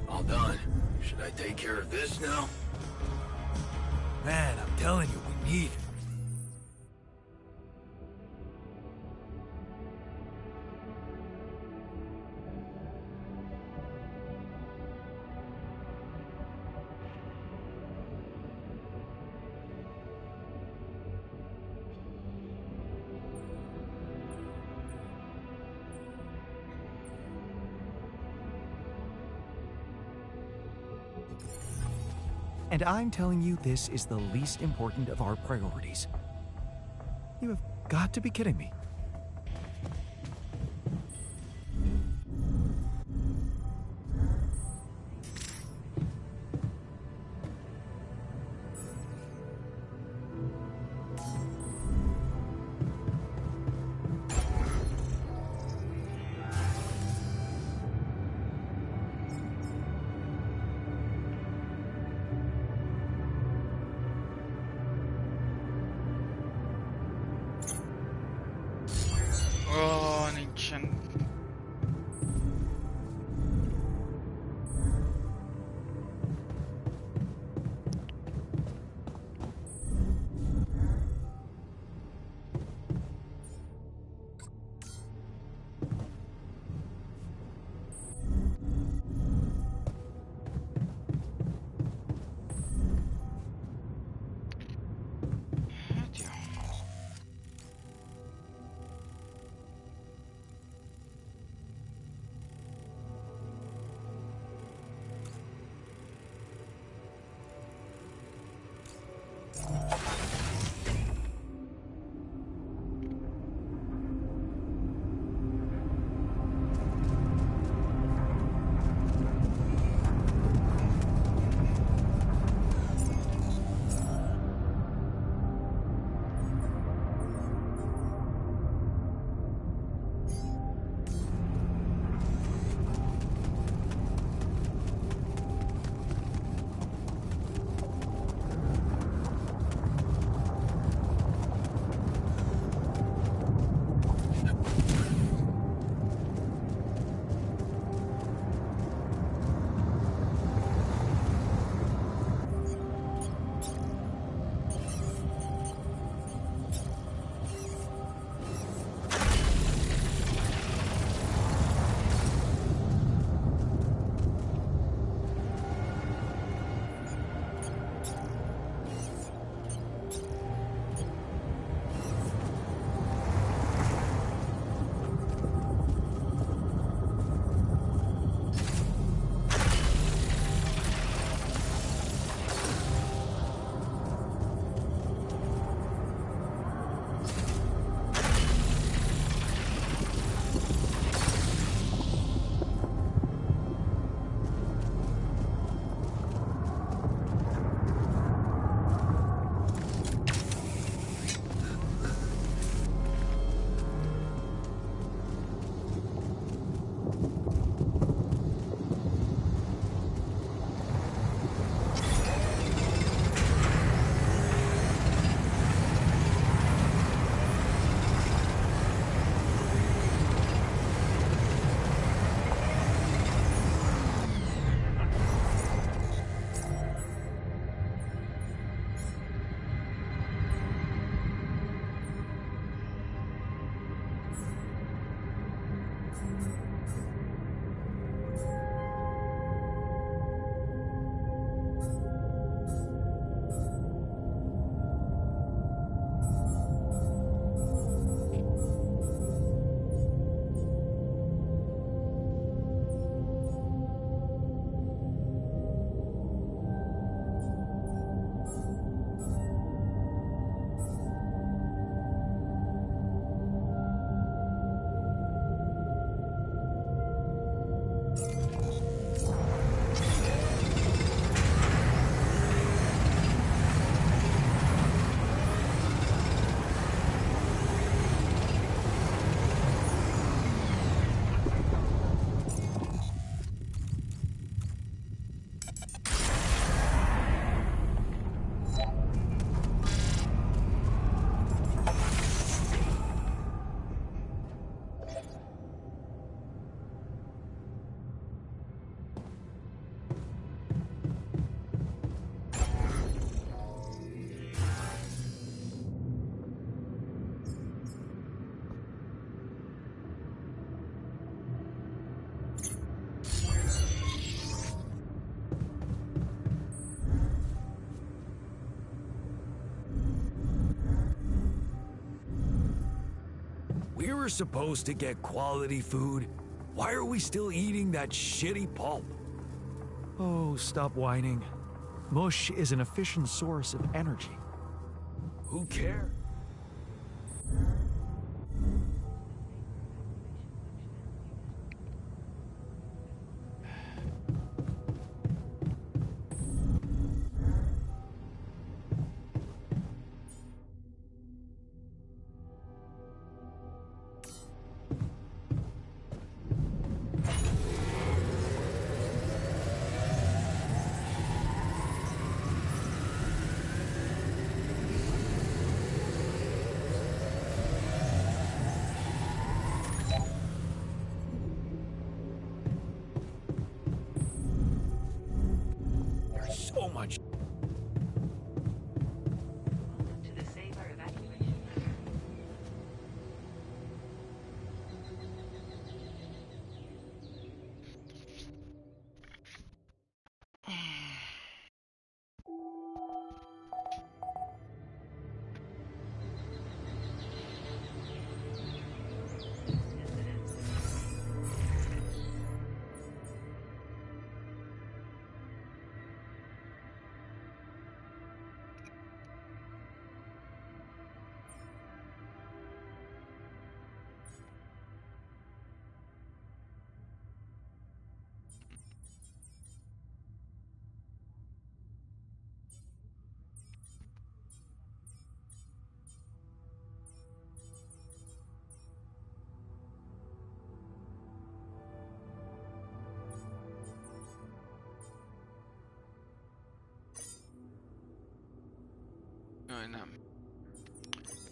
All done. Should I take care of this now? Man, I'm telling you, we need... And I'm telling you this is the least important of our priorities. You have got to be kidding me. We were supposed to get quality food. Why are we still eating that shitty pulp? Oh, stop whining. Mush is an efficient source of energy. Who cares? So much. To the safer evacuation center. Jaj, nem.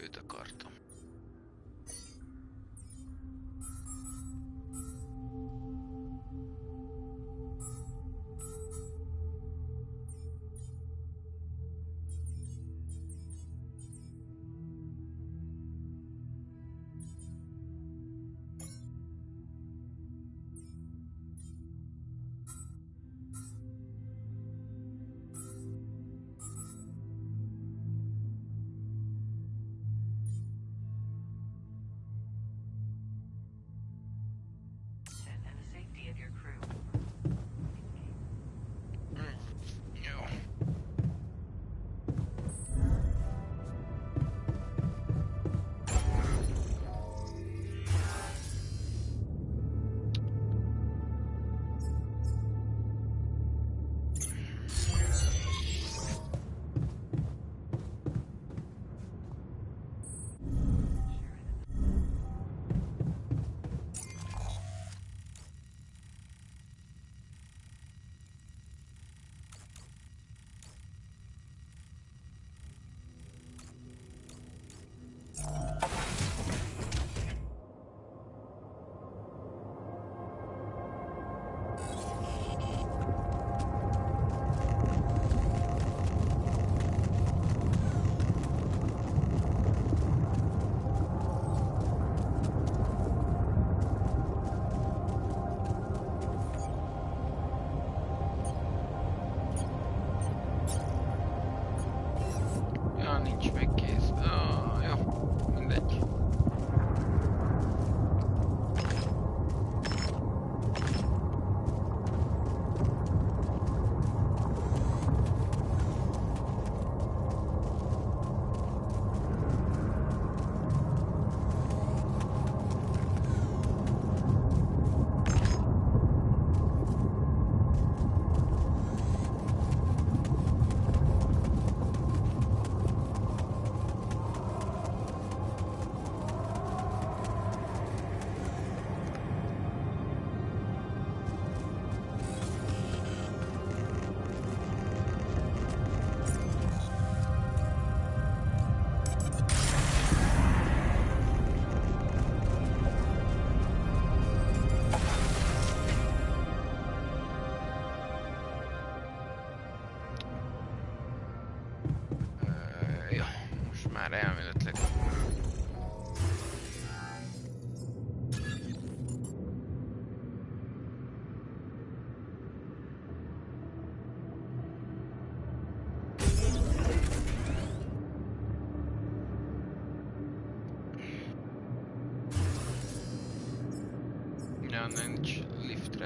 Őt akartam. And the safety of your crew. Jó.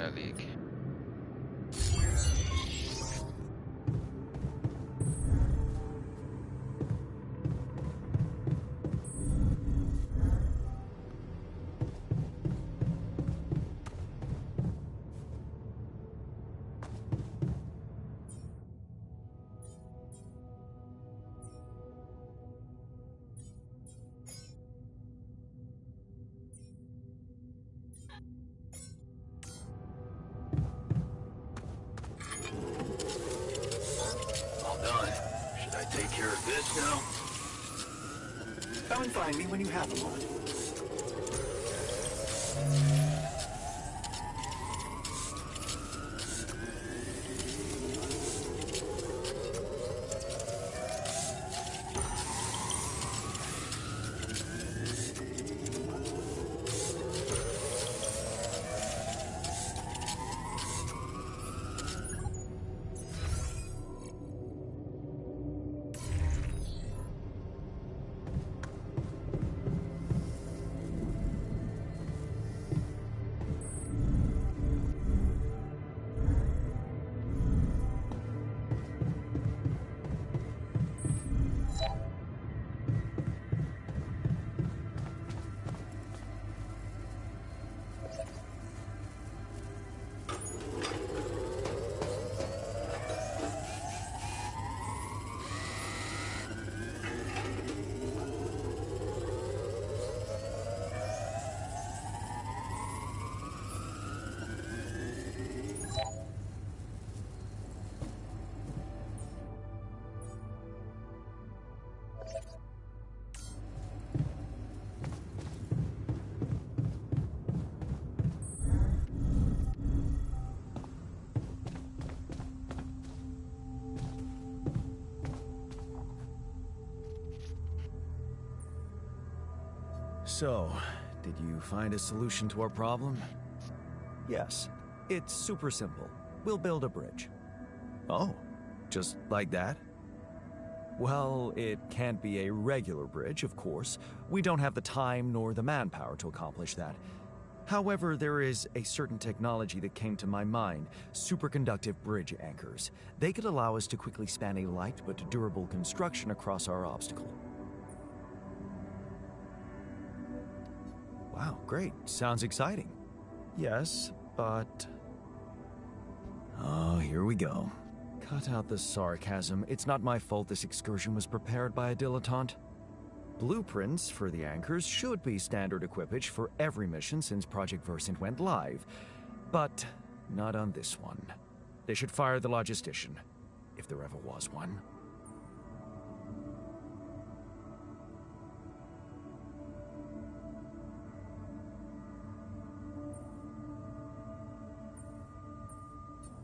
elég. All done. Should I take care of this now? Come and find me when you have a moment. So, did you find a solution to our problem? Yes. It's super simple. We'll build a bridge. Oh, just like that? Well, it can't be a regular bridge, of course. We don't have the time nor the manpower to accomplish that. However, there is a certain technology that came to my mind, superconductive bridge anchors. They could allow us to quickly span a light but durable construction across our obstacle. Wow, great. Sounds exciting. Yes, but... Oh, here we go. Cut out the sarcasm. It's not my fault this excursion was prepared by a dilettante. Blueprints for the anchors should be standard equipage for every mission since Project Versant went live, but not on this one. They should fire the logistician, if there ever was one.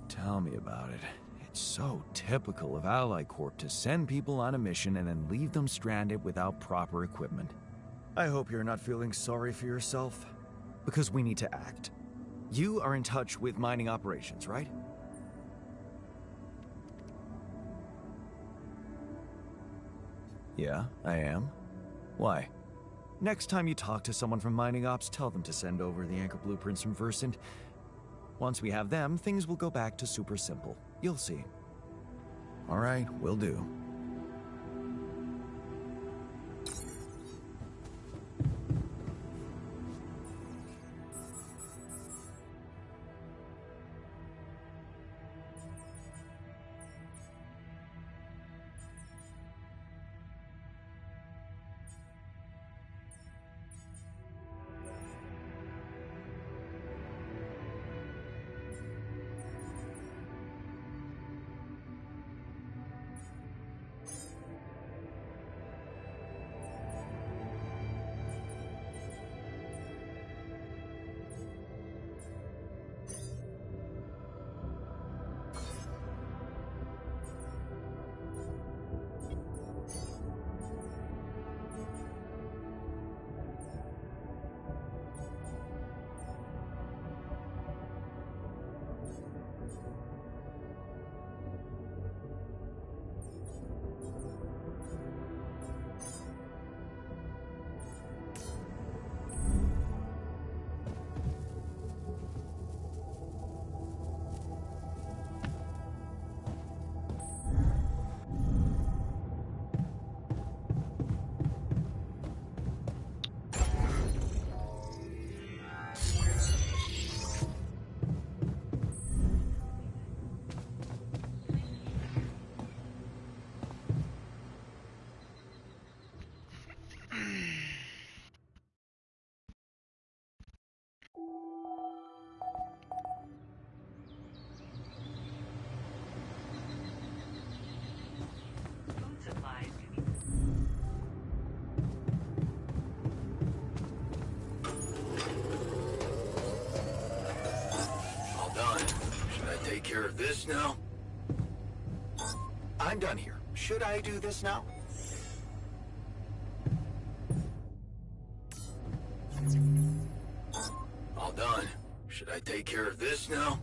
Tell me about it. It's so typical of Ally Corp to send people on a mission and then leave them stranded without proper equipment. I hope you're not feeling sorry for yourself, because we need to act. You are in touch with mining operations, right? Yeah, I am. Why? Next time you talk to someone from mining ops, tell them to send over the anchor blueprints from Versant. Once we have them, things will go back to super simple. You'll see. All right, will do. this now? I'm done here. Should I do this now? All done. Should I take care of this now?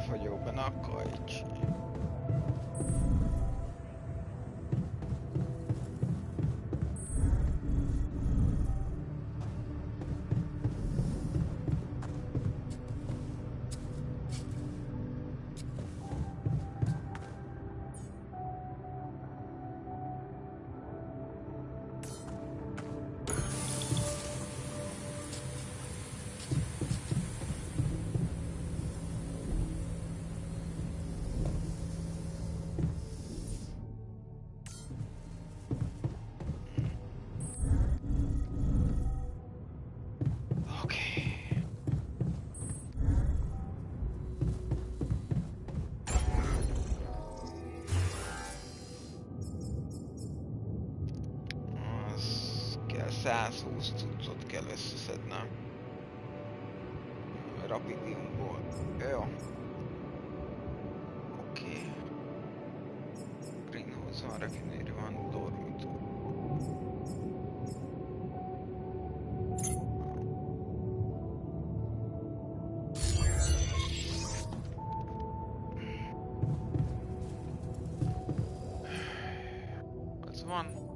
Fagyóban a kajcs. Az kell 120 cuccot kell összeszednem. Rapidiumból. Jó. Oké. Greenhouse van, refinery van, dormitó. Az van.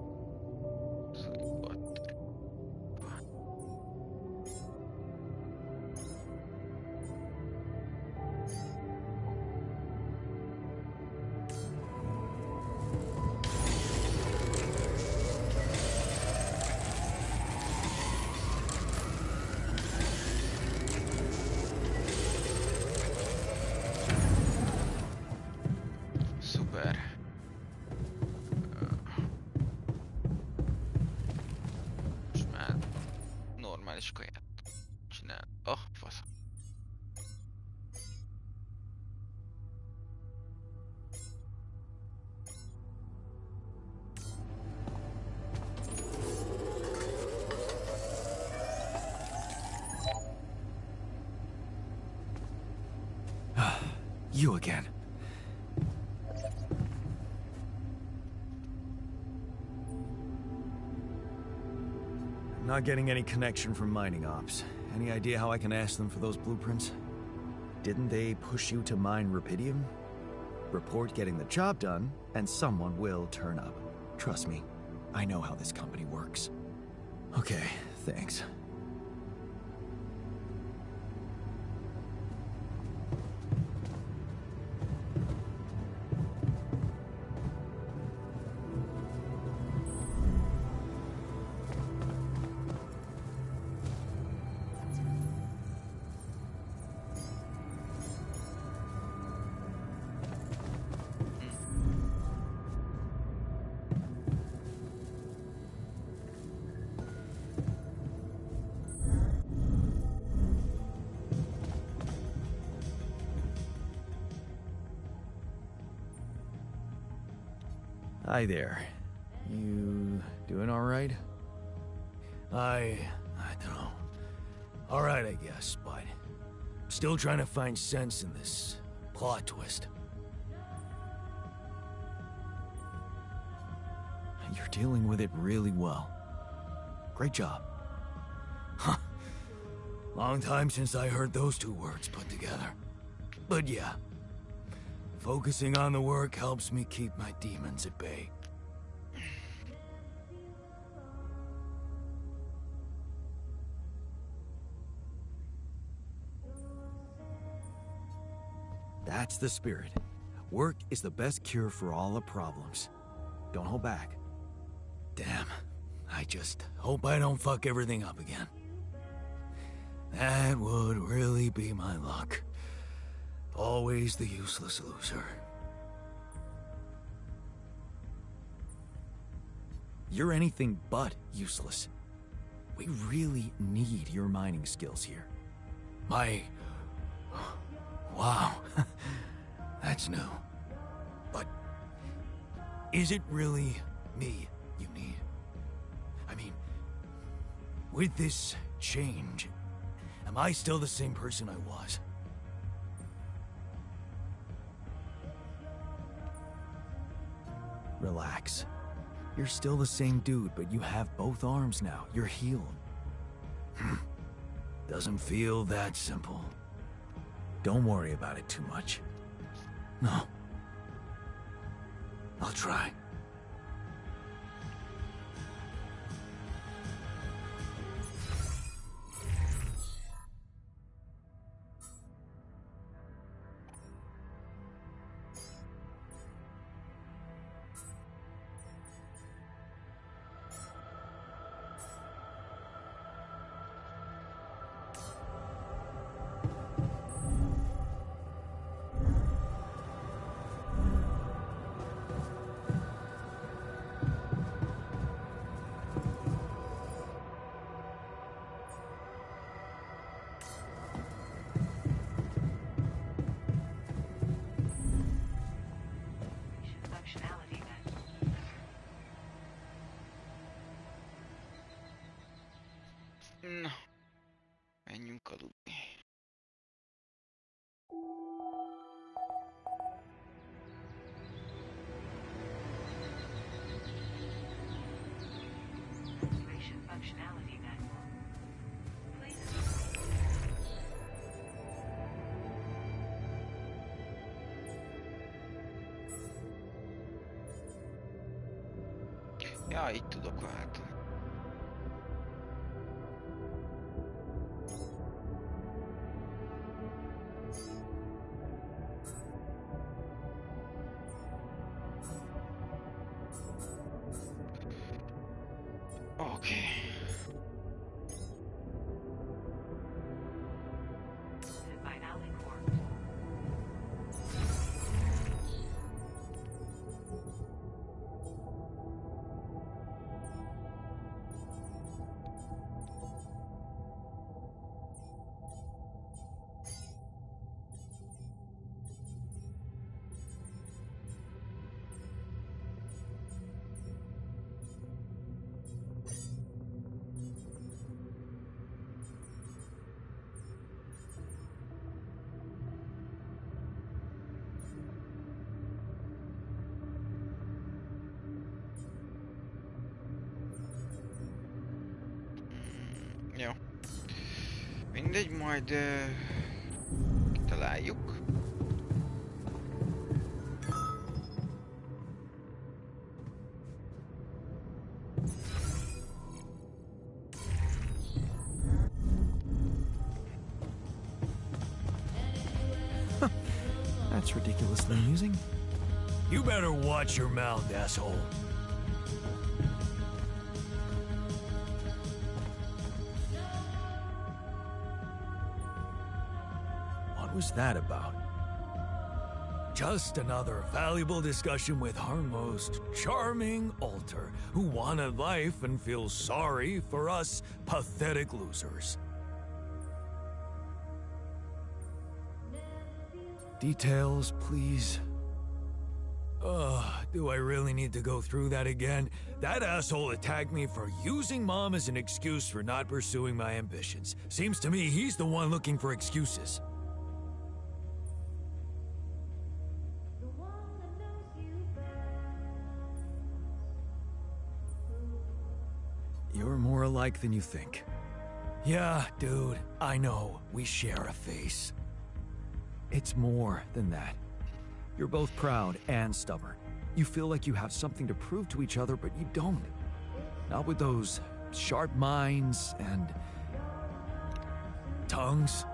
You again. I'm not getting any connection from mining ops. Any idea how I can ask them for those blueprints? Didn't they push you to mine rubidium? Report getting the job done, and someone will turn up. Trust me, I know how this company works. Okay, thanks. Hi there. You doing all right? I don't know. All right, I guess, but still trying to find sense in this plot twist. You're dealing with it really well. Great job. Huh. Long time since I heard those two words put together. But yeah, focusing on the work helps me keep my demons at bay. That's the spirit. Work is the best cure for all the problems. Don't hold back. Damn. I just hope I don't fuck everything up again. That would really be my luck. Always the useless loser. You're anything but useless. We really need your mining skills here. Wow. That's new. But is it really me you need? I mean, with this change, am I still the same person I was? Relax. You're still the same dude, but you have both arms now. You're healed. Doesn't feel that simple. Don't worry about it too much. No. I'll try. Functionality then. Na, menjünk aludni. Activation functionality then. Please. Ja, itt tudok váltani. Oké. Finale core. Mindegy, majd kitaláljuk. That's ridiculously amusing. You better watch your mouth, asshole. What was that about? Just another valuable discussion with our most charming alter, who wanted life and feels sorry for us pathetic losers. Details, please. Do I really need to go through that again? That asshole attacked me for using Mom as an excuse for not pursuing my ambitions. Seems to me he's the one looking for excuses. You're more alike than you think. Yeah, dude, I know. We share a face. It's more than that. You're both proud and stubborn. You feel like you have something to prove to each other, but you don't. Not with those sharp minds and tongues.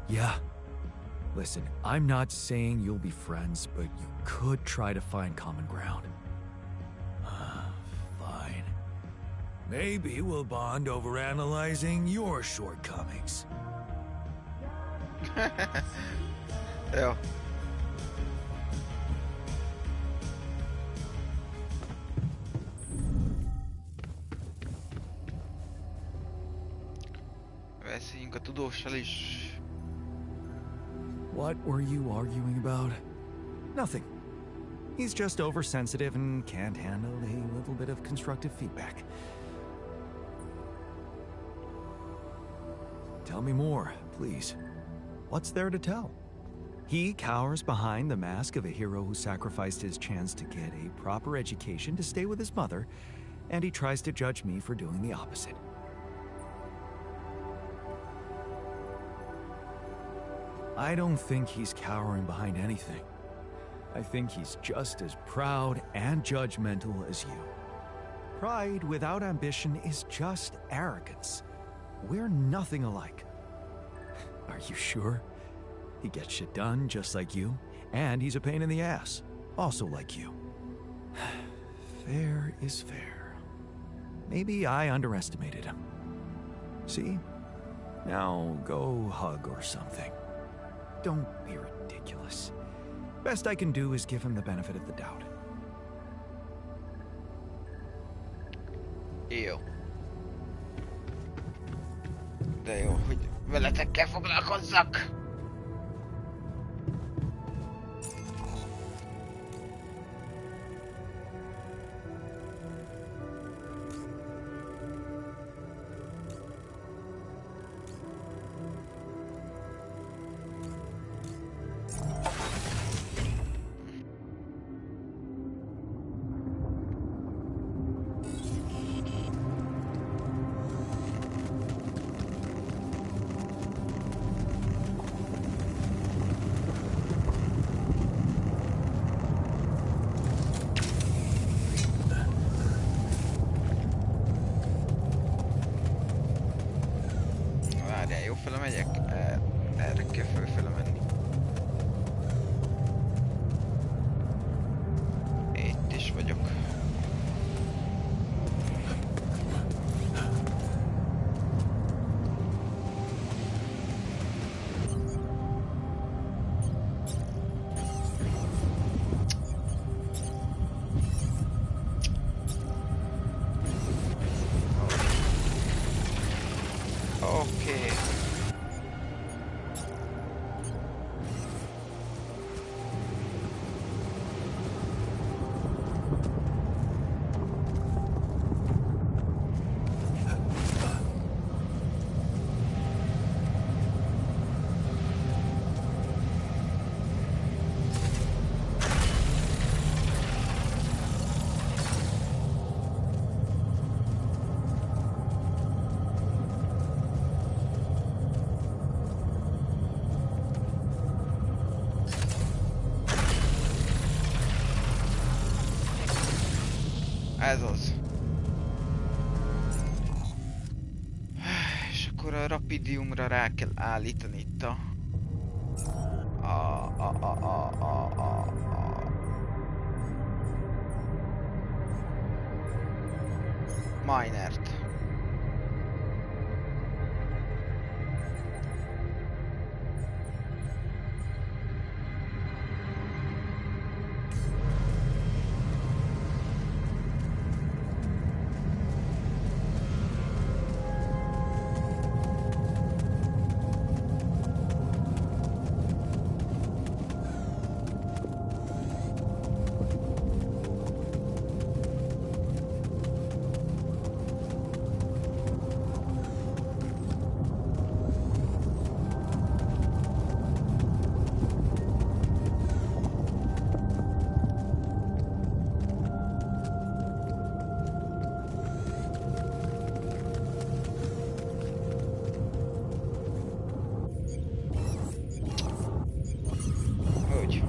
Yeah. Listen, I'm not saying you'll be friends, but you could try to find common ground. Fine. Maybe we'll bond over analyzing your shortcomings. Jó. Beszéljünk a tudóssal is. What were you arguing about? Nothing. He's just oversensitive and can't handle a little bit of constructive feedback. Tell me more, please. What's there to tell? He cowers behind the mask of a hero who sacrificed his chance to get a proper education to stay with his mother, and he tries to judge me for doing the opposite. I don't think he's cowering behind anything. I think he's just as proud and judgmental as you. Pride without ambition is just arrogance. We're nothing alike. Are you sure? He gets shit done just like you, and he's a pain in the ass, also like you. Fair is fair. Maybe I underestimated him. See? Now go hug or something. Don't be ridiculous. Best I can do is give him the benefit of the doubt. Jó. De jó, hogy veletek kell foglalkozzak. Ez az. És akkor a rapidiumra rá kell állítani itt a minert. Hogy?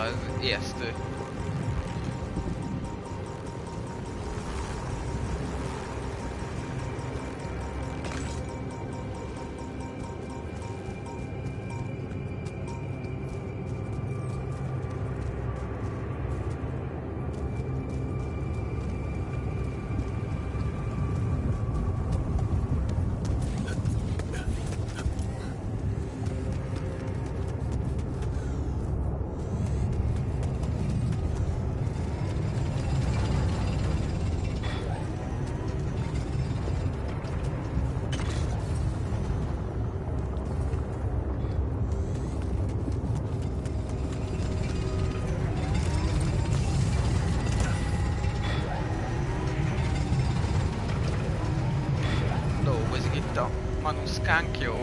Ez ijesztő. Dolgozik itt a manuszkánk, jó?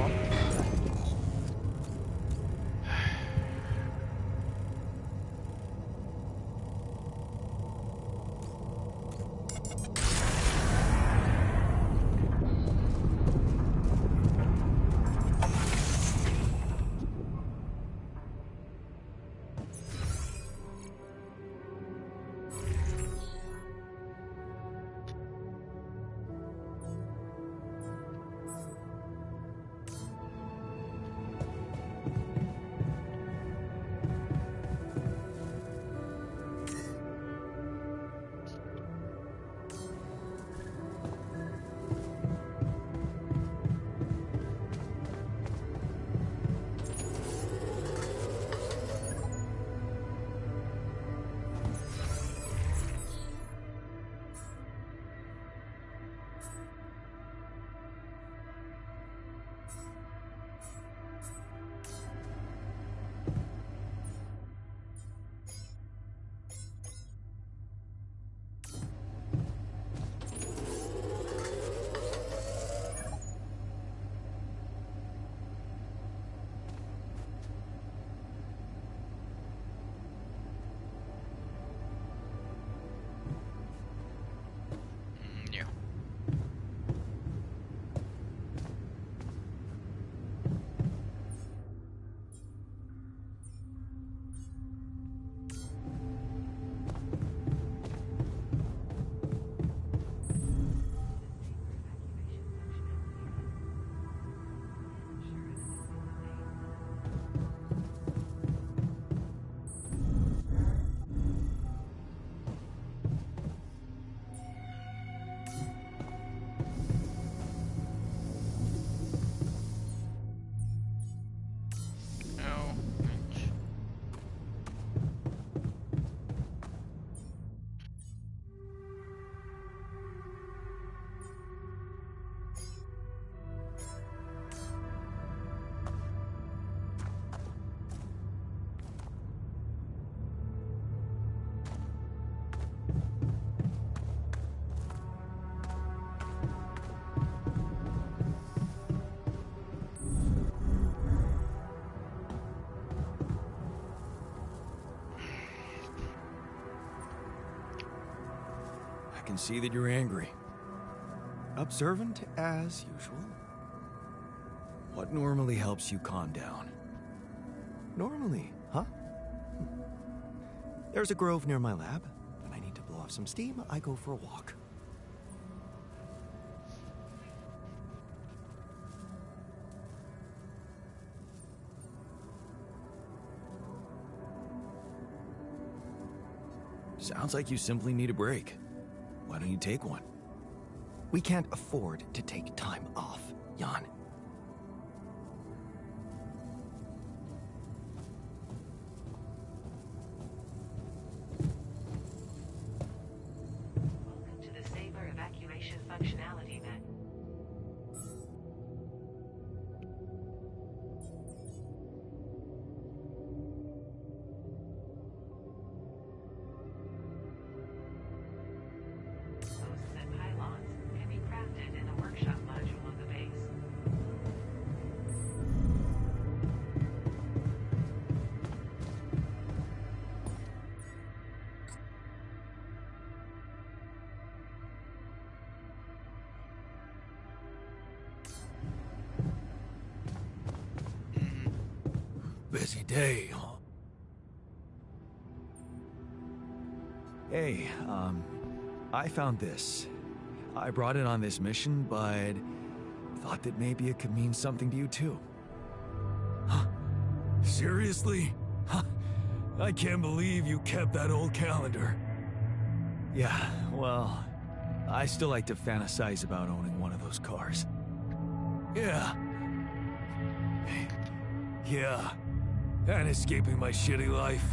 can see that you're angry. Observant as usual. What normally helps you calm down? Normally, huh? There's a grove near my lab. When I need to blow off some steam, I go for a walk. Sounds like you simply need a break. Why don't you take one? We can't afford to take time off, Jan. Welcome to the Saber evacuation functionality menu. Posts and pylons can be crafted in the workshop module of the base. Busy day, huh? Hey, I found this. I brought it on this mission, but thought that maybe it could mean something to you too. Huh? Seriously? Huh? I can't believe you kept that old calendar. Yeah, well, I still like to fantasize about owning one of those cars. Yeah. Yeah. And escaping my shitty life.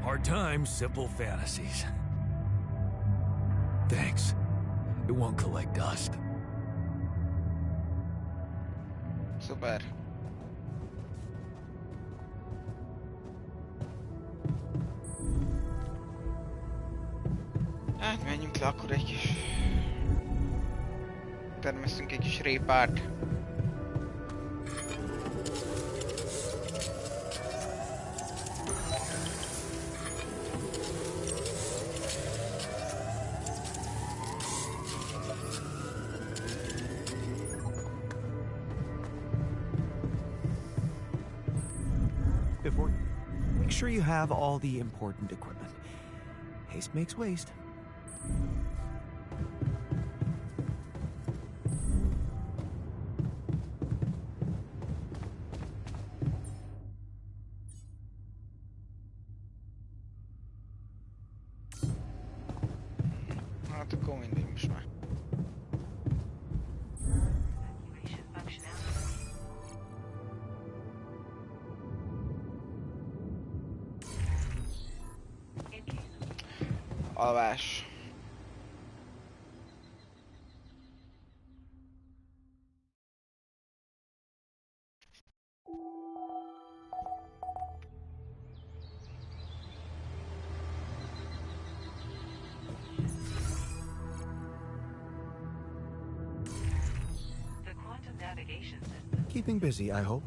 Hard times, simple fantasies. Thanks. It won't collect dust. Szuper. Hát menjünk le akkor egy kis... Termesztünk egy kis répát. Before, make sure you have all the important equipment. Haste makes waste. Hát akkor mindig most már. Evacuation functionality. In case of Alvás. the quantum navigation system. Keeping busy, I hope.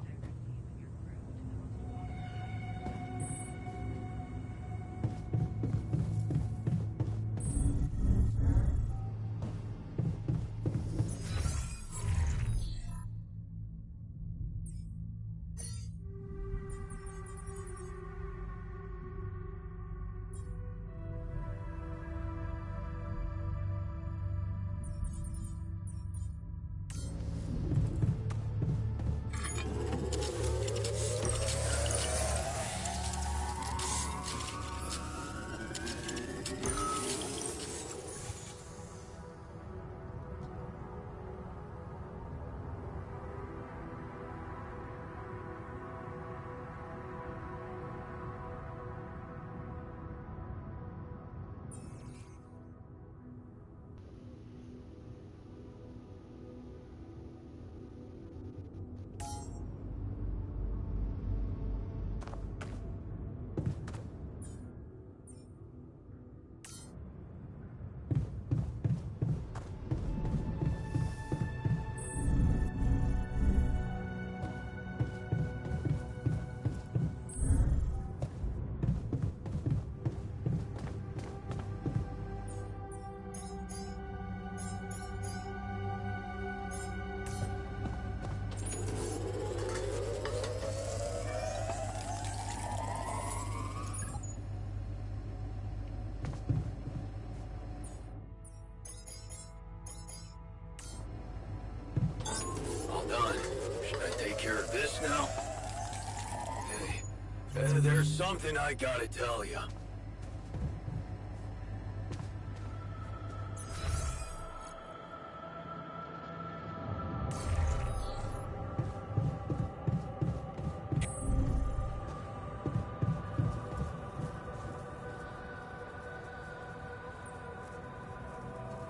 There's something I gotta tell you.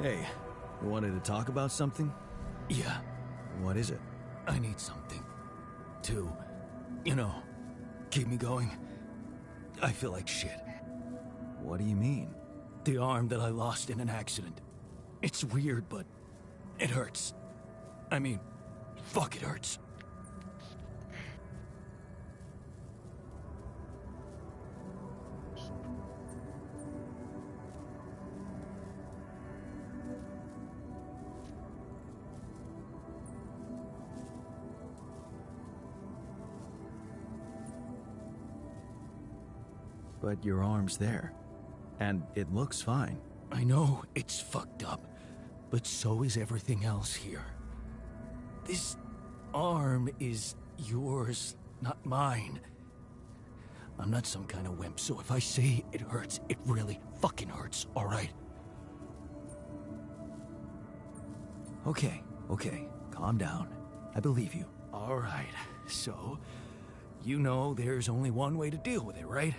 Hey, you wanted to talk about something? Yeah, What is it? I need something to, you know, keep me going. I feel like shit. What do you mean? The arm that I lost in an accident. It's weird, but it hurts. I mean, fuck, it hurts. But your arm's there. And it looks fine. I know it's fucked up, but so is everything else here. This arm is yours, not mine. I'm not some kind of wimp, so if I say it hurts, it really fucking hurts, alright? Okay, calm down. I believe you. Alright, so, you know there's only one way to deal with it, right?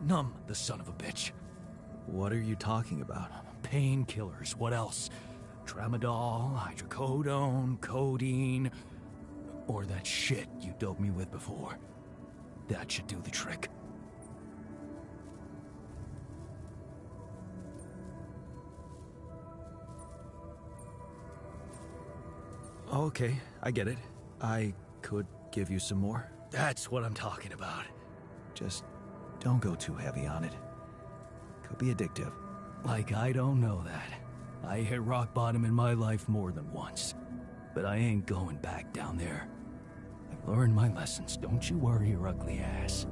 Numb the son of a bitch. What are you talking about? Painkillers, what else? Tramadol, hydrocodone, codeine, or that shit you doped me with before. That should do the trick. Okay, I get it. I could give you some more. That's what I'm talking about. Just don't go too heavy on it. Could be addictive. Like I don't know that. I hit rock bottom in my life more than once. But I ain't going back down there. I've learned my lessons, don't you worry your ugly ass.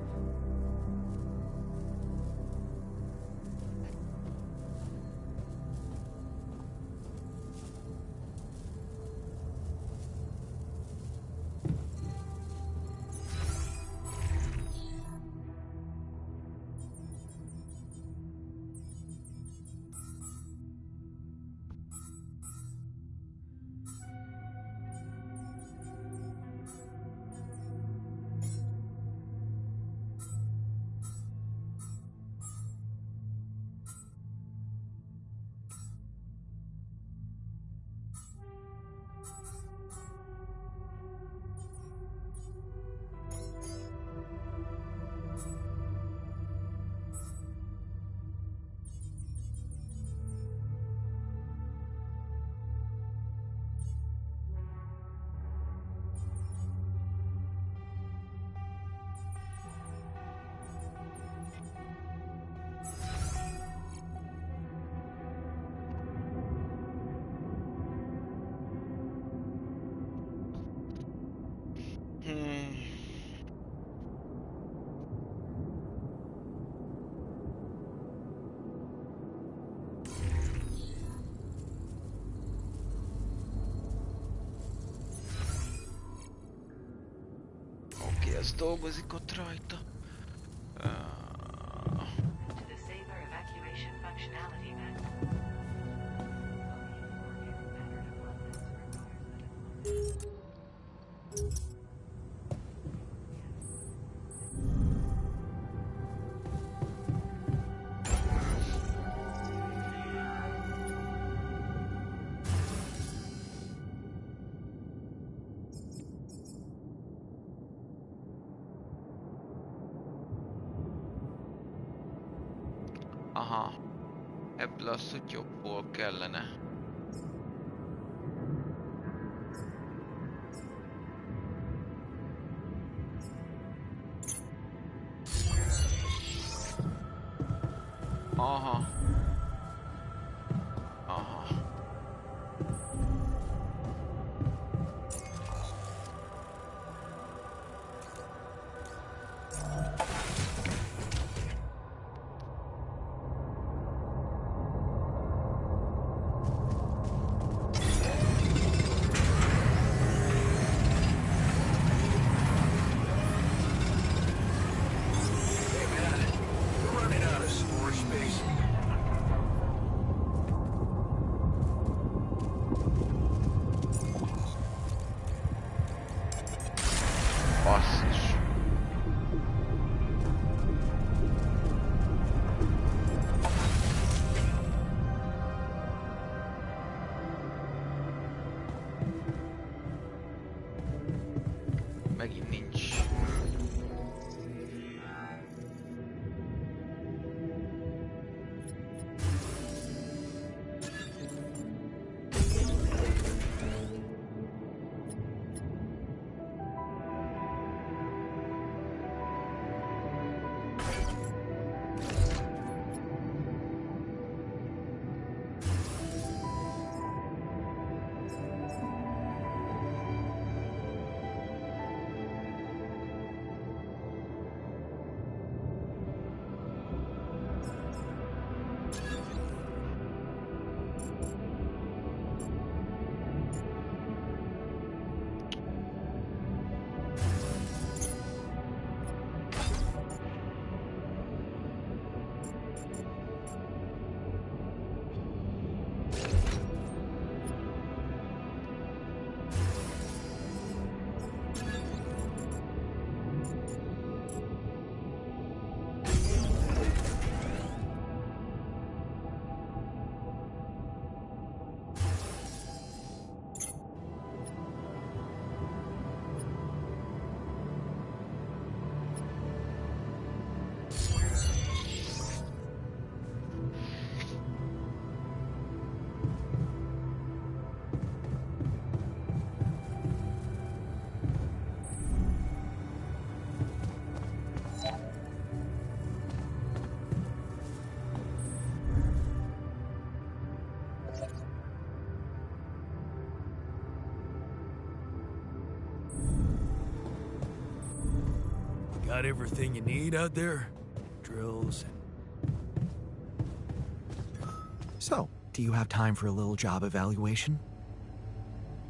Oké, ez dolgozik ott rajta. To the saber evacuation functionality map. Aha. Ebből a szutyokból kellene. Aha. Aha. got everything you need out there? Drills and... So, do you have time for a little job evaluation?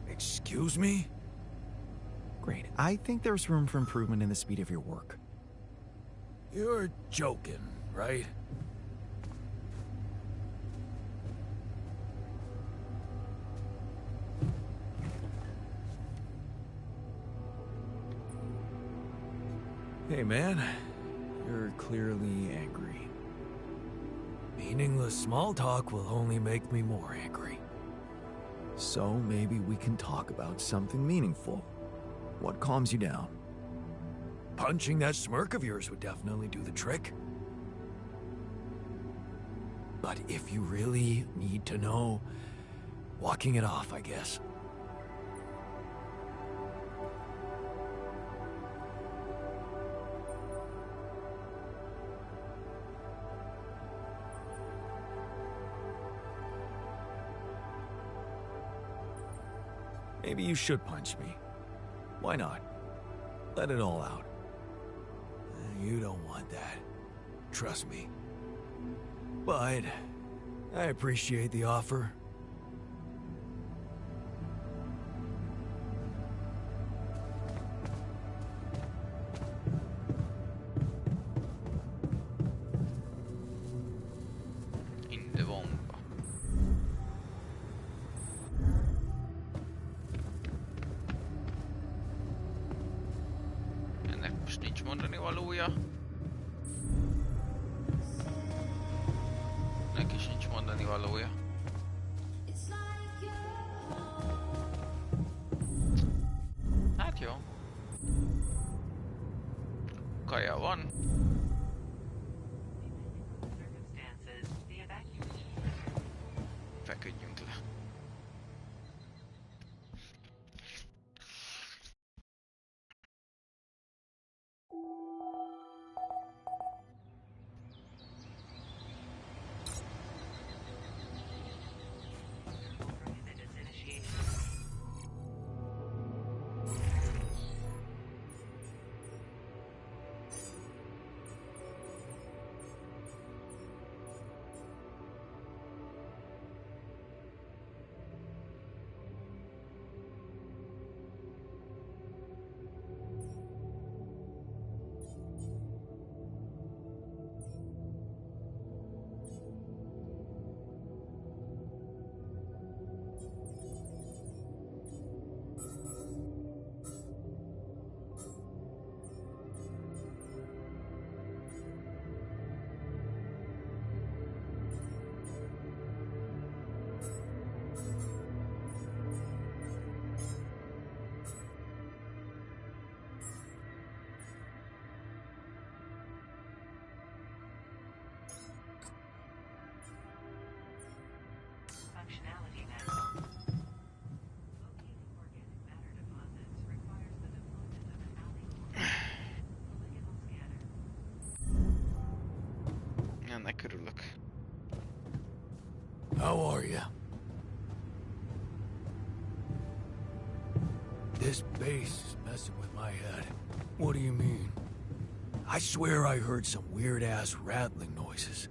Excuse me? Great. I think there's room for improvement in the speed of your work. You're joking, right? Hey man, you're clearly angry. Meaningless small talk will only make me more angry. So maybe we can talk about something meaningful. What calms you down? Punching that smirk of yours would definitely do the trick. But if you really need to know, walking it off, I guess. Maybe you should punch me. Why not? Let it all out. You don't want that. Trust me. But I appreciate the offer. Inte bomba. Ennek most nincs mondani valója. Neki is nincs mondani valója. Hát jó. Kaja van. Circumstances, the evacuation Feküdjünk le. prohibits initiation. Functionality now. Locating organic matter deposits requires the deployment of an polygonal scanner. Ennek örülök. How are you? This base is messing with my head. What do you mean? I swear I heard some weird-ass rattling noises.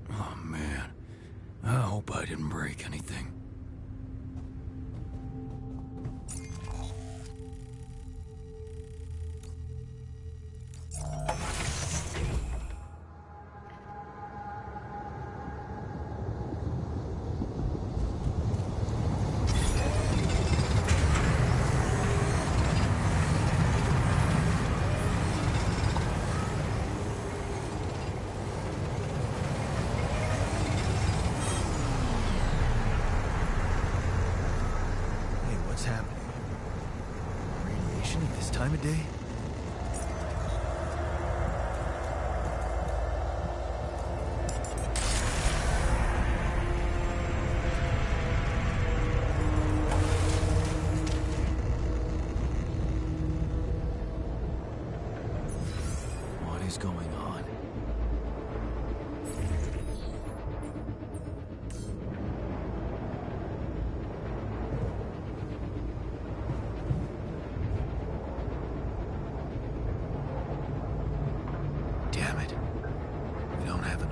Oh, man. I hope I didn't break anything. Hey, what's happening? Radiation at this time of day? What is going on?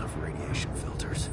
enough radiation filters.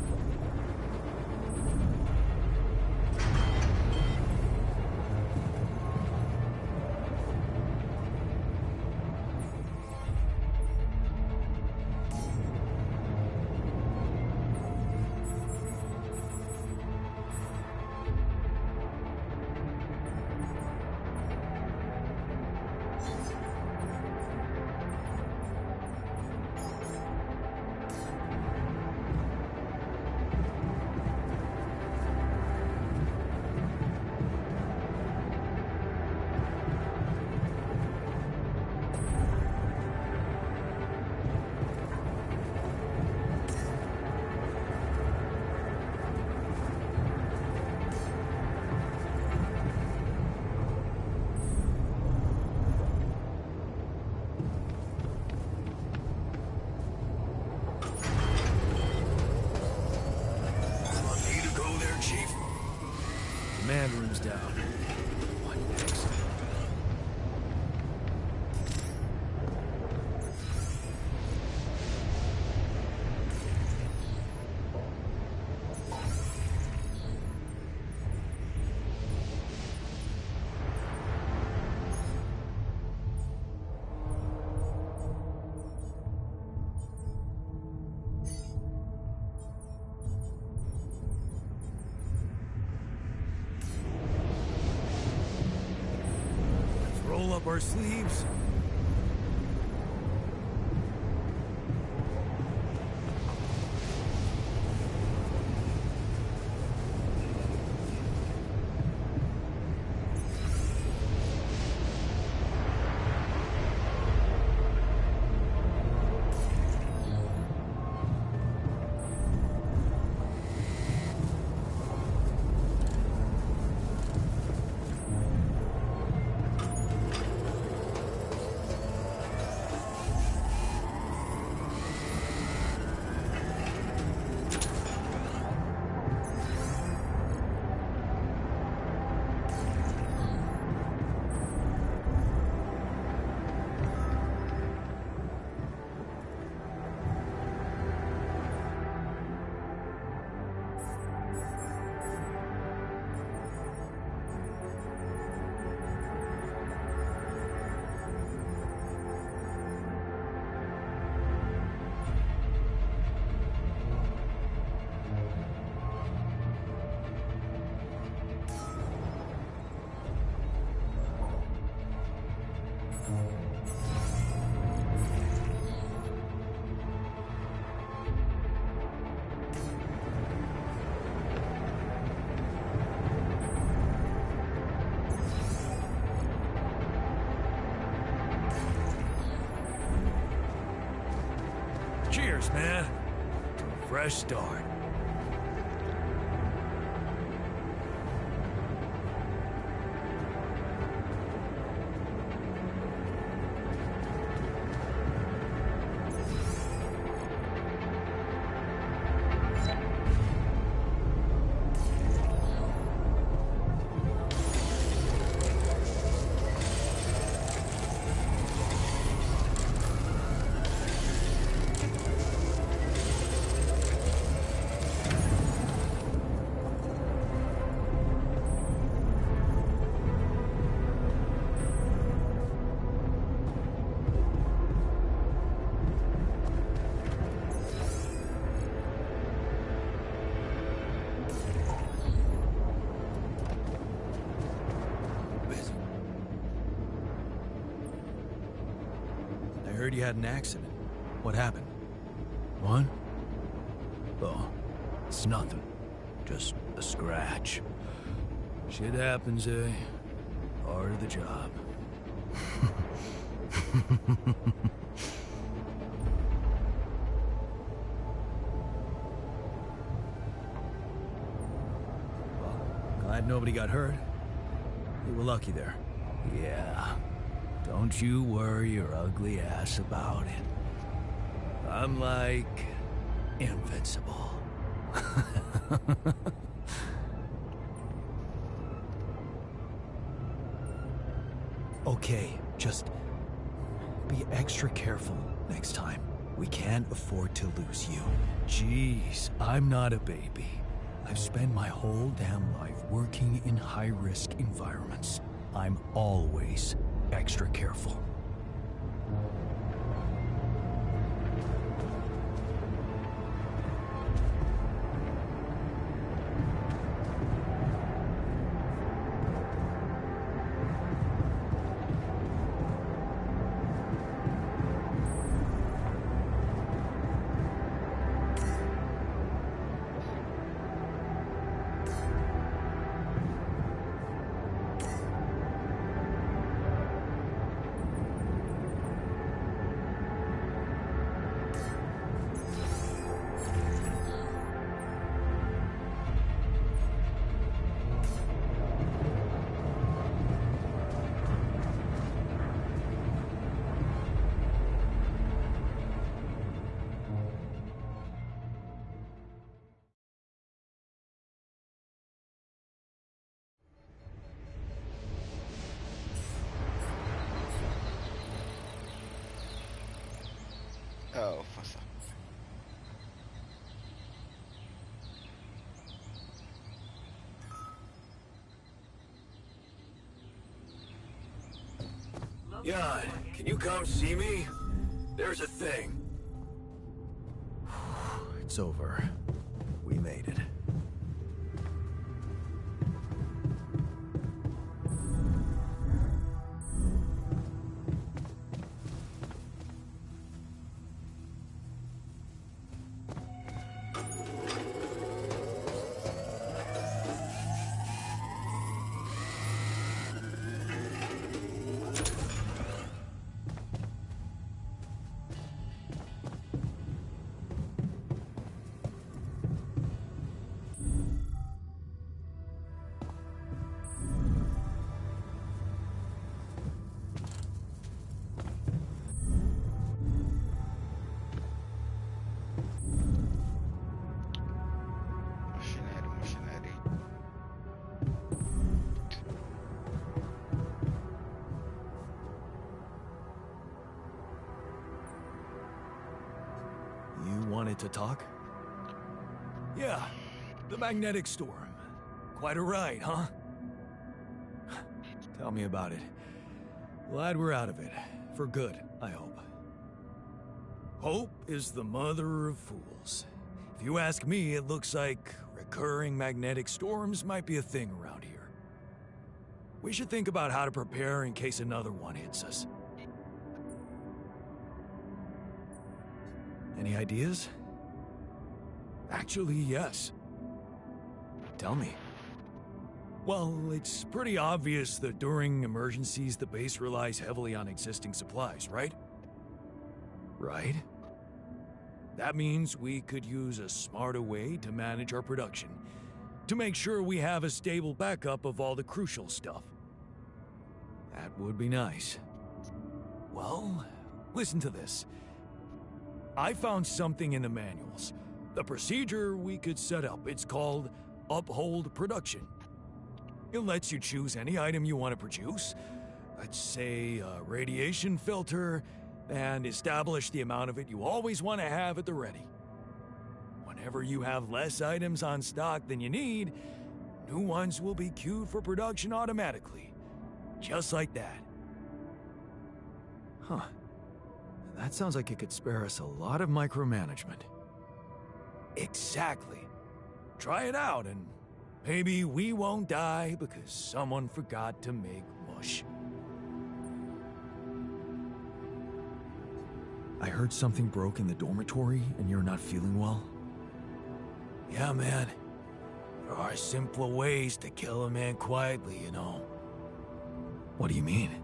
Command room's down. What next? Roll up our sleeves. Cheers, man. To a fresh start. I heard you had an accident. What happened? What? Oh, it's nothing. Just a scratch. Shit happens, eh? Part of the job. Well, glad nobody got hurt. You were lucky there. Yeah. Don't you worry your ugly ass about it. I'm like invincible. Okay, just be extra careful next time. We can't afford to lose you. Jeez, I'm not a baby. I've spent my whole damn life working in high-risk environments. I'm always extra careful. Ó, fasza. Jan, can you come see me? There's a thing. It's over. We made it. Machinery. You wanted to talk? Yeah, the magnetic storm. Quite a ride, huh? Tell me about it. Glad we're out of it. For good, I hope. Hope is the mother of fools. If you ask me, it looks like recurring magnetic storms might be a thing around here. We should think about how to prepare in case another one hits us. Any ideas? Actually, yes. Tell me. Well, it's pretty obvious that during emergencies, the base relies heavily on existing supplies, right? Right? That means we could use a smarter way to manage our production, to make sure we have a stable backup of all the crucial stuff. That would be nice. Well, listen to this. I found something in the manuals. The procedure we could set up. It's called Uphold Production. It lets you choose any item you want to produce. Let's say a radiation filter, and establish the amount of it you always want to have at the ready. Whenever you have less items on stock than you need, new ones will be queued for production automatically. Just like that. Huh. That sounds like it could spare us a lot of micromanagement. Exactly. Try it out and maybe we won't die because someone forgot to make mush. I heard something broke in the dormitory and you're not feeling well. Yeah, man. There are simpler ways to kill a man quietly, you know. What do you mean?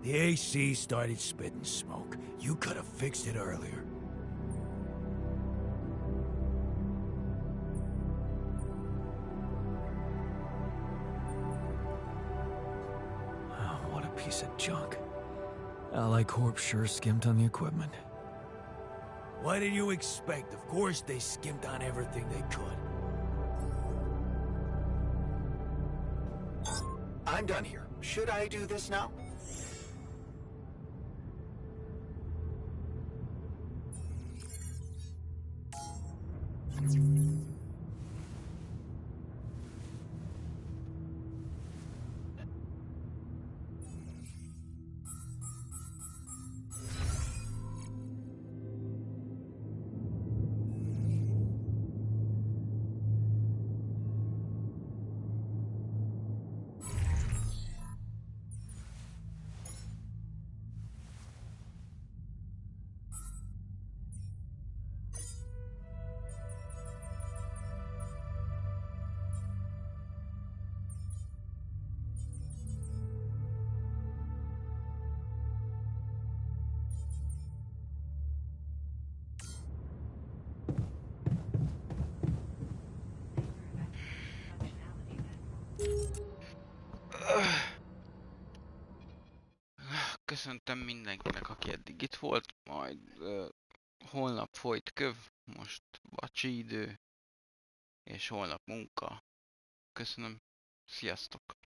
The AC started spitting smoke. You could have fixed it earlier. Oh, what a piece of junk. Ally Corp sure skimped on the equipment. What did you expect? Of course they skimped on everything they could. I'm done here. Should I do this now? köszöntem mindenkinek, aki eddig itt volt, majd holnap folyt köv, most vacsi idő, és holnap munka. Köszönöm, sziasztok!